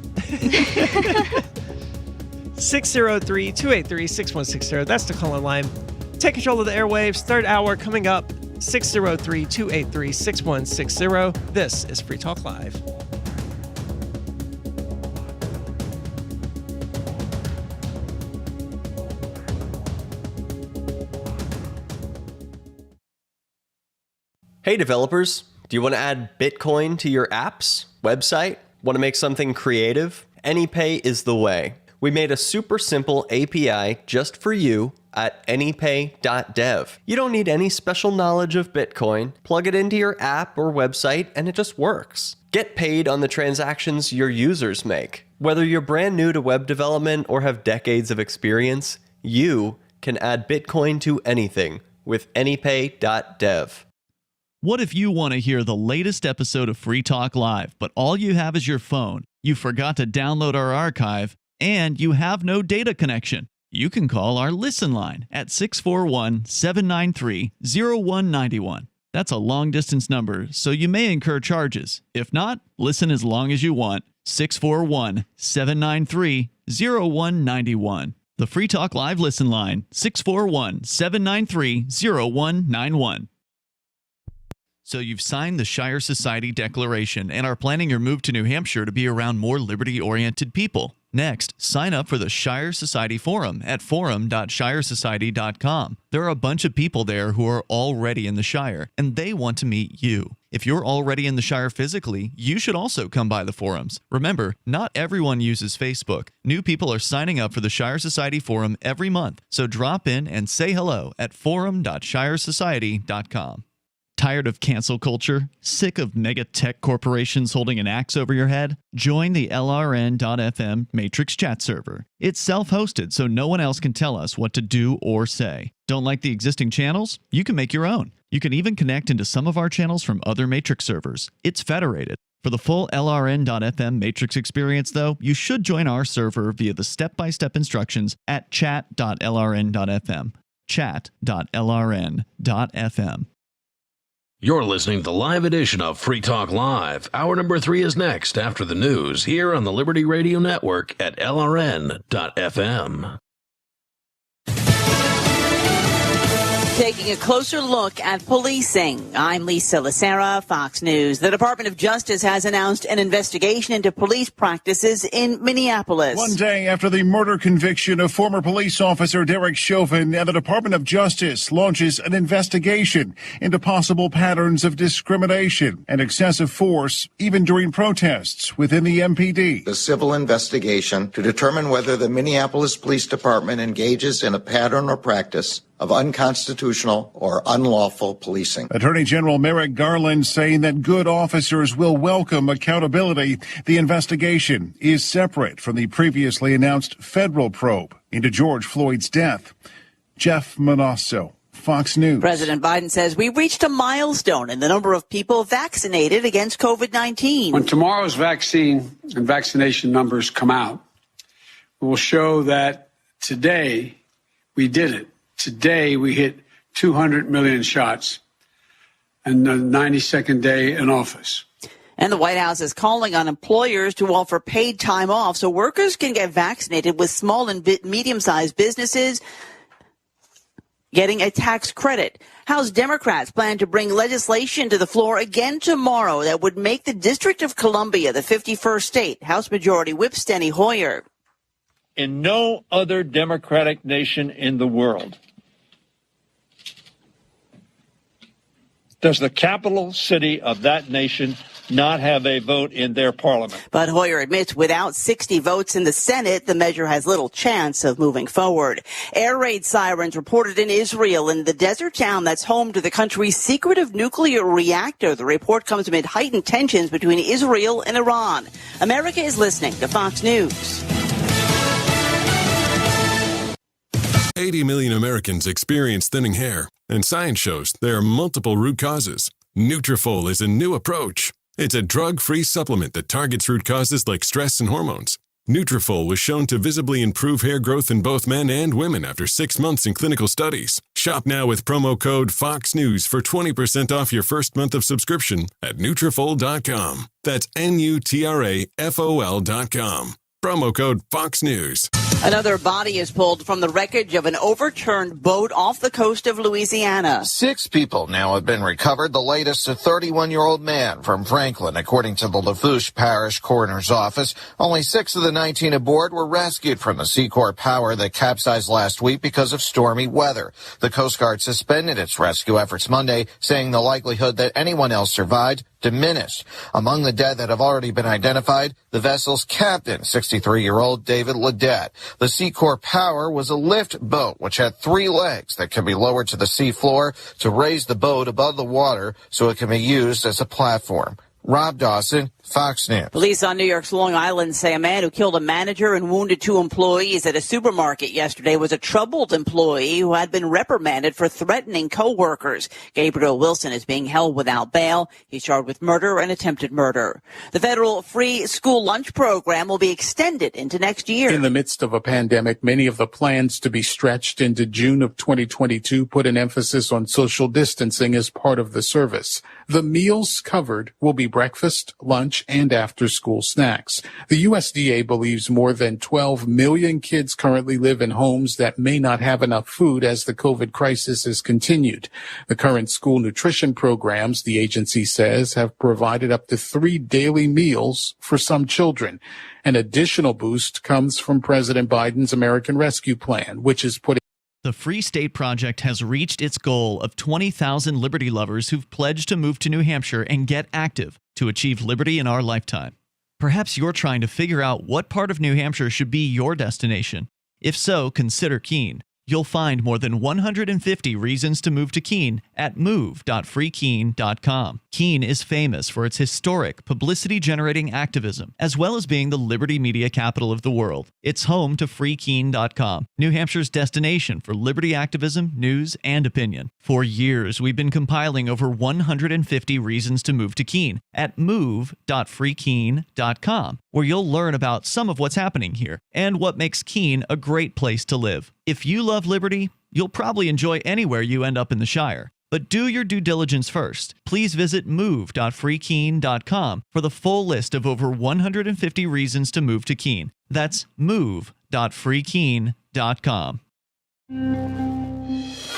603-283-6160. That's the call-in line. Take control of the airwaves. Third hour coming up. 603-283-6160. This is Free Talk Live. Hey developers, do you want to add Bitcoin to your apps, website? Want to make something creative? AnyPay is the way. We made a super simple API just for you at anypay.dev. You don't need any special knowledge of Bitcoin. Plug it into your app or website and it just works. Get paid on the transactions your users make. Whether you're brand new to web development or have decades of experience, you can add Bitcoin to anything with anypay.dev. What if you want to hear the latest episode of Free Talk Live, but all you have is your phone, you forgot to download our archive, and you have no data connection? you can call our Listen line at 641-793-0191. That's a long-distance number, so you may incur charges. If not, listen as long as you want. 641-793-0191. The Free Talk Live Listen line, 641-793-0191. So you've signed the Shire Society Declaration and are planning your move to New Hampshire to be around more liberty-oriented people. Next, sign up for the Shire Society Forum at forum.shiresociety.com. There are a bunch of people there who are already in the Shire, and they want to meet you. If you're already in the Shire physically, you should also come by the forums. Remember, not everyone uses Facebook. New people are signing up for the Shire Society Forum every month, so drop in and say hello at forum.shiresociety.com. Tired of cancel culture? Sick of mega tech corporations holding an axe over your head? Join the LRN.FM Matrix chat server. It's self-hosted, so no one else can tell us what to do or say. Don't like the existing channels? You can make your own. You can even connect into some of our channels from other Matrix servers. It's federated. For the full LRN.FM Matrix experience, though, you should join our server via the step-by-step instructions at chat.lrn.fm. Chat.lrn.fm. You're listening to the live edition of Free Talk Live. Hour number 3 is next after the news here on the Liberty Radio Network at LRN.FM. Taking a closer look at policing. I'm Lisa Lacera, Fox News. The Department of Justice has announced an investigation into police practices in Minneapolis. One day after the murder conviction of former police officer Derek Chauvin, and the Department of Justice launches an investigation into possible patterns of discrimination and excessive force, even during protests within the MPD. The civil investigation to determine whether the Minneapolis Police Department engages in a pattern or practice of unconstitutional or unlawful policing. Attorney General Merrick Garland saying that good officers will welcome accountability. The investigation is separate from the previously announced federal probe into George Floyd's death. Jeff Manasso, Fox News. President Biden says we reached a milestone in the number of people vaccinated against COVID-19. When tomorrow's vaccine and vaccination numbers come out, we will show that today we did it. Today, we hit 200 million shots and the 92nd day in office. And the White House is calling on employers to offer paid time off so workers can get vaccinated, with small and medium-sized businesses getting a tax credit. House Democrats plan to bring legislation to the floor again tomorrow that would make the District of Columbia the 51st state. House Majority Whip Steny Hoyer. In no other democratic nation in the world does the capital city of that nation not have a vote in their parliament. But Hoyer admits without 60 votes in the Senate, the measure has little chance of moving forward. Air raid sirens reported in Israel, in the desert town that's home to the country's secretive nuclear reactor. The report comes amid heightened tensions between Israel and Iran. America is listening to Fox News. 80 million Americans experience thinning hair, and science shows there are multiple root causes. Nutrafol is a new approach. It's a drug-free supplement that targets root causes like stress and hormones. Nutrafol was shown to visibly improve hair growth in both men and women after 6 months in clinical studies. Shop now with promo code FOXNEWS for 20% off your first month of subscription at Nutrafol.com. That's Nutrafol.com. Promo code Fox News. Another body is pulled from the wreckage of an overturned boat off the coast of Louisiana. 6 people now have been recovered, the latest a 31-year-old man from Franklin, according to the Lafourche Parish Coroner's Office. Only 6 of the 19 aboard were rescued from the Seacorp Power that capsized last week because of stormy weather. The Coast Guard suspended its rescue efforts Monday, saying the likelihood that anyone else survived diminished. Among the dead that have already been identified, the vessel's captain, 63-year-old David Ledet. The Seacorp Power was a lift boat which had 3 legs that can be lowered to the seafloor to raise the boat above the water so it can be used as a platform. Rob Dawson, Fox News. Police on New York's Long Island say a man who killed a manager and wounded 2 employees at a supermarket yesterday was a troubled employee who had been reprimanded for threatening co-workers. Gabriel Wilson is being held without bail. He's charged with murder and attempted murder. The federal free school lunch program will be extended into next year. In the midst of a pandemic, many of the plans to be stretched into June of 2022 put an emphasis on social distancing as part of the service. The meals covered will be breakfast, lunch, and after-school snacks. The USDA believes more than 12 million kids currently live in homes that may not have enough food as the COVID crisis has continued. The current school nutrition programs, the agency says, have provided up to 3 daily meals for some children. An additional boost comes from President Biden's American Rescue Plan, which is putting The Free State Project has reached its goal of 20,000 liberty lovers who've pledged to move to New Hampshire and get active to achieve liberty in our lifetime. Perhaps you're trying to figure out what part of New Hampshire should be your destination. If so, consider Keene. You'll find more than 150 reasons to move to Keene at move.freekeene.com. Keene is famous for its historic, publicity-generating activism, as well as being the liberty media capital of the world. It's home to freekeene.com, New Hampshire's destination for liberty activism, news, and opinion. For years, we've been compiling over 150 reasons to move to Keene at move.freekeene.com, where you'll learn about some of what's happening here and what makes Keene a great place to live. If you love liberty, you'll probably enjoy anywhere you end up in the Shire. But do your due diligence first. Please visit move.freekeene.com for the full list of over 150 reasons to move to Keene. That's move.freekeene.com.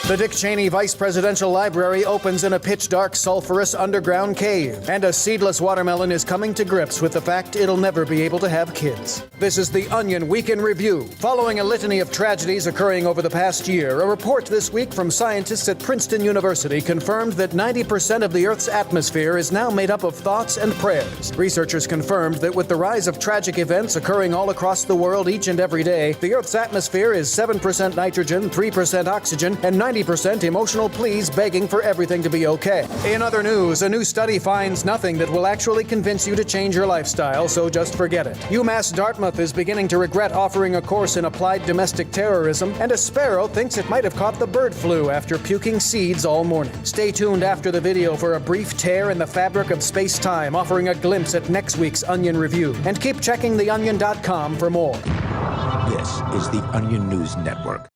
The Dick Cheney Vice Presidential Library opens in a pitch-dark, sulfurous underground cave, and a seedless watermelon is coming to grips with the fact it'll never be able to have kids. This is the Onion Week in Review. Following a litany of tragedies occurring over the past year, a report this week from scientists at Princeton University confirmed that 90% of the Earth's atmosphere is now made up of thoughts and prayers. Researchers confirmed that with the rise of tragic events occurring all across the world each and every day, the Earth's atmosphere is 7% nitrogen, 3% oxygen, and 90% emotional pleas begging for everything to be okay. In other news, a new study finds nothing that will actually convince you to change your lifestyle, so just forget it. UMass Dartmouth is beginning to regret offering a course in applied domestic terrorism, and a sparrow thinks it might have caught the bird flu after puking seeds all morning. Stay tuned after the video for a brief tear in the fabric of space-time, offering a glimpse at next week's Onion Review. And keep checking theonion.com for more. This is the Onion News Network.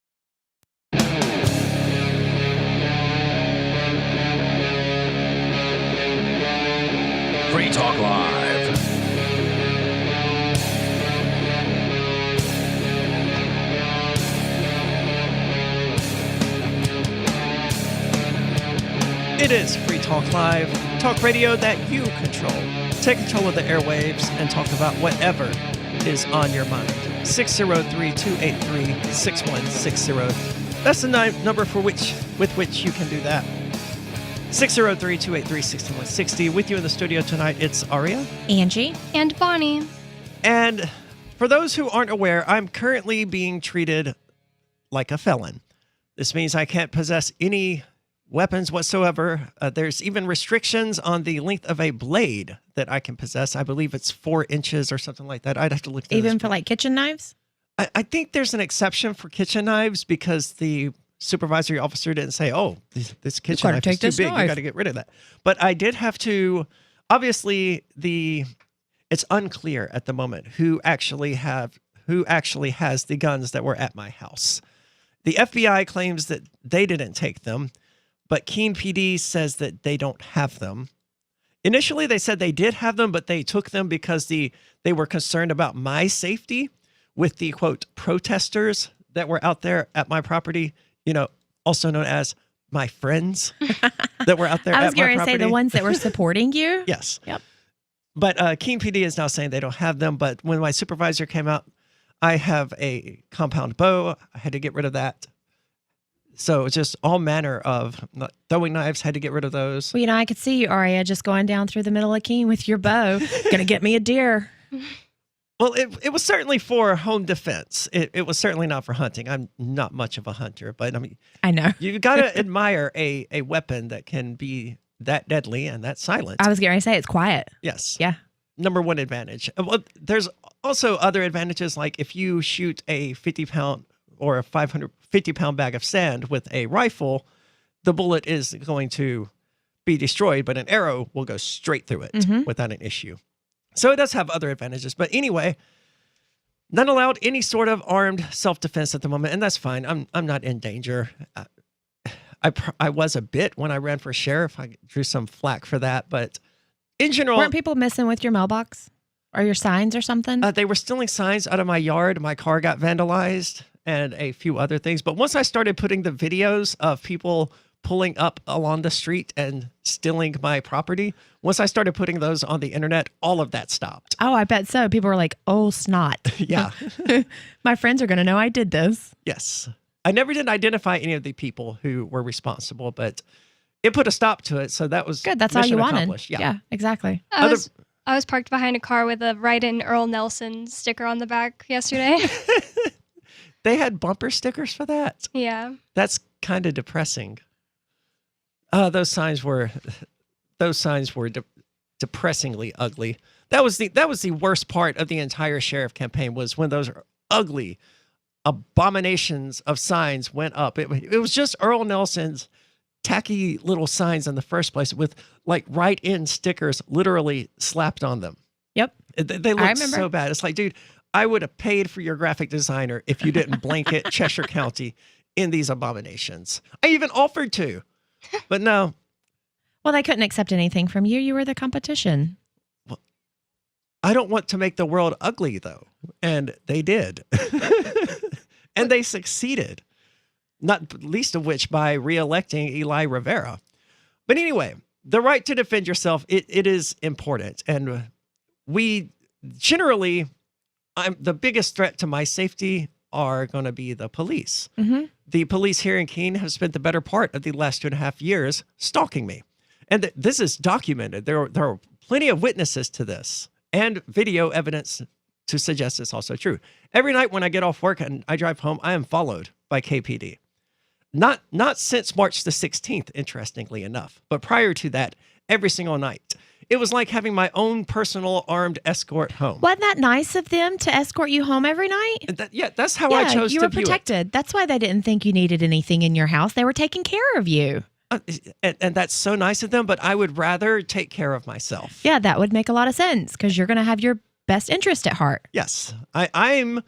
Free Talk Live. It is Free Talk Live, talk radio that you control. Take control of the airwaves and talk about whatever is on your mind. 603-283-6160. That's the number with which you can do that. 603-283-6160. With you in the studio tonight, it's Aria, Angie, and Bonnie. And for those who aren't aware, I'm currently being treated like a felon. This means I can't possess any weapons whatsoever. There's even restrictions on the length of a blade that I can possess. I believe it's 4 inches or something like that. I'd have to look through even this. for like kitchen knives? I think there's an exception for kitchen knives because the supervisory officer didn't say, oh, this kitchen knife is too big. You got to get rid of that. But I did have to, obviously, it's unclear at the moment who actually has the guns that were at my house. The FBI claims that they didn't take them, but Keene PD says that they don't have them. Initially, they said they did have them, but they took them because they were concerned about my safety with the, quote, protesters that were out there at my property, also known as my friends that were out there at my property. I was going to say the ones that were supporting you? Yes. Yep. But Keene PD is now saying they don't have them. But when my supervisor came out, I have a compound bow. I had to get rid of that. So it's just all manner of throwing knives, had to get rid of those. Well, I could see you, Aria, just going down through the middle of Keene with your bow. Going to get me a deer. Well, it was certainly for home defense. It was certainly not for hunting. I'm not much of a hunter, but I mean, I know. You got to admire a weapon that can be that deadly and that silent. I was going to say it's quiet. Yes. Yeah. number one advantage. Well, there's also other advantages, like if you shoot a 50-pound or a 550-pound bag of sand with a rifle, the bullet is going to be destroyed, but an arrow will go straight through it without an issue. So it does have other advantages. But anyway, none allowed any sort of armed self-defense at the moment, and that's fine. I'm not in danger. I was a bit when I ran for sheriff. I drew some flack for that, but in general... Weren't people messing with your mailbox or your signs or something? They were stealing signs out of my yard. My car got vandalized and a few other things. But once I started putting the videos of people pulling up along the street and stealing my property, once I started putting those on the internet, all of that stopped. Oh, I bet so. People were like, oh, snot. Yeah. My friends are going to know I did this. Yes. I never did identify any of the people who were responsible, but it put a stop to it. So that was good. That's all you wanted. Yeah, exactly. I was parked behind a car with a write-in Earl Nelson sticker on the back yesterday. They had bumper stickers for that? Yeah. That's kind of depressing. Those signs were depressingly ugly. That was the worst part of the entire sheriff campaign, was when those ugly abominations of signs went up. It was just Earl Nelson's tacky little signs in the first place with like write-in stickers literally slapped on them. Yep. They looked so bad. It's like, dude, I would have paid for your graphic designer if you didn't blanket Cheshire County in these abominations. I even offered to, but no. Well, they couldn't accept anything from you. You were the competition. Well, I don't want to make the world ugly, though. And they did. And they succeeded. Not least of which by re-electing Eli Rivera. But anyway, the right to defend yourself, it is important. And we generally, the biggest threat to my safety are going to be the police. The police here in Keene have spent the better part of the last 2.5 years stalking me. And this is documented. There are plenty of witnesses to this and video evidence to suggest it's also true. Every night when I get off work and I drive home, I am followed by KPD. Not since March the 16th, interestingly enough, but prior to that, every single night. It was like having my own personal armed escort home. Wasn't that nice of them to escort you home every night? That's how I chose to view it. You were protected. That's why they didn't think you needed anything in your house. They were taking care of you. And that's so nice of them, but I would rather take care of myself. Yeah, that would make a lot of sense because you're going to have your best interest at heart. Yes. I'm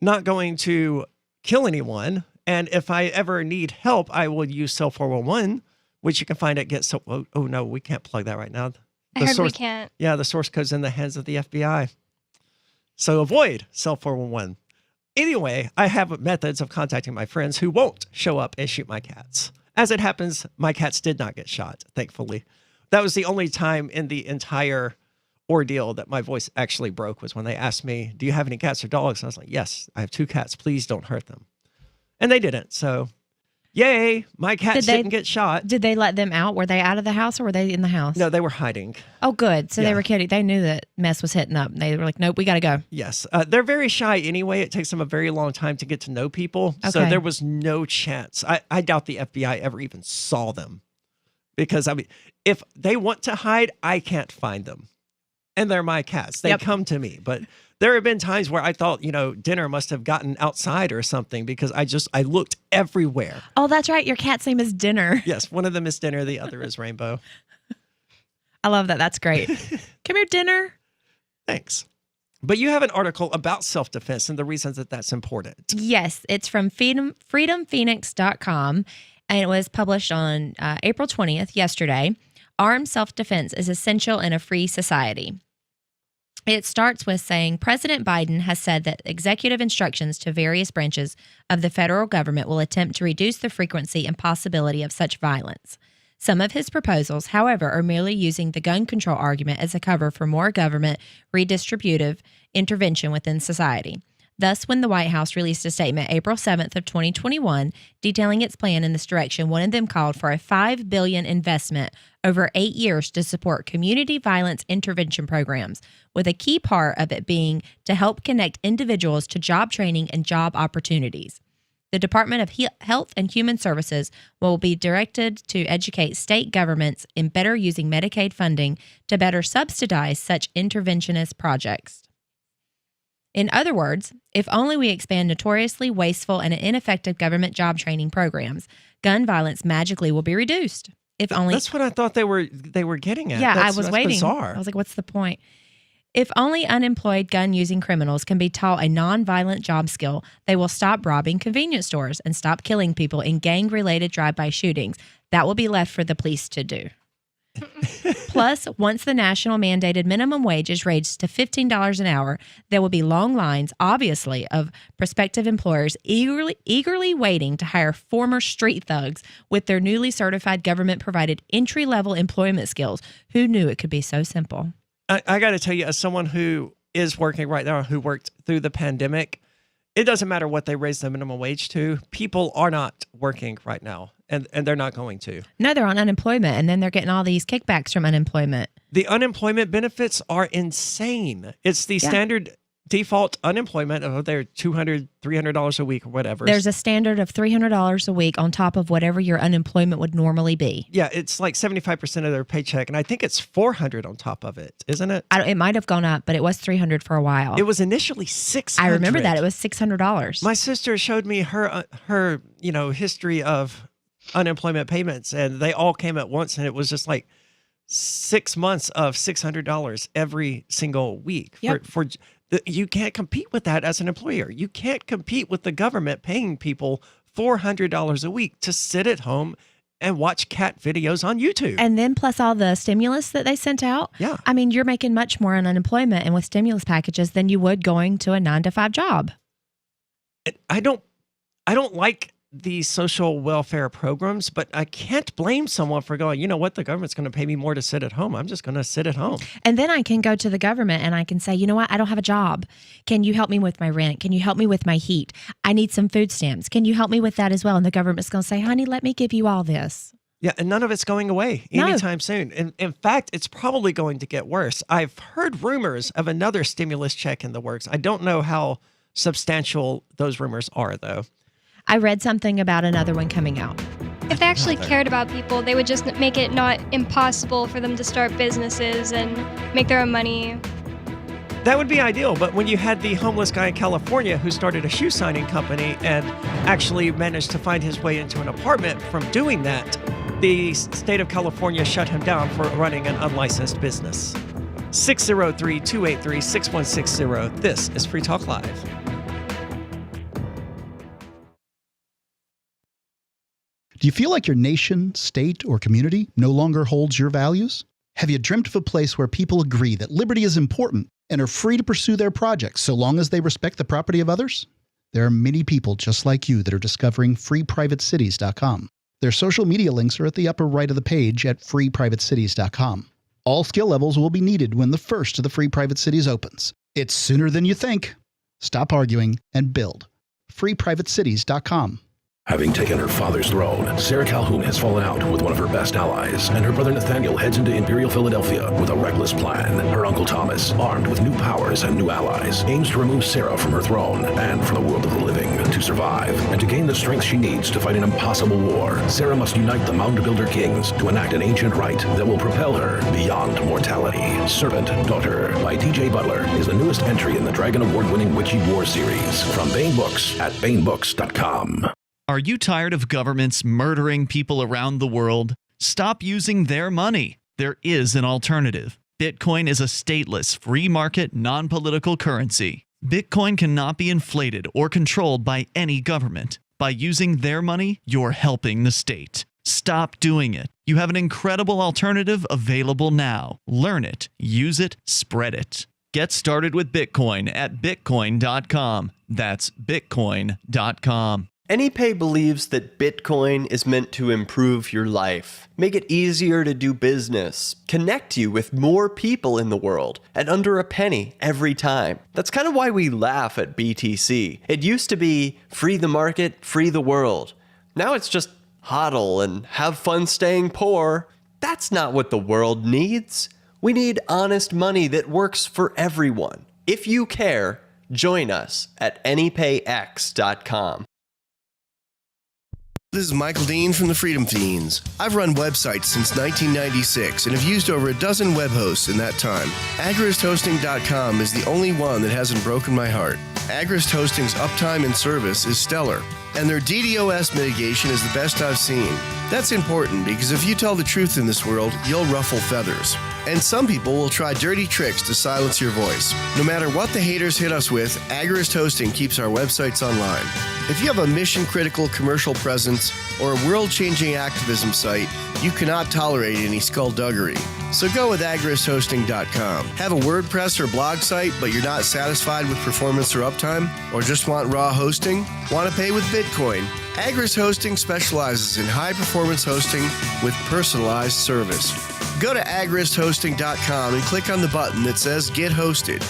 not going to kill anyone. And if I ever need help, I will use Cell 411, which you can find at Oh, no, we can't plug that right now. I heard we can't. Yeah, the source code's in the hands of the FBI. So avoid Cell 411. Anyway, I have methods of contacting my friends who won't show up and shoot my cats. As it happens, my cats did not get shot, thankfully. That was the only time in the entire ordeal that my voice actually broke, was when they asked me, do you have any cats or dogs? And I was like, yes, I have 2 cats. Please don't hurt them. And they didn't. So, yay, my cats didn't get shot. Did they let them out? Were they out of the house or were they in the house? No, they were hiding. Oh, good. So they were kidding. They knew that mess was hitting up. They were like, nope, we got to go. Yes. They're very shy anyway. It takes them a very long time to get to know people. Okay. So there was no chance. I doubt the FBI ever even saw them. Because, I mean, if they want to hide, I can't find them. And they're my cats. They come to me. But there have been times where I thought, dinner must have gotten outside or something because I looked everywhere. Oh, that's right. Your cat's name is Dinner. Yes. One of them is Dinner. The other is Rainbow. I love that. That's great. Come here, Dinner. Thanks. But you have an article about self-defense and the reasons that that's important. Yes. It's from freedomphoenix.com, and it was published on April 20th, yesterday. Armed self-defense is essential in a free society. It starts with saying President Biden has said that executive instructions to various branches of the federal government will attempt to reduce the frequency and possibility of such violence. Some of his proposals, however, are merely using the gun control argument as a cover for more government redistributive intervention within society. Thus, when the White House released a statement April 7th of 2021 detailing its plan in this direction, one of them called for a $5 billion investment over 8 years to support community violence intervention programs, with a key part of it being to help connect individuals to job training and job opportunities. The Department of Health and Human Services will be directed to educate state governments in better using Medicaid funding to better subsidize such interventionist projects. In other words, if only we expand notoriously wasteful and ineffective government job training programs, gun violence magically will be reduced. If only That's what I thought they were getting at. Yeah, That's I was waiting. Bizarre. I was like, what's the point? If only unemployed gun-using criminals can be taught a non-violent job skill, they will stop robbing convenience stores and stop killing people in gang-related drive-by shootings. That will be left for the police to do. Plus, once the national mandated minimum wage is raised to $15 an hour, there will be long lines, obviously, of prospective employers eagerly waiting to hire former street thugs with their newly certified government-provided entry-level employment skills. Who knew it could be so simple? I got to tell you, as someone who is working right now, who worked through the pandemic, it doesn't matter what they raise the minimum wage to. People are not working right now, and they're not going to. No, they're on unemployment, and then they're getting all these kickbacks from unemployment. The unemployment benefits are insane. It's the standard default unemployment of their $200, $300 a week or whatever. There's a standard of $300 a week on top of whatever your unemployment would normally be. Yeah, it's like 75% of their paycheck, and I think it's $400 on top top of it, isn't it? It might have gone up, but it was $300 for a while. It was initially $600. I remember that. It was $600. My sister showed me her history of unemployment payments, and they all came at once, and it was just like 6 months of $600 every single week. Yep. You can't compete with that as an employer. You can't compete with the government paying people $400 a week to sit at home and watch cat videos on YouTube. And then plus all the stimulus that they sent out. Yeah. I mean, you're making much more on unemployment and with stimulus packages than you would going to a 9-to-5 job. I don't like these social welfare programs, but I can't blame someone for going, you know what, the government's going to pay me more to sit at home. I'm just going to sit at home. And then I can go to the government and I can say, you know what, I don't have a job. Can you help me with my rent? Can you help me with my heat? I need some food stamps. Can you help me with that as well? And the government's going to say, honey, let me give you all this. Yeah, and none of it's going away anytime soon. And in fact, it's probably going to get worse. I've heard rumors of another stimulus check in the works. I don't know how substantial those rumors are, though. I read something about another one coming out. If they actually cared about people, they would just make it not impossible for them to start businesses and make their own money. That would be ideal, but when you had the homeless guy in California who started a shoe signing company and actually managed to find his way into an apartment from doing that, the state of California shut him down for running an unlicensed business. 603-283-6160. This is Free Talk Live. Do you feel like your nation, state, or community no longer holds your values? Have you dreamt of a place where people agree that liberty is important and are free to pursue their projects so long as they respect the property of others? There are many people just like you that are discovering freeprivatecities.com. Their social media links are at the upper right of the page at freeprivatecities.com. All skill levels will be needed when the first of the Free Private Cities opens. It's sooner than you think. Stop arguing and build. freeprivatecities.com. Having taken her father's throne, Sarah Calhoun has fallen out with one of her best allies, and her brother Nathaniel heads into Imperial Philadelphia with a reckless plan. Her uncle Thomas, armed with new powers and new allies, aims to remove Sarah from her throne and from the world of the living. To survive and to gain the strength she needs to fight an impossible war, Sarah must unite the Mound Builder Kings to enact an ancient rite that will propel her beyond mortality. Servant Daughter by T.J. Butler is the newest entry in the Dragon Award-winning Witchy War series from Baen Books at BaenBooks.com. Are you tired of governments murdering people around the world? Stop using their money. There is an alternative. Bitcoin is a stateless, free market, non-political currency. Bitcoin cannot be inflated or controlled by any government. By using their money, you're helping the state. Stop doing it. You have an incredible alternative available now. Learn it, use it, spread it. Get started with Bitcoin at Bitcoin.com. That's Bitcoin.com. AnyPay believes that Bitcoin is meant to improve your life, make it easier to do business, connect you with more people in the world at under a penny every time. That's kind of why we laugh at BTC. It used to be free the market, free the world. Now it's just hodl and have fun staying poor. That's not what the world needs. We need honest money that works for everyone. If you care, join us at AnyPayX.com. This is Michael Dean from the Freedom Fiends. I've run websites since 1996 and have used over a dozen web hosts in that time. AgristHosting.com is the only one that hasn't broken my heart. Agrist Hosting's uptime and service is stellar, and their DDoS mitigation is the best I've seen. That's important because if you tell the truth in this world, you'll ruffle feathers. And some people will try dirty tricks to silence your voice. No matter what the haters hit us with, Agrist Hosting keeps our websites online. If you have a mission-critical commercial presence or a world-changing activism site, you cannot tolerate any skullduggery. So go with agristhosting.com. Have a WordPress or blog site, but you're not satisfied with performance or uptime? Or just want raw hosting? Want to pay with Bitcoin? Agrist Hosting specializes in high-performance hosting with personalized service. Go to agristhosting.com and click on the button that says Get Hosted.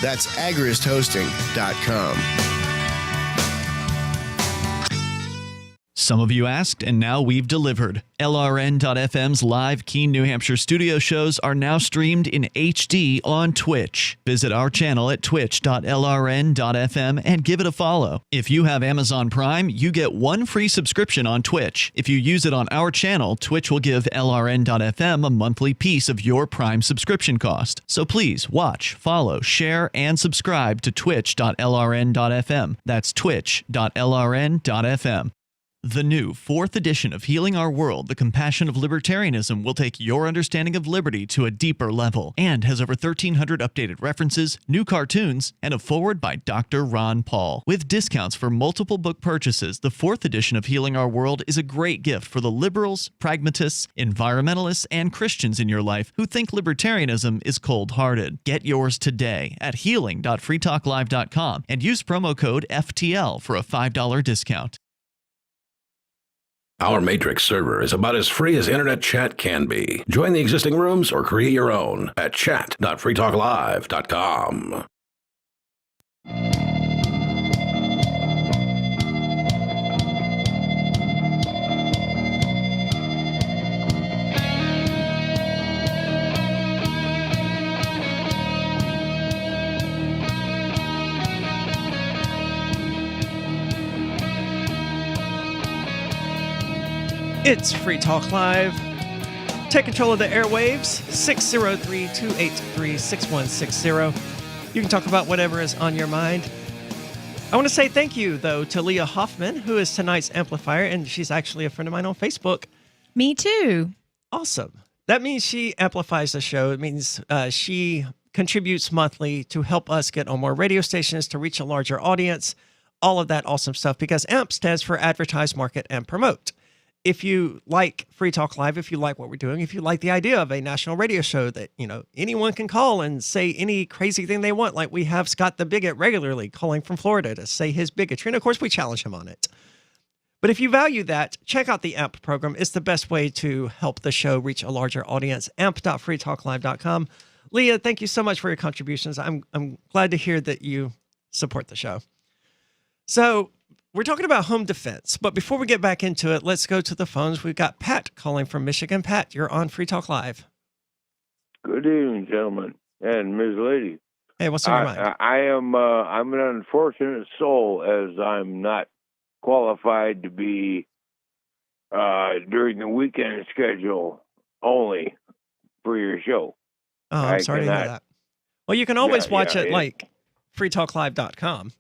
That's agristhosting.com. Some of you asked, and now we've delivered. LRN.FM's live Keene, New Hampshire studio shows are now streamed in HD on Twitch. Visit our channel at twitch.lrn.fm and give it a follow. If you have Amazon Prime, you get one free subscription on Twitch. If you use it on our channel, Twitch will give LRN.FM a monthly piece of your Prime subscription cost. So please watch, follow, share, and subscribe to twitch.lrn.fm. That's twitch.lrn.fm. The new 4th edition of Healing Our World, The Compassion of Libertarianism will take your understanding of liberty to a deeper level and has over 1,300 updated references, new cartoons, and a foreword by Dr. Ron Paul. With discounts for multiple book purchases, the 4th edition of Healing Our World is a great gift for the liberals, pragmatists, environmentalists, and Christians in your life who think libertarianism is cold-hearted. Get yours today at healing.freetalklive.com and use promo code FTL for a $5 discount. Our Matrix server is about as free as internet chat can be. Join the existing rooms or create your own at chat.freetalklive.com. It's Free Talk Live. Take control of the airwaves, 603-283-6160. You can talk about whatever is on your mind. I want to say thank you, though, to Leah Hoffman, who is tonight's amplifier, and she's actually a friend of mine on Facebook. Me too. Awesome. That means she amplifies the show. It means she contributes monthly to help us get on more radio stations, to reach a larger audience, all of that awesome stuff, because AMP stands for Advertise, Market, and Promote. If you like Free Talk Live, if you like what we're doing, if you like the idea of a national radio show that, you know, anyone can call and say any crazy thing they want, like we have Scott the Bigot regularly calling from Florida to say his bigotry, and of course we challenge him on it. But if you value that, check out the AMP program. It's the best way to help the show reach a larger audience. amp.freetalklive.com. Leah, thank you so much for your contributions. I'm glad to hear that you support the show. So we're talking about home defense, but before we get back into it, let's go to the phones. We've got Pat calling from Michigan. Pat, you're on Free Talk Live. Good evening, gentlemen and Ms. Lady. Hey, what's on your mind? I'm an unfortunate soul, as I'm not qualified to be during the weekend schedule only for your show. Oh, I'm sorry to hear that. Well, you can always watch it like freetalklive.com.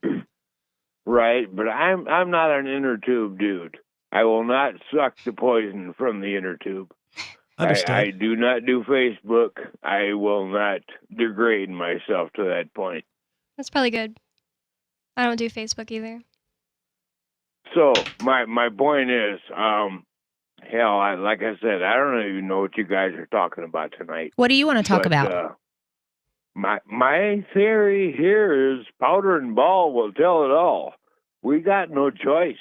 Right, but I'm not an inner tube dude. I will not suck the poison from the inner tube. I do not do Facebook. I will not degrade myself to that point. That's probably good. I don't do Facebook either. So my point is, like I said, I don't even know what you guys are talking about tonight. What do you want to talk about? My theory here is powder and ball will tell it all. We got no choice.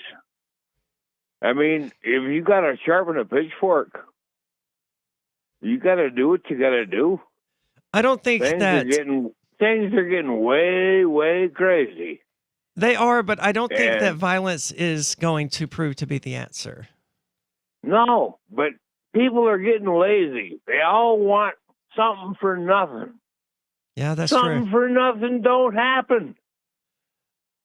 I mean, if you got to sharpen a pitchfork, you got to do what you got to do. I don't think things are getting way, way crazy. They are, but I don't think that violence is going to prove to be the answer. No, but people are getting lazy. They all want something for nothing. Yeah, that's Something true. for nothing don't happen.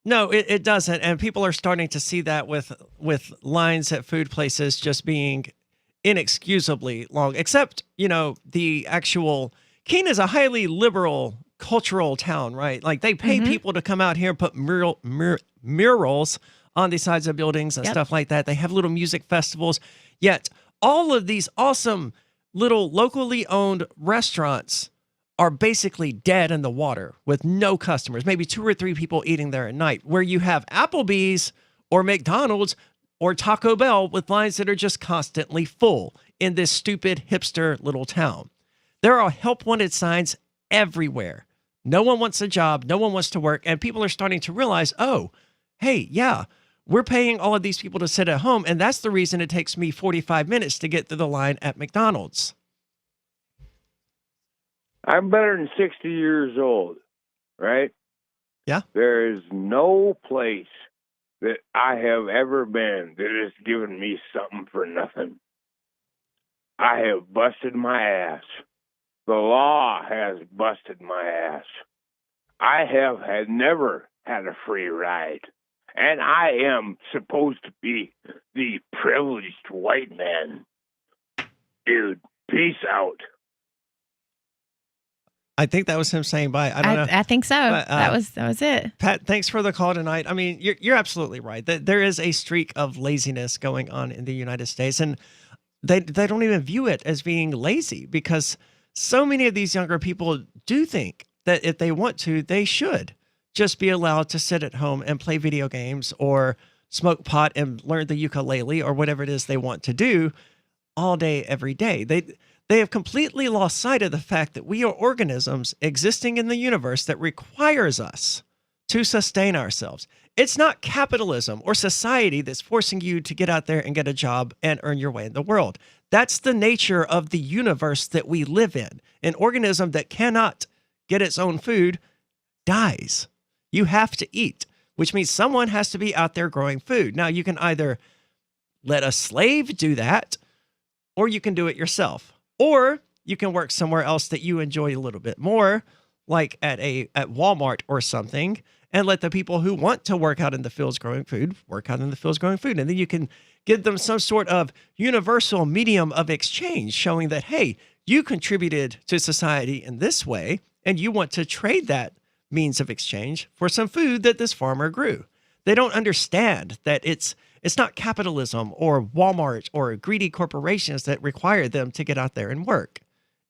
No, it doesn't. And people are starting to see that with lines at food places just being inexcusably long, except, the actual Keene is a highly liberal cultural town, right? Like they pay people to come out here and put murals on the sides of buildings and stuff like that. They have little music festivals. Yet all of these awesome little locally owned restaurants are basically dead in the water with no customers, maybe 2 or 3 people eating there at night, where you have Applebee's or McDonald's or Taco Bell with lines that are just constantly full in this stupid hipster little town. There are help wanted signs everywhere. No one wants a job. No one wants to work. And people are starting to realize, oh, hey, yeah, we're paying all of these people to sit at home. And that's the reason it takes me 45 minutes to get through the line at McDonald's. I'm better than 60 years old, right? Yeah. There is no place that I have ever been that has given me something for nothing. I have busted my ass. The law has busted my ass. I have never had a free ride. And I am supposed to be the privileged white man. Dude, peace out. I think that was him saying bye. I don't know. I think so. But, that was it. Pat, thanks for the call tonight. I mean, you're absolutely right. There is a streak of laziness going on in the United States, and they don't even view it as being lazy, because so many of these younger people do think that if they want to, they should just be allowed to sit at home and play video games or smoke pot and learn the ukulele or whatever it is they want to do all day, every day. They have completely lost sight of the fact that we are organisms existing in the universe that requires us to sustain ourselves. It's not capitalism or society that's forcing you to get out there and get a job and earn your way in the world. That's the nature of the universe that we live in. An organism that cannot get its own food dies. You have to eat, which means someone has to be out there growing food. Now, you can either let a slave do that, or you can do it yourself. Or you can work somewhere else that you enjoy a little bit more, like at Walmart or something, and let the people who want to work out in the fields growing food work out in the fields growing food. And then you can give them some sort of universal medium of exchange, showing that, hey, you contributed to society in this way, and you want to trade that means of exchange for some food that this farmer grew. They don't understand that it's not capitalism or Walmart or greedy corporations that require them to get out there and work.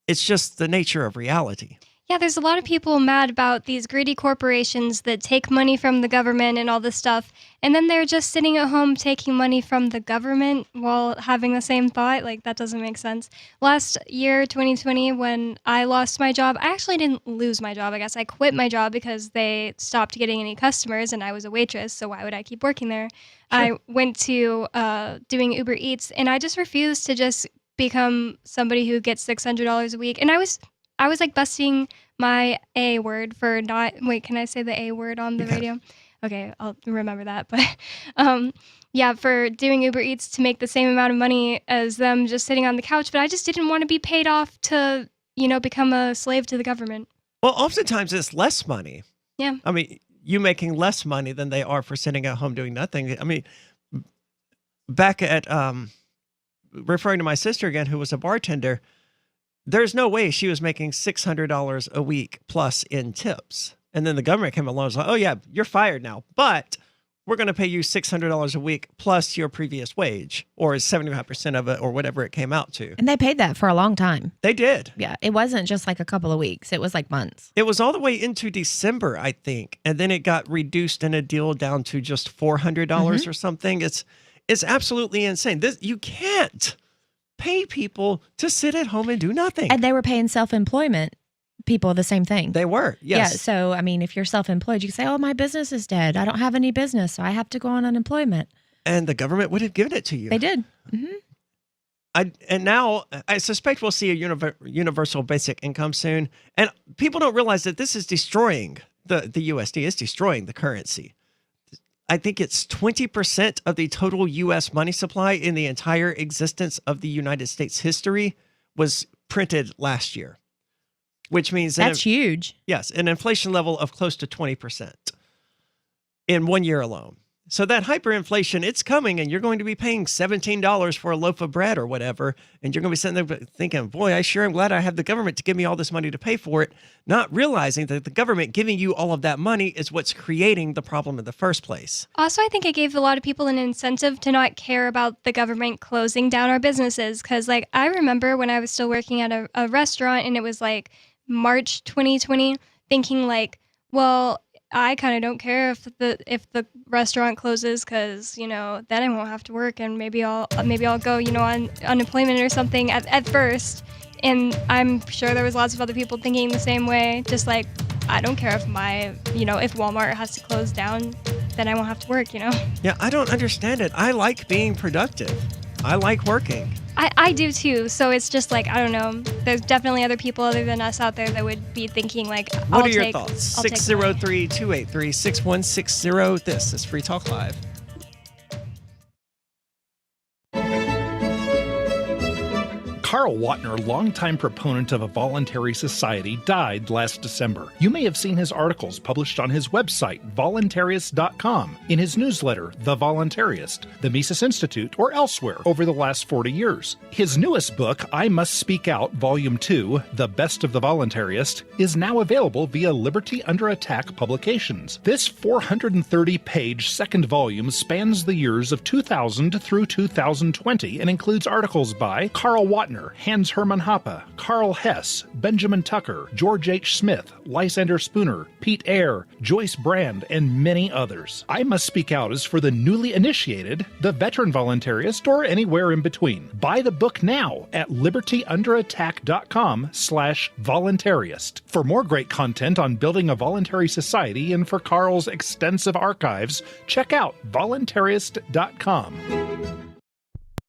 It's just the nature of reality. Yeah, there's a lot of people mad about these greedy corporations that take money from the government and all this stuff, and then they're just sitting at home taking money from the government while having the same thought. Like, that doesn't make sense. Last year, 2020, when I lost my job, I actually didn't lose my job. I guess I quit my job because they stopped getting any customers, and I was a waitress, so why would I keep working there? Sure. I went to doing Uber Eats, and I just refused to just become somebody who gets $600 a week. And I was like busting my A word for not, wait, can I say the A word on the radio? Okay, I'll remember that. But yeah, for doing Uber Eats to make the same amount of money as them just sitting on the couch. But I just didn't want to be paid off to, become a slave to the government. Well, oftentimes it's less money. Yeah. I mean, you making less money than they are for sitting at home doing nothing. I mean, back at, referring to my sister again, who was a bartender, there's no way she was making $600 a week plus in tips. And then the government came along and was like, oh yeah, you're fired now, but we're going to pay you $600 a week plus your previous wage, or 75% of it, or whatever it came out to. And they paid that for a long time. They did. Yeah. It wasn't just like a couple of weeks. It was like months. It was all the way into December, I think. And then it got reduced in a deal down to just $400 or something. It's absolutely insane. You can't pay people to sit at home and do nothing. And they were paying self-employment people the same thing. They were, yes. Yeah, so, I mean, if you're self-employed, you can say, oh, my business is dead. I don't have any business, so I have to go on unemployment. And the government would have given it to you. They did. And now, I suspect we'll see a universal basic income soon. And people don't realize that this is destroying, the USD is destroying the currency. I think it's 20% of the total U.S. money supply in the entire existence of the United States history was printed last year, which means that's huge. Yes, an inflation level of close to 20%. in 1 year alone. So that hyperinflation, it's coming, and you're going to be paying $17 for a loaf of bread or whatever. And you're going to be sitting there thinking, boy, I sure am glad I have the government to give me all this money to pay for it, not realizing that the government giving you all of that money is what's creating the problem in the first place. Also, I think it gave a lot of people an incentive to not care about the government closing down our businesses. Because, like, I remember when I was still working at a restaurant and it was like March 2020, thinking like, well, I kind of don't care if the restaurant closes because, you know, then I won't have to work and maybe I'll go, you know, on unemployment or something at first. And I'm sure there was lots of other people thinking the same way, just like, I don't care if if Walmart has to close down, then I won't have to work, you know? Yeah, I don't understand it. I like being productive. I like working. I do too. So it's just like, I don't know. There's definitely other people other than us out there that would be thinking like, what are your thoughts? 603-283-6160. This is Free Talk Live. Carl Watner, longtime proponent of a voluntary society, died last December. You may have seen his articles published on his website, voluntarist.com, in his newsletter, The Voluntarist, the Mises Institute, or elsewhere over the last 40 years. His newest book, I Must Speak Out, Volume 2, The Best of the Voluntarist, is now available via Liberty Under Attack Publications. This 430-page second volume spans the years of 2000 through 2020 and includes articles by Carl Watner, Hans Hermann Hoppe, Carl Hess, Benjamin Tucker, George H. Smith, Lysander Spooner, Pete Eyre, Joyce Brand, and many others. I Must Speak Out is for the newly initiated, the veteran voluntarist, or anywhere in between. Buy the book now at libertyunderattack.com/voluntarist. For more great content on building a voluntary society and for Carl's extensive archives, check out voluntarist.com.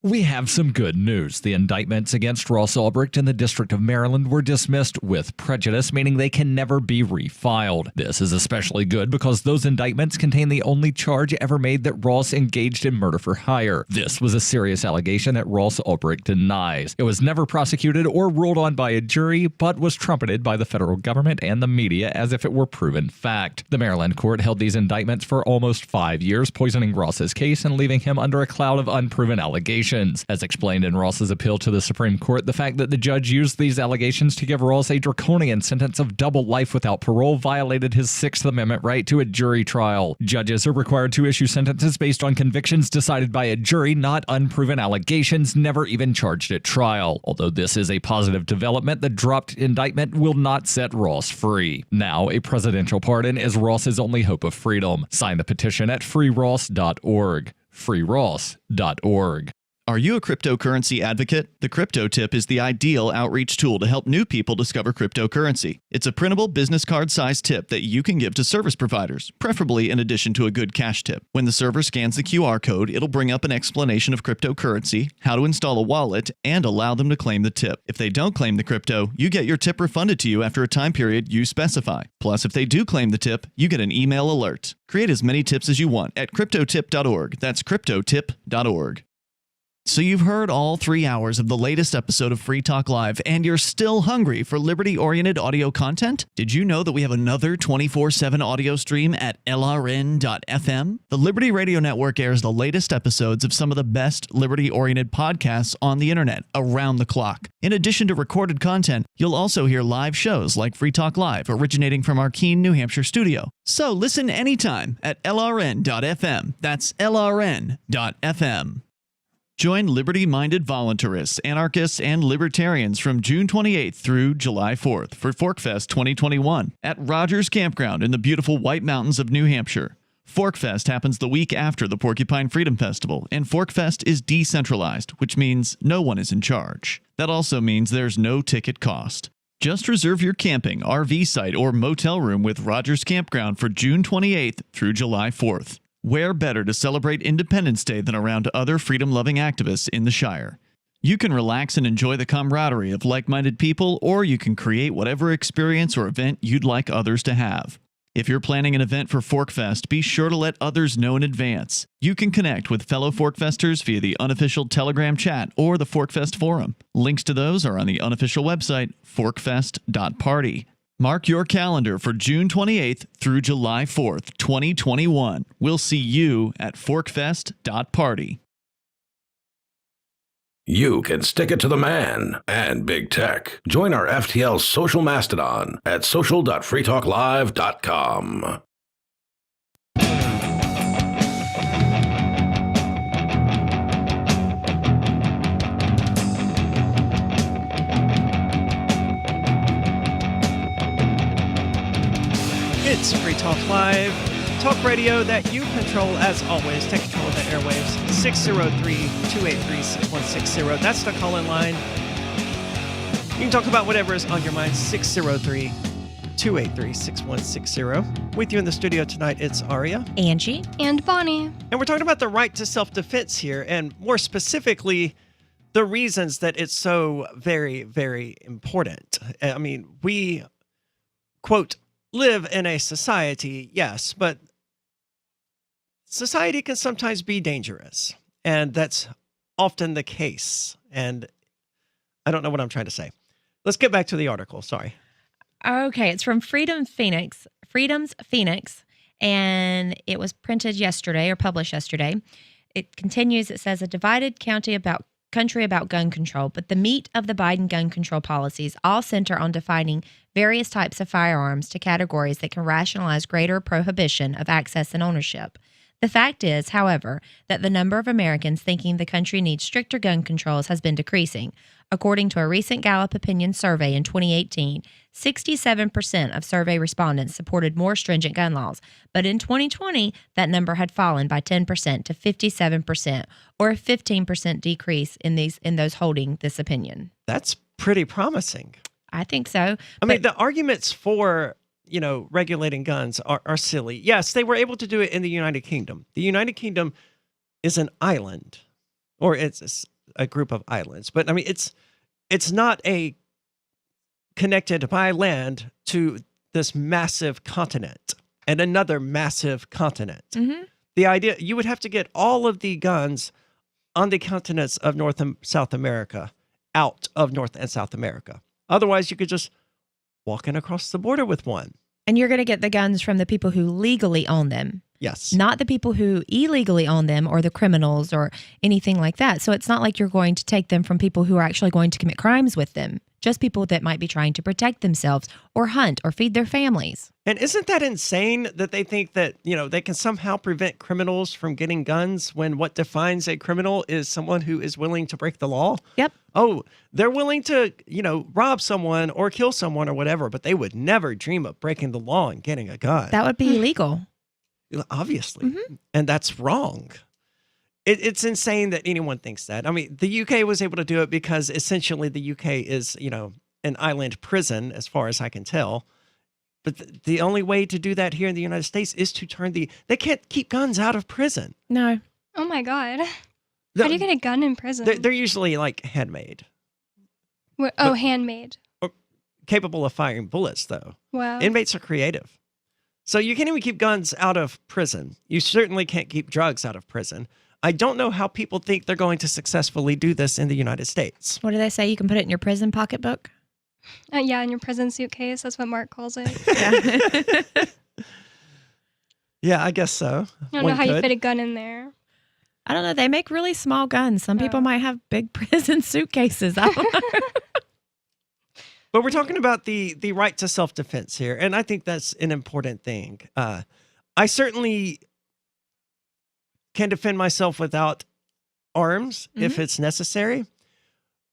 We have some good news. The indictments against Ross Ulbricht in the District of Maryland were dismissed with prejudice, meaning they can never be refiled. This is especially good because those indictments contain the only charge ever made that Ross engaged in murder for hire. This was a serious allegation that Ross Ulbricht denies. It was never prosecuted or ruled on by a jury, but was trumpeted by the federal government and the media as if it were proven fact. The Maryland court held these indictments for almost 5 years, poisoning Ross's case and leaving him under a cloud of unproven allegations. As explained in Ross's appeal to the Supreme Court, the fact that the judge used these allegations to give Ross a draconian sentence of double life without parole violated his Sixth Amendment right to a jury trial. Judges are required to issue sentences based on convictions decided by a jury, not unproven allegations never even charged at trial. Although this is a positive development, the dropped indictment will not set Ross free. Now, a presidential pardon is Ross's only hope of freedom. Sign the petition at freeross.org. freeross.org. Are you a cryptocurrency advocate? The Crypto Tip is the ideal outreach tool to help new people discover cryptocurrency. It's a printable business card-sized tip that you can give to service providers, preferably in addition to a good cash tip. When the server scans the QR code, it'll bring up an explanation of cryptocurrency, how to install a wallet, and allow them to claim the tip. If they don't claim the crypto, you get your tip refunded to you after a time period you specify. Plus, if they do claim the tip, you get an email alert. Create as many tips as you want at cryptotip.org. That's cryptotip.org. So you've heard all 3 hours of the latest episode of Free Talk Live, and you're still hungry for liberty-oriented audio content? Did you know that we have another 24/7 audio stream at LRN.FM? The Liberty Radio Network airs the latest episodes of some of the best liberty-oriented podcasts on the internet around the clock. In addition to recorded content, you'll also hear live shows like Free Talk Live, originating from our Keene, New Hampshire studio. So listen anytime at LRN.FM. That's LRN.FM. Join liberty-minded voluntarists, anarchists, and libertarians from June 28th through July 4th for ForkFest 2021 at Rogers Campground in the beautiful White Mountains of New Hampshire. ForkFest happens the week after the Porcupine Freedom Festival, and ForkFest is decentralized, which means no one is in charge. That also means there's no ticket cost. Just reserve your camping, RV site, or motel room with Rogers Campground for June 28th through July 4th. Where better to celebrate Independence Day than around other freedom-loving activists in the Shire? You can relax and enjoy the camaraderie of like-minded people, or you can create whatever experience or event you'd like others to have. If you're planning an event for ForkFest, be sure to let others know in advance. You can connect with fellow ForkFesters via the unofficial Telegram chat or the ForkFest forum. Links to those are on the unofficial website, forkfest.party. Mark your calendar for June 28th through July 4th, 2021. We'll see you at forkfest.party. You can stick it to the man and big tech. Join our FTL social mastodon at social.freetalklive.com. It's Free Talk Live, talk radio that you control as always. Take control of the airwaves. 603-283-6160. That's the call-in line. You can talk about whatever is on your mind. 603-283-6160. With you in the studio tonight, it's Aria, Angie, and Bonnie. And we're talking about the right to self-defense here, and more specifically, the reasons that it's so very, very important. I mean, we, quote, live in a society, yes, but society can sometimes be dangerous, and that's often the case. And I don't know what I'm trying to say. Let's get back to the article. Sorry. Okay, it's from Freedom's Phoenix, and it was printed yesterday or published yesterday. It continues, it says, a divided country about gun control, but the meat of the Biden gun control policies all center on defining various types of firearms to categories that can rationalize greater prohibition of access and ownership. The fact is, however, that the number of Americans thinking the country needs stricter gun controls has been decreasing. According to a recent Gallup opinion survey in 2018, 67% of survey respondents supported more stringent gun laws, but in 2020, that number had fallen by 10% to 57%, or a 15% decrease in those holding this opinion. That's pretty promising. I think so. I mean, the arguments for, regulating guns are silly. Yes, they were able to do it in the United Kingdom. The United Kingdom is an island, or it's a group of islands, but I mean, it's not connected by land to this massive continent and another massive continent. Mm-hmm. The idea, you would have to get all of the guns on the continents of North and South America out of North and South America. Otherwise, you could just walk in across the border with one. And you're going to get the guns from the people who legally own them. Yes. Not the people who illegally own them or the criminals or anything like that. So it's not like you're going to take them from people who are actually going to commit crimes with them. Just people that might be trying to protect themselves or hunt or feed their families. And isn't that insane that they think that, they can somehow prevent criminals from getting guns when what defines a criminal is someone who is willing to break the law? Yep. Oh, they're willing to, rob someone or kill someone or whatever, but they would never dream of breaking the law and getting a gun. That would be illegal. Obviously. Mm-hmm. And that's wrong. It's insane that anyone thinks that. I mean, the UK was able to do it because essentially the UK is, an island prison, as far as I can tell. But the only way to do that here in the United States is to they can't keep guns out of prison. No. Oh my God. How do you get a gun in prison? They're usually like handmade. Handmade. Capable of firing bullets, though. Wow. Inmates are creative. So you can't even keep guns out of prison. You certainly can't keep drugs out of prison. I don't know how people think they're going to successfully do this in the United States. What do they say? You can put it in your prison pocketbook? Yeah, in your prison suitcase. That's what Mark calls it. Yeah. Yeah, I guess so. I don't know how you fit a gun in there. I don't know. They make really small guns. Some people might have big prison suitcases. I don't know. But we're talking about the right to self-defense here, and I think that's an important thing. I certainly can defend myself without arms if it's necessary,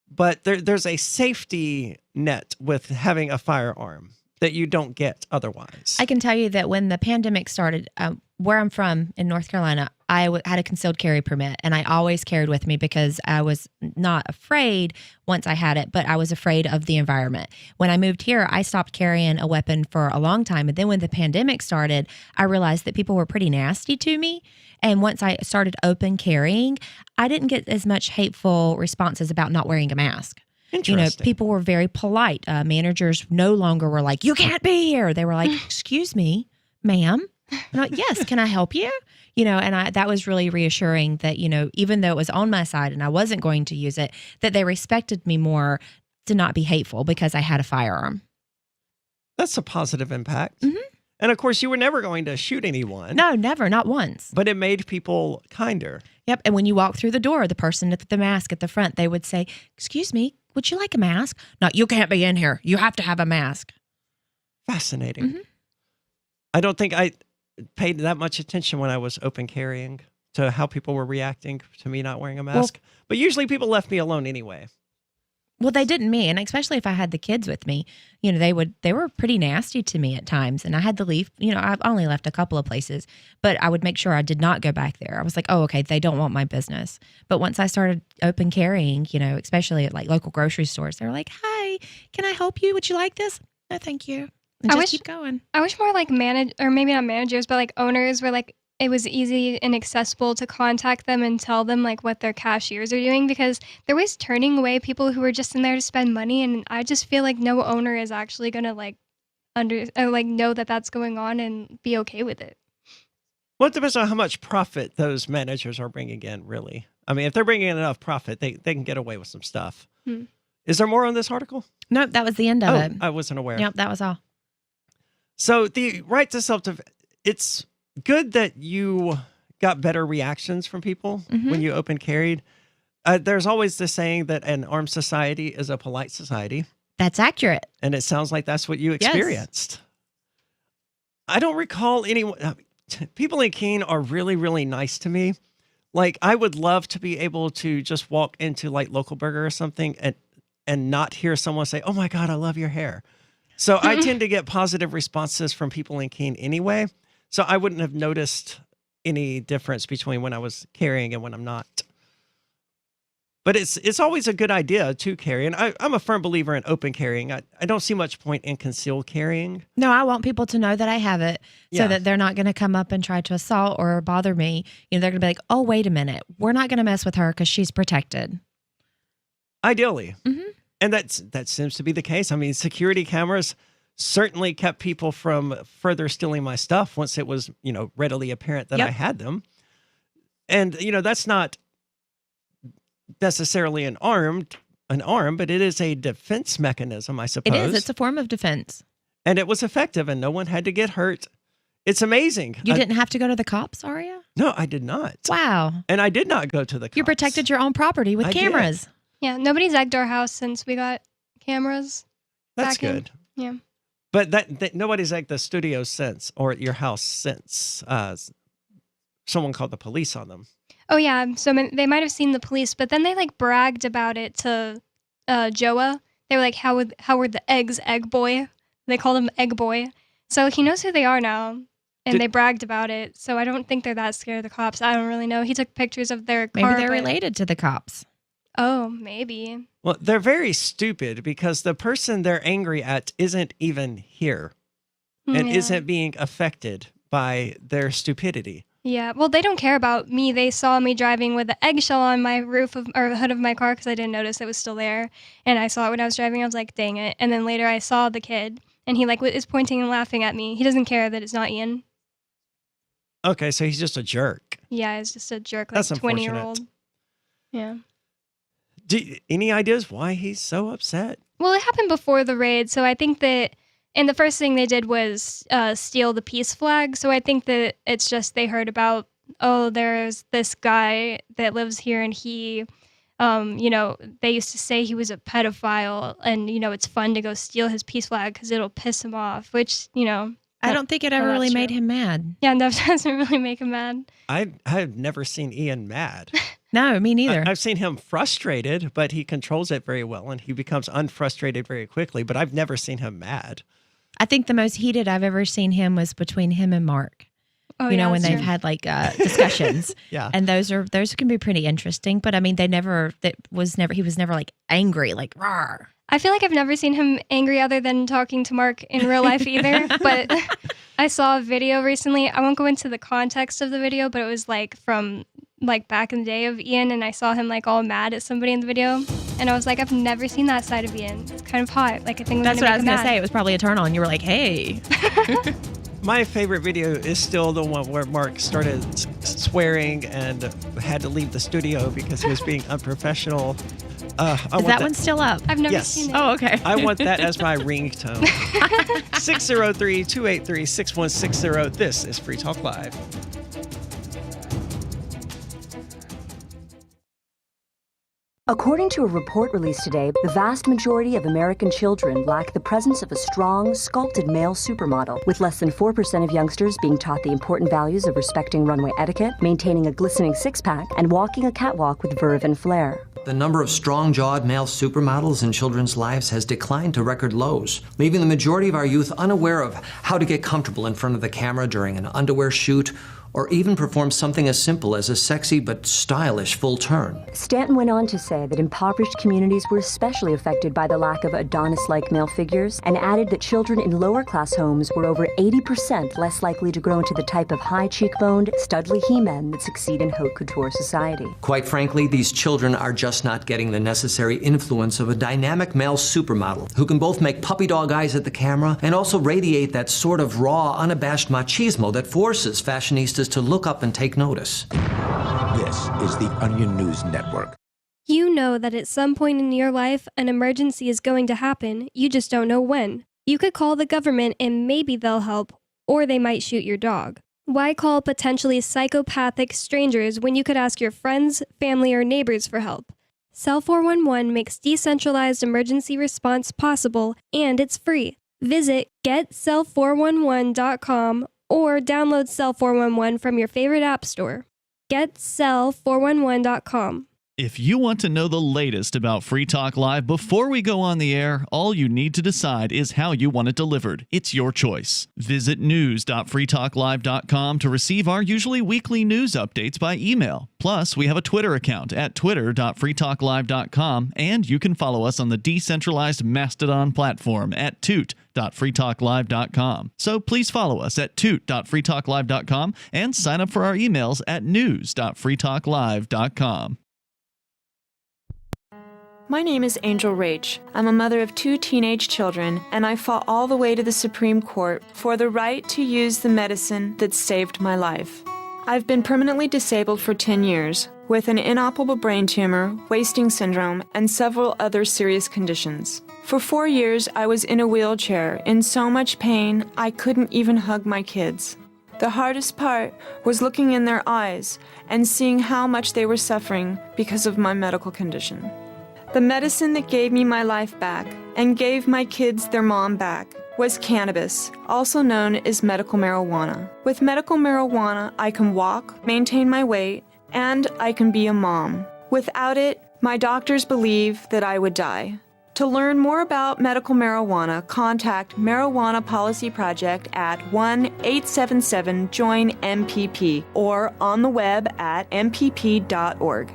but there's a safety net with having a firearm that you don't get otherwise. I can tell you that when the pandemic started, where I'm from in North Carolina, I had a concealed carry permit, and I always carried with me because I was not afraid once I had it, but I was afraid of the environment. When I moved here, I stopped carrying a weapon for a long time. And then when the pandemic started, I realized that people were pretty nasty to me. And once I started open carrying, I didn't get as much hateful responses about not wearing a mask. Interesting. People were very polite. Managers no longer were like, "You can't be here." They were like, "Excuse me, ma'am." I'm like, "Yes, can I help you?" And that was really reassuring that, even though it was on my side and I wasn't going to use it, that they respected me more to not be hateful because I had a firearm. That's a positive impact. Mm-hmm. And of course, you were never going to shoot anyone. No, never, not once. But it made people kinder. Yep. And when you walk through the door, the person at the mask at the front, they would say, "Excuse me, would you like a mask?" "No, you can't be in here. You have to have a mask." Fascinating. Mm-hmm. I don't think I paid that much attention when I was open carrying to how people were reacting to me not wearing a mask. But usually people left me alone anyway. Well, they didn't me, and especially if I had the kids with me, they were pretty nasty to me at times, and I had to leave. I've only left a couple of places, but I would make sure I did not go back there. I was like, oh, okay, they don't want my business. But once I started open carrying, especially at like local grocery stores, they were like, "Hi, can I help you? Would you like this?" "No, thank you." And just keep going. I wish more like or maybe not managers, but like owners were like, it was easy and accessible to contact them and tell them like what their cashiers are doing, because they're always turning away people who are just in there to spend money. And I just feel like no owner is actually going to know that that's going on and be okay with it. Well, it depends on how much profit those managers are bringing in, really. I mean, if they're bringing in enough profit, they can get away with some stuff. Is there more on this article? Nope, that was the end of it. I wasn't aware. Yep, that was all. So the right to self-defense, it's good that you got better reactions from people when you open carried. There's always the saying that an armed society is a polite society. That's accurate. And it sounds like that's what you experienced. Yes. I don't recall anyone. People in Keene are really, really nice to me. Like, I would love to be able to just walk into like Local Burger or something and not hear someone say, "Oh my God, I love your hair." So I tend to get positive responses from people in Keene anyway. So I wouldn't have noticed any difference between when I was carrying and when I'm not. But it's always a good idea to carry. And I'm a firm believer in open carrying. I don't see much point in concealed carrying. No, I want people to know that I have it so that they're not going to come up and try to assault or bother me. They're going to be like, "Oh, wait a minute. We're not going to mess with her because she's protected." Ideally. And that seems to be the case. I mean, security cameras certainly kept people from further stealing my stuff once it was, readily apparent that I had them. And, that's not necessarily an arm, but it is a defense mechanism, I suppose. It is. It's a form of defense. And it was effective, and no one had to get hurt. It's amazing. You didn't have to go to the cops, Aria? No, I did not. Wow. And I did not go to the cops. You protected your own property with cameras. Did. Yeah, nobody's egged our house since we got cameras. That's good. Yeah. But that nobody's egged the studio since, or at your house since someone called the police on them. Oh, yeah. So they might have seen the police, but then they like bragged about it to Joa. They were like, how were the eggs, Egg Boy? They called him Egg Boy. So he knows who they are now. And they bragged about it. So I don't think they're that scared of the cops. I don't really know. He took pictures of their car. Maybe they're related to the cops. Oh, maybe. Well, they're very stupid because the person they're angry at isn't even here and isn't being affected by their stupidity. Yeah, well, they don't care about me. They saw me driving with an eggshell on my roof or hood of my car because I didn't notice it was still there. And I saw it when I was driving. I was like, dang it. And then later I saw the kid and he is pointing and laughing at me. He doesn't care that it's not Ian. Okay, so he's just a jerk. Yeah, he's just a jerk, like That's 20-year-old. Yeah. Any ideas why he's so upset? Well, it happened before the raid, so I think that, and the first thing they did was steal the peace flag, so I think that it's just they heard about, oh, there's this guy that lives here, and he, they used to say he was a pedophile, and, it's fun to go steal his peace flag because it'll piss him off, which, I don't think it ever really made him mad. Yeah, that doesn't really make him mad. I've never seen Ian mad. No, me neither. I've seen him frustrated, but he controls it very well, and he becomes unfrustrated very quickly, but I've never seen him mad. I think the most heated I've ever seen him was between him and Mark. Oh, when they've had like discussions. Yeah. And those can be pretty interesting, but I mean, he was never like angry, like rawr. I feel like I've never seen him angry other than talking to Mark in real life either, but I saw a video recently. I won't go into the context of the video, but it was like from like back in the day of Ian, and I saw him like all mad at somebody in the video, and I was like, I've never seen that side of Ian. It's kind of hot. Like I think that's what I was gonna say. It was probably a turn on. You were like, hey. My favorite video is still the one where Mark started swearing and had to leave the studio because he was being unprofessional. Is that one still up? I've never Yes. seen it. Oh, okay. I want that as my ringtone. 603-283-6160. This is Free Talk Live. According to a report released today, the vast majority of American children lack the presence of a strong, sculpted male supermodel, with less than 4% of youngsters being taught the important values of respecting runway etiquette, maintaining a glistening six-pack, and walking a catwalk with verve and flair. The number of strong-jawed male supermodels in children's lives has declined to record lows, leaving the majority of our youth unaware of how to get comfortable in front of the camera during an underwear shoot, or even perform something as simple as a sexy but stylish full turn. Stanton went on to say that impoverished communities were especially affected by the lack of Adonis-like male figures, and added that children in lower-class homes were over 80% less likely to grow into the type of high-cheekboned, studly he-men that succeed in haute couture society. Quite frankly, these children are just not getting the necessary influence of a dynamic male supermodel who can both make puppy dog eyes at the camera and also radiate that sort of raw, unabashed machismo that forces fashionistas to look up and take notice. This is the Onion News Network. You know that at some point in your life, an emergency is going to happen. You just don't know when. You could call the government and maybe they'll help, or they might shoot your dog. Why call potentially psychopathic strangers when you could ask your friends, family, or neighbors for help? Cell 411 makes decentralized emergency response possible, and it's free. Visit getcell411.com or download Cell 411 from your favorite app store. Getcell411.com. If you want to know the latest about Free Talk Live before we go on the air, all you need to decide is how you want it delivered. It's your choice. Visit news.freetalklive.com to receive our usually weekly news updates by email. Plus, we have a Twitter account at twitter.freetalklive.com, and you can follow us on the decentralized Mastodon platform at toot.freetalklive.com. So please follow us at toot.freetalklive.com and sign up for our emails at news.freetalklive.com. My name is Angel Rach. I'm a mother of 2 teenage children, and I fought all the way to the Supreme Court for the right to use the medicine that saved my life. I've been permanently disabled for 10 years, with an inoperable brain tumor, wasting syndrome, and several other serious conditions. For 4 years, I was in a wheelchair, in so much pain I couldn't even hug my kids. The hardest part was looking in their eyes and seeing how much they were suffering because of my medical condition. The medicine that gave me my life back and gave my kids their mom back was cannabis, also known as medical marijuana. With medical marijuana, I can walk, maintain my weight, and I can be a mom. Without it, my doctors believe that I would die. To learn more about medical marijuana, contact Marijuana Policy Project at 1-877-JOIN-MPP or on the web at mpp.org.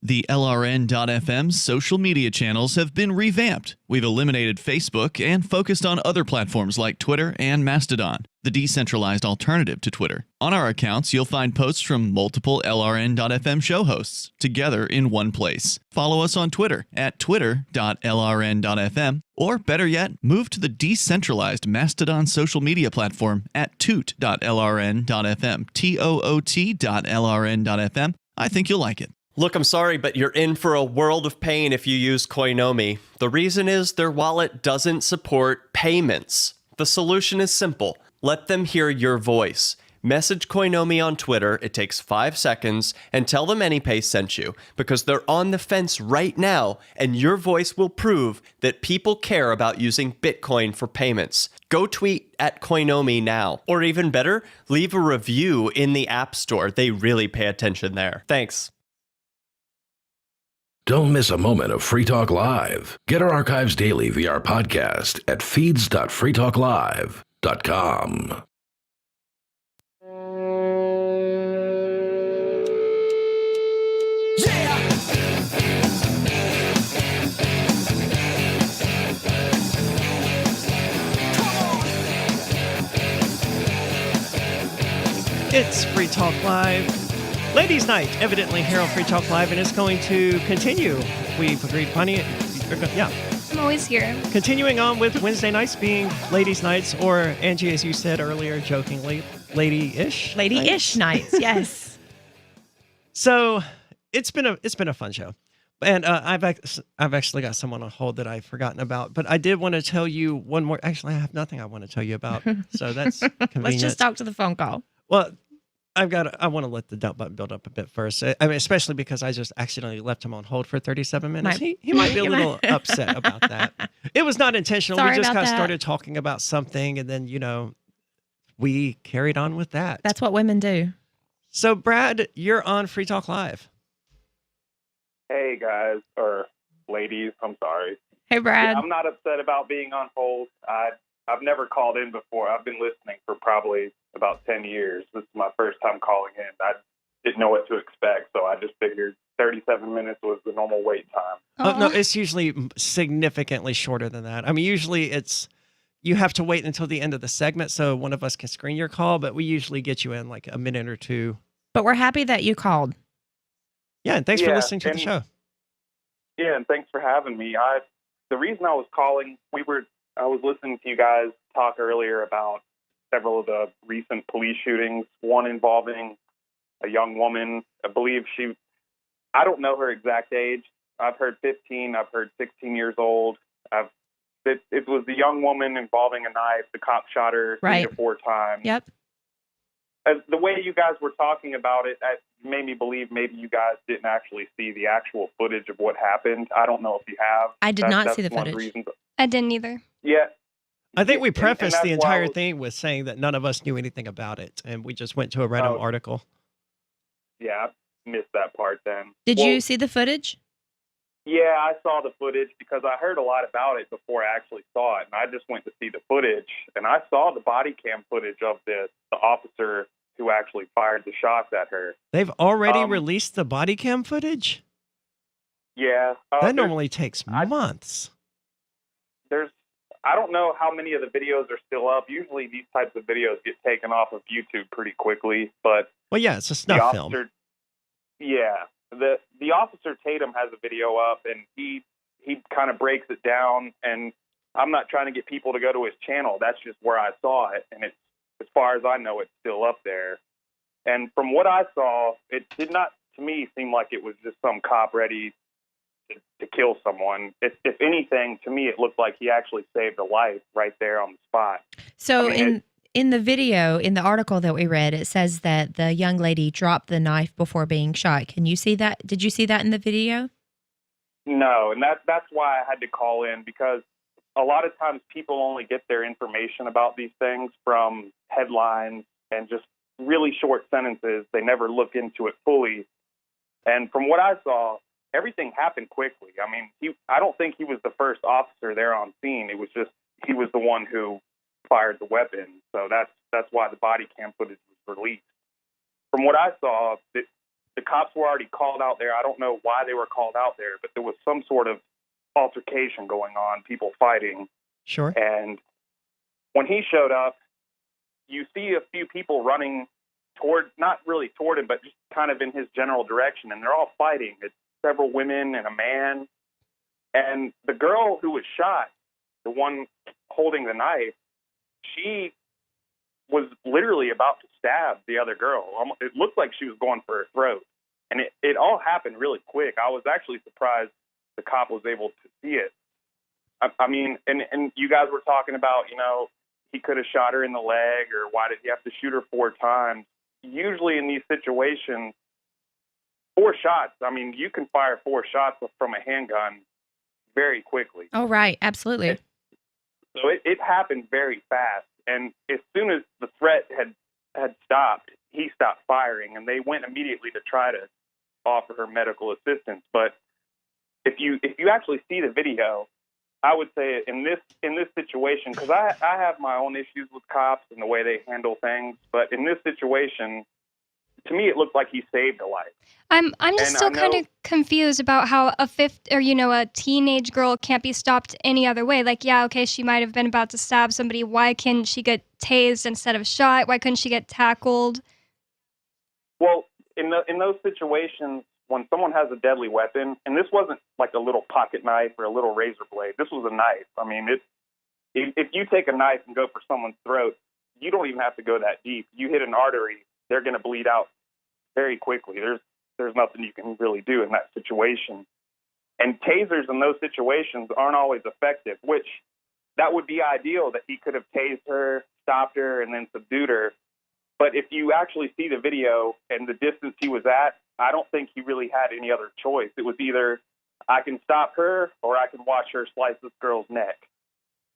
The LRN.FM social media channels have been revamped. We've eliminated Facebook and focused on other platforms like Twitter and Mastodon, the decentralized alternative to Twitter. On our accounts, you'll find posts from multiple LRN.FM show hosts together in one place. Follow us on Twitter at twitter.lrn.fm, or better yet, move to the decentralized Mastodon social media platform at toot.lrn.fm, toot.lrn.fm. I think you'll like it. Look, I'm sorry, but you're in for a world of pain if you use Koinomi. The reason is their wallet doesn't support payments. The solution is simple. Let them hear your voice. Message Koinomi on Twitter, it takes 5 seconds, and tell them AnyPay sent you, because they're on the fence right now, and your voice will prove that people care about using Bitcoin for payments. Go tweet at Koinomi now. Or even better, leave a review in the App Store. They really pay attention there. Thanks. Don't miss a moment of Free Talk Live. Get our archives daily via our podcast at feeds.freetalklive.com. It's Free Talk Live. Ladies' Night, evidently here on Free Talk Live, and it's going to continue. We've agreed plenty. Yeah. I'm always here. Continuing on with Wednesday nights being Ladies' Nights, or Angie, as you said earlier, jokingly, lady-ish. Lady-ish nights, yes. So it's been a fun show. And I've actually got someone on hold that I've forgotten about, but I did want to tell you one more. Actually, I have nothing I want to tell you about, so that's convenient. Let's just talk to the phone call. Well, I want to let the dump button build up a bit first. I mean, especially because I just accidentally left him on hold for 37 minutes. He might be a little upset about that. It was not intentional. Sorry We just about kind of that. started talking about something, and then we carried on with that. That's what women do. So, Brad, you're on Free Talk Live. Hey, guys, or ladies, I'm sorry. Hey, Brad. Yeah, I'm not upset about being on hold. I've never called in before. I've been listening for probably about 10 years. This is my first time calling in. I didn't know what to expect, so I just figured 37 minutes was the normal wait time. Oh, no, it's usually significantly shorter than that. I mean, usually you have to wait until the end of the segment so one of us can screen your call, but we usually get you in like a minute or two. But we're happy that you called. Yeah, and thanks for listening to the show. Yeah, and thanks for having me. The reason I was calling, I was listening to you guys talk earlier about several of the recent police shootings, one involving a young woman. I believe I don't know her exact age. I've heard 15, I've heard 16 years old. It was the young woman involving a knife. The cop shot her 3 to 4 times. Yep. The way you guys were talking about it made me believe maybe you guys didn't actually see the actual footage of what happened. I don't know if you have. I did not see the That's one of footage. reasons. I didn't either. Yeah. I think we prefaced that's the why entire thing with saying that none of us knew anything about it, and we just went to a random article. Yeah, I missed that part then. Did you see the footage? Yeah, I saw the footage because I heard a lot about it before I actually saw it, and I just went to see the footage, and I saw the body cam footage of the officer who actually fired the shots at her. They've already released the body cam footage? Yeah. That normally takes months. I don't know how many of the videos are still up. Usually these types of videos get taken off of YouTube pretty quickly, but well, yeah, it's a snuff film. Yeah. The officer Tatum has a video up, and he kind of breaks it down, and I'm not trying to get people to go to his channel. That's just where I saw it, and it's, as far as I know, it's still up there. And from what I saw, it did not, to me, seem like it was just some cop ready to kill someone. If anything, to me, it looked like he actually saved a life right there on the spot. So in the video, in the article that we read, it says that the young lady dropped the knife before being shot. Can you see that? Did you see that in the video? No, and that's why I had to call in, because a lot of times people only get their information about these things from headlines and just really short sentences. They never look into it fully. And from what I saw, everything happened quickly. I mean, I don't think he was the first officer there on scene. It was just he was the one who fired the weapon. So that's why the body cam footage was released. From what I saw, the cops were already called out there. I don't know why they were called out there, but there was some sort of altercation going on, people fighting. Sure. And when he showed up, you see a few people running not really toward him, but just kind of in his general direction, and they're all fighting. It's several women and a man. And the girl who was shot, the one holding the knife, she was literally about to stab the other girl. It looked like she was going for her throat. And it all happened really quick. I was actually surprised the cop was able to see it. I mean, and you guys were talking about, he could have shot her in the leg, or why did he have to shoot her 4 times? Usually in these situations, 4 shots, I mean, you can fire 4 shots from a handgun very quickly. Oh, right. Absolutely. So it happened very fast. And as soon as the threat had stopped, he stopped firing, and they went immediately to try to offer her medical assistance. But if you actually see the video, I would say in this situation, because I have my own issues with cops and the way they handle things, but in this situation, to me, it looked like he saved a life. I'm just still kind of confused about how a teenage girl can't be stopped any other way. Like, yeah, okay, she might have been about to stab somebody. Why couldn't she get tased instead of shot? Why couldn't she get tackled? Well, in those situations, when someone has a deadly weapon, and this wasn't like a little pocket knife or a little razor blade, this was a knife. I mean, if you take a knife and go for someone's throat, you don't even have to go that deep. You hit an artery, they're going to bleed out very quickly. There's nothing you can really do in that situation. And tasers in those situations aren't always effective, which that would be ideal that he could have tased her, stopped her, and then subdued her. But if you actually see the video and the distance he was at, I don't think he really had any other choice. It was either I can stop her or I can watch her slice this girl's neck.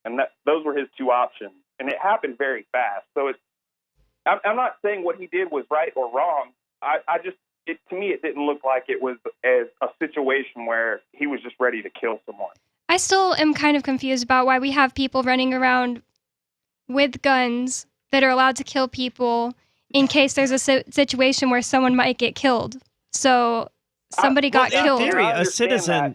And those were his two options. And it happened very fast. So I'm not saying what he did was right or wrong. To me, it didn't look like it was a situation where he was just ready to kill someone. I still am kind of confused about why we have people running around with guns that are allowed to kill people in case there's a situation where someone might get killed. So somebody got killed. In theory,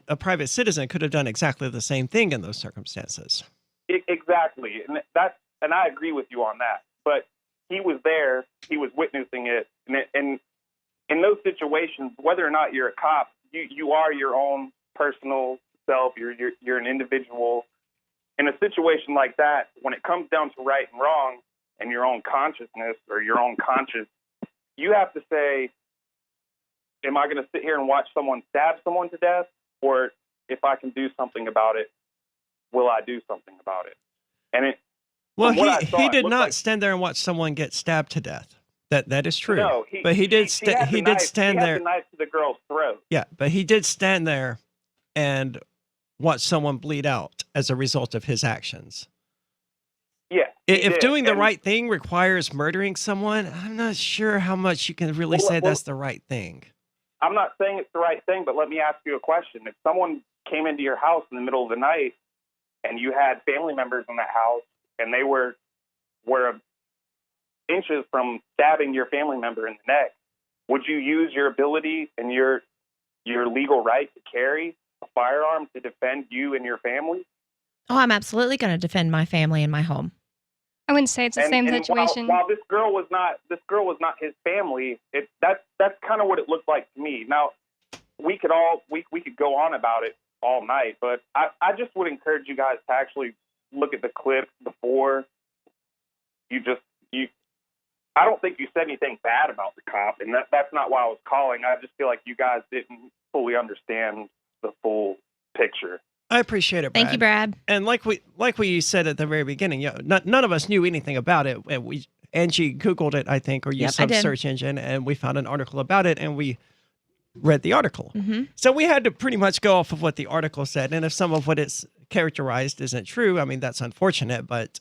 a private citizen could have done exactly the same thing in those circumstances. Exactly. And I agree with you on that. But he was there, he was witnessing it, and in those situations, whether or not you're a cop, you are your own personal self. You're an individual. In a situation like that, when it comes down to right and wrong and your own consciousness or your own conscience, you have to say, am I going to sit here and watch someone stab someone to death? Or if I can do something about it, will I do something about it? And he did not stand there and watch someone get stabbed to death. That is true. No, but he did stand there. He had the knife to the girl's throat. Yeah, but he did stand there and watch someone bleed out as a result of his actions. Yeah. If doing the right thing requires murdering someone, I'm not sure how much you can really say that's the right thing. I'm not saying it's the right thing, but let me ask you a question. If someone came into your house in the middle of the night and you had family members in that house and they were inches from stabbing your family member in the neck, would you use your ability and your legal right to carry a firearm to defend you and your family? Oh, I'm absolutely going to defend my family and my home. I wouldn't say it's the same situation. While this girl was not his family, that's kind of what it looked like to me. Now, we could go on about it all night, but I just would encourage you guys to actually look at the clip before I don't think you said anything bad about the cop, and that's not why I was calling. I just feel like you guys didn't fully understand the full picture. I appreciate it, Brad. Thank you, Brad. And like we said at the very beginning, none of us knew anything about it. Angie Googled it, I think, or used some search engine, and we found an article about it, and we read the article. Mm-hmm. So we had to pretty much go off of what the article said, and if some of what it's characterized isn't true, I mean, that's unfortunate, but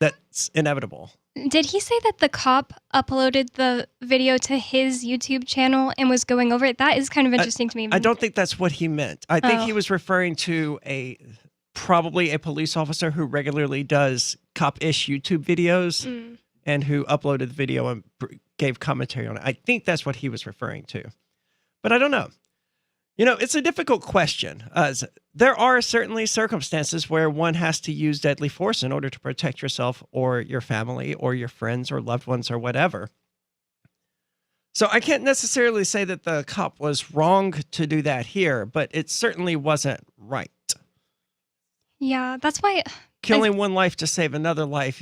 that's inevitable. Did he say that the cop uploaded the video to his YouTube channel and was going over it? That is kind of interesting to me. I don't think that's what he meant. I think he was referring to probably a police officer who regularly does cop-ish YouTube videos and who uploaded the video and gave commentary on it. I think that's what he was referring to. But I don't know. It's a difficult question. There are certainly circumstances where one has to use deadly force in order to protect yourself or your family or your friends or loved ones or whatever. So I can't necessarily say that the cop was wrong to do that here, but it certainly wasn't right. Yeah, that's why... Killing one life to save another life,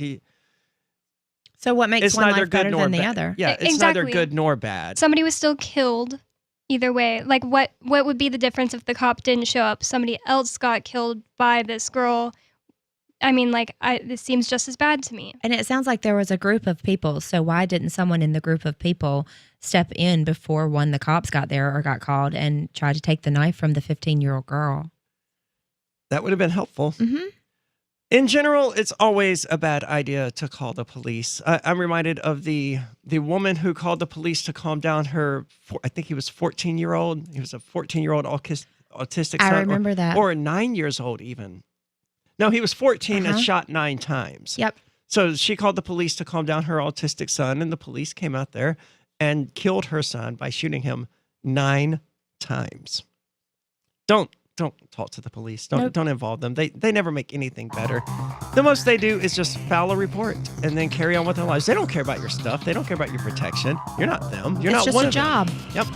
So what makes one life better than the other? Yeah, it's neither good nor bad. Somebody was still killed either way. Like, what would be the difference if the cop didn't show up? Somebody else got killed by this girl. I mean, this seems just as bad to me. And it sounds like there was a group of people. So why didn't someone in the group of people step in before the cops got there or got called and try to take the knife from the 15-year-old girl? That would have been helpful. Mm-hmm. In general, it's always a bad idea to call the police. I'm reminded of the woman who called the police to calm down her, I think he was 14-year-old. He was a 14-year-old autistic son. I remember that. Or 9 years old even. No, he was 14 and shot 9 times. Yep. So she called the police to calm down her autistic son, and the police came out there and killed her son by shooting him 9 times. Don't talk to the police. Don't involve them. They never make anything better. The most they do is just file a report and then carry on with their lives. They don't care about your stuff. They don't care about your protection. You're not them. You're not one of them. It's just a job. Yep.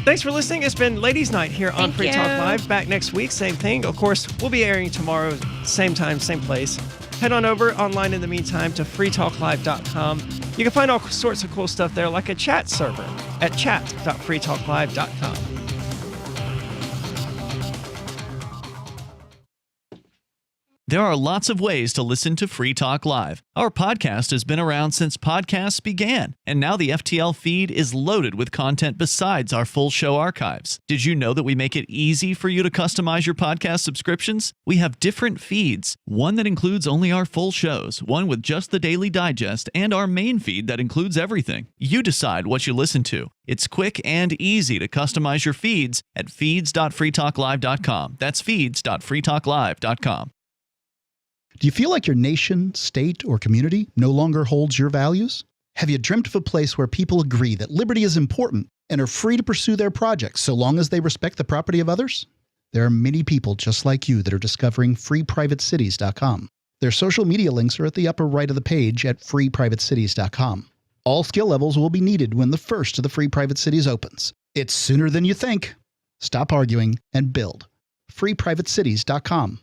Thanks for listening. It's been Ladies Night here on Free Talk Live. Back next week, same thing. Of course, we'll be airing tomorrow, same time, same place. Head on over online in the meantime to freetalklive.com. You can find all sorts of cool stuff there, like a chat server at chat.freetalklive.com. There are lots of ways to listen to Free Talk Live. Our podcast has been around since podcasts began, and now the FTL feed is loaded with content besides our full show archives. Did you know that we make it easy for you to customize your podcast subscriptions? We have different feeds, one that includes only our full shows, one with just the Daily Digest, and our main feed that includes everything. You decide what you listen to. It's quick and easy to customize your feeds at feeds.freetalklive.com. That's feeds.freetalklive.com. Do you feel like your nation, state, or community no longer holds your values? Have you dreamt of a place where people agree that liberty is important and are free to pursue their projects so long as they respect the property of others? There are many people just like you that are discovering freeprivatecities.com. Their social media links are at the upper right of the page at freeprivatecities.com. All skill levels will be needed when the first of the Free Private Cities opens. It's sooner than you think. Stop arguing and build. freeprivatecities.com.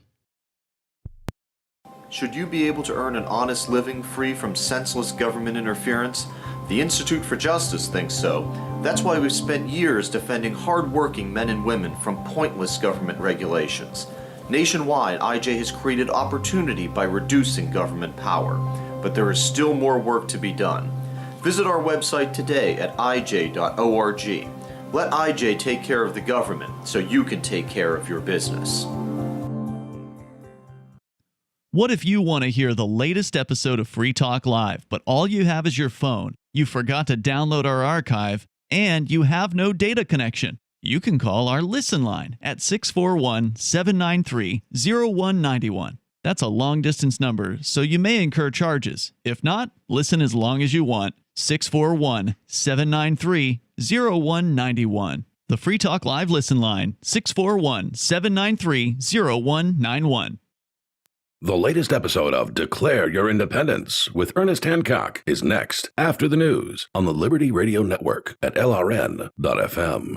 Should you be able to earn an honest living free from senseless government interference? The Institute for Justice thinks so. That's why we've spent years defending hard-working men and women from pointless government regulations. Nationwide, IJ has created opportunity by reducing government power, but there is still more work to be done. Visit our website today at ij.org. Let IJ take care of the government so you can take care of your business. What if you want to hear the latest episode of Free Talk Live, but all you have is your phone, you forgot to download our archive, and you have no data connection? You can call our Listen line at 641-793-0191. That's a long-distance number, so you may incur charges. If not, listen as long as you want. 641-793-0191. The Free Talk Live Listen line, 641-793-0191. The latest episode of Declare Your Independence with Ernest Hancock is next after the news on the Liberty Radio Network at LRN.FM.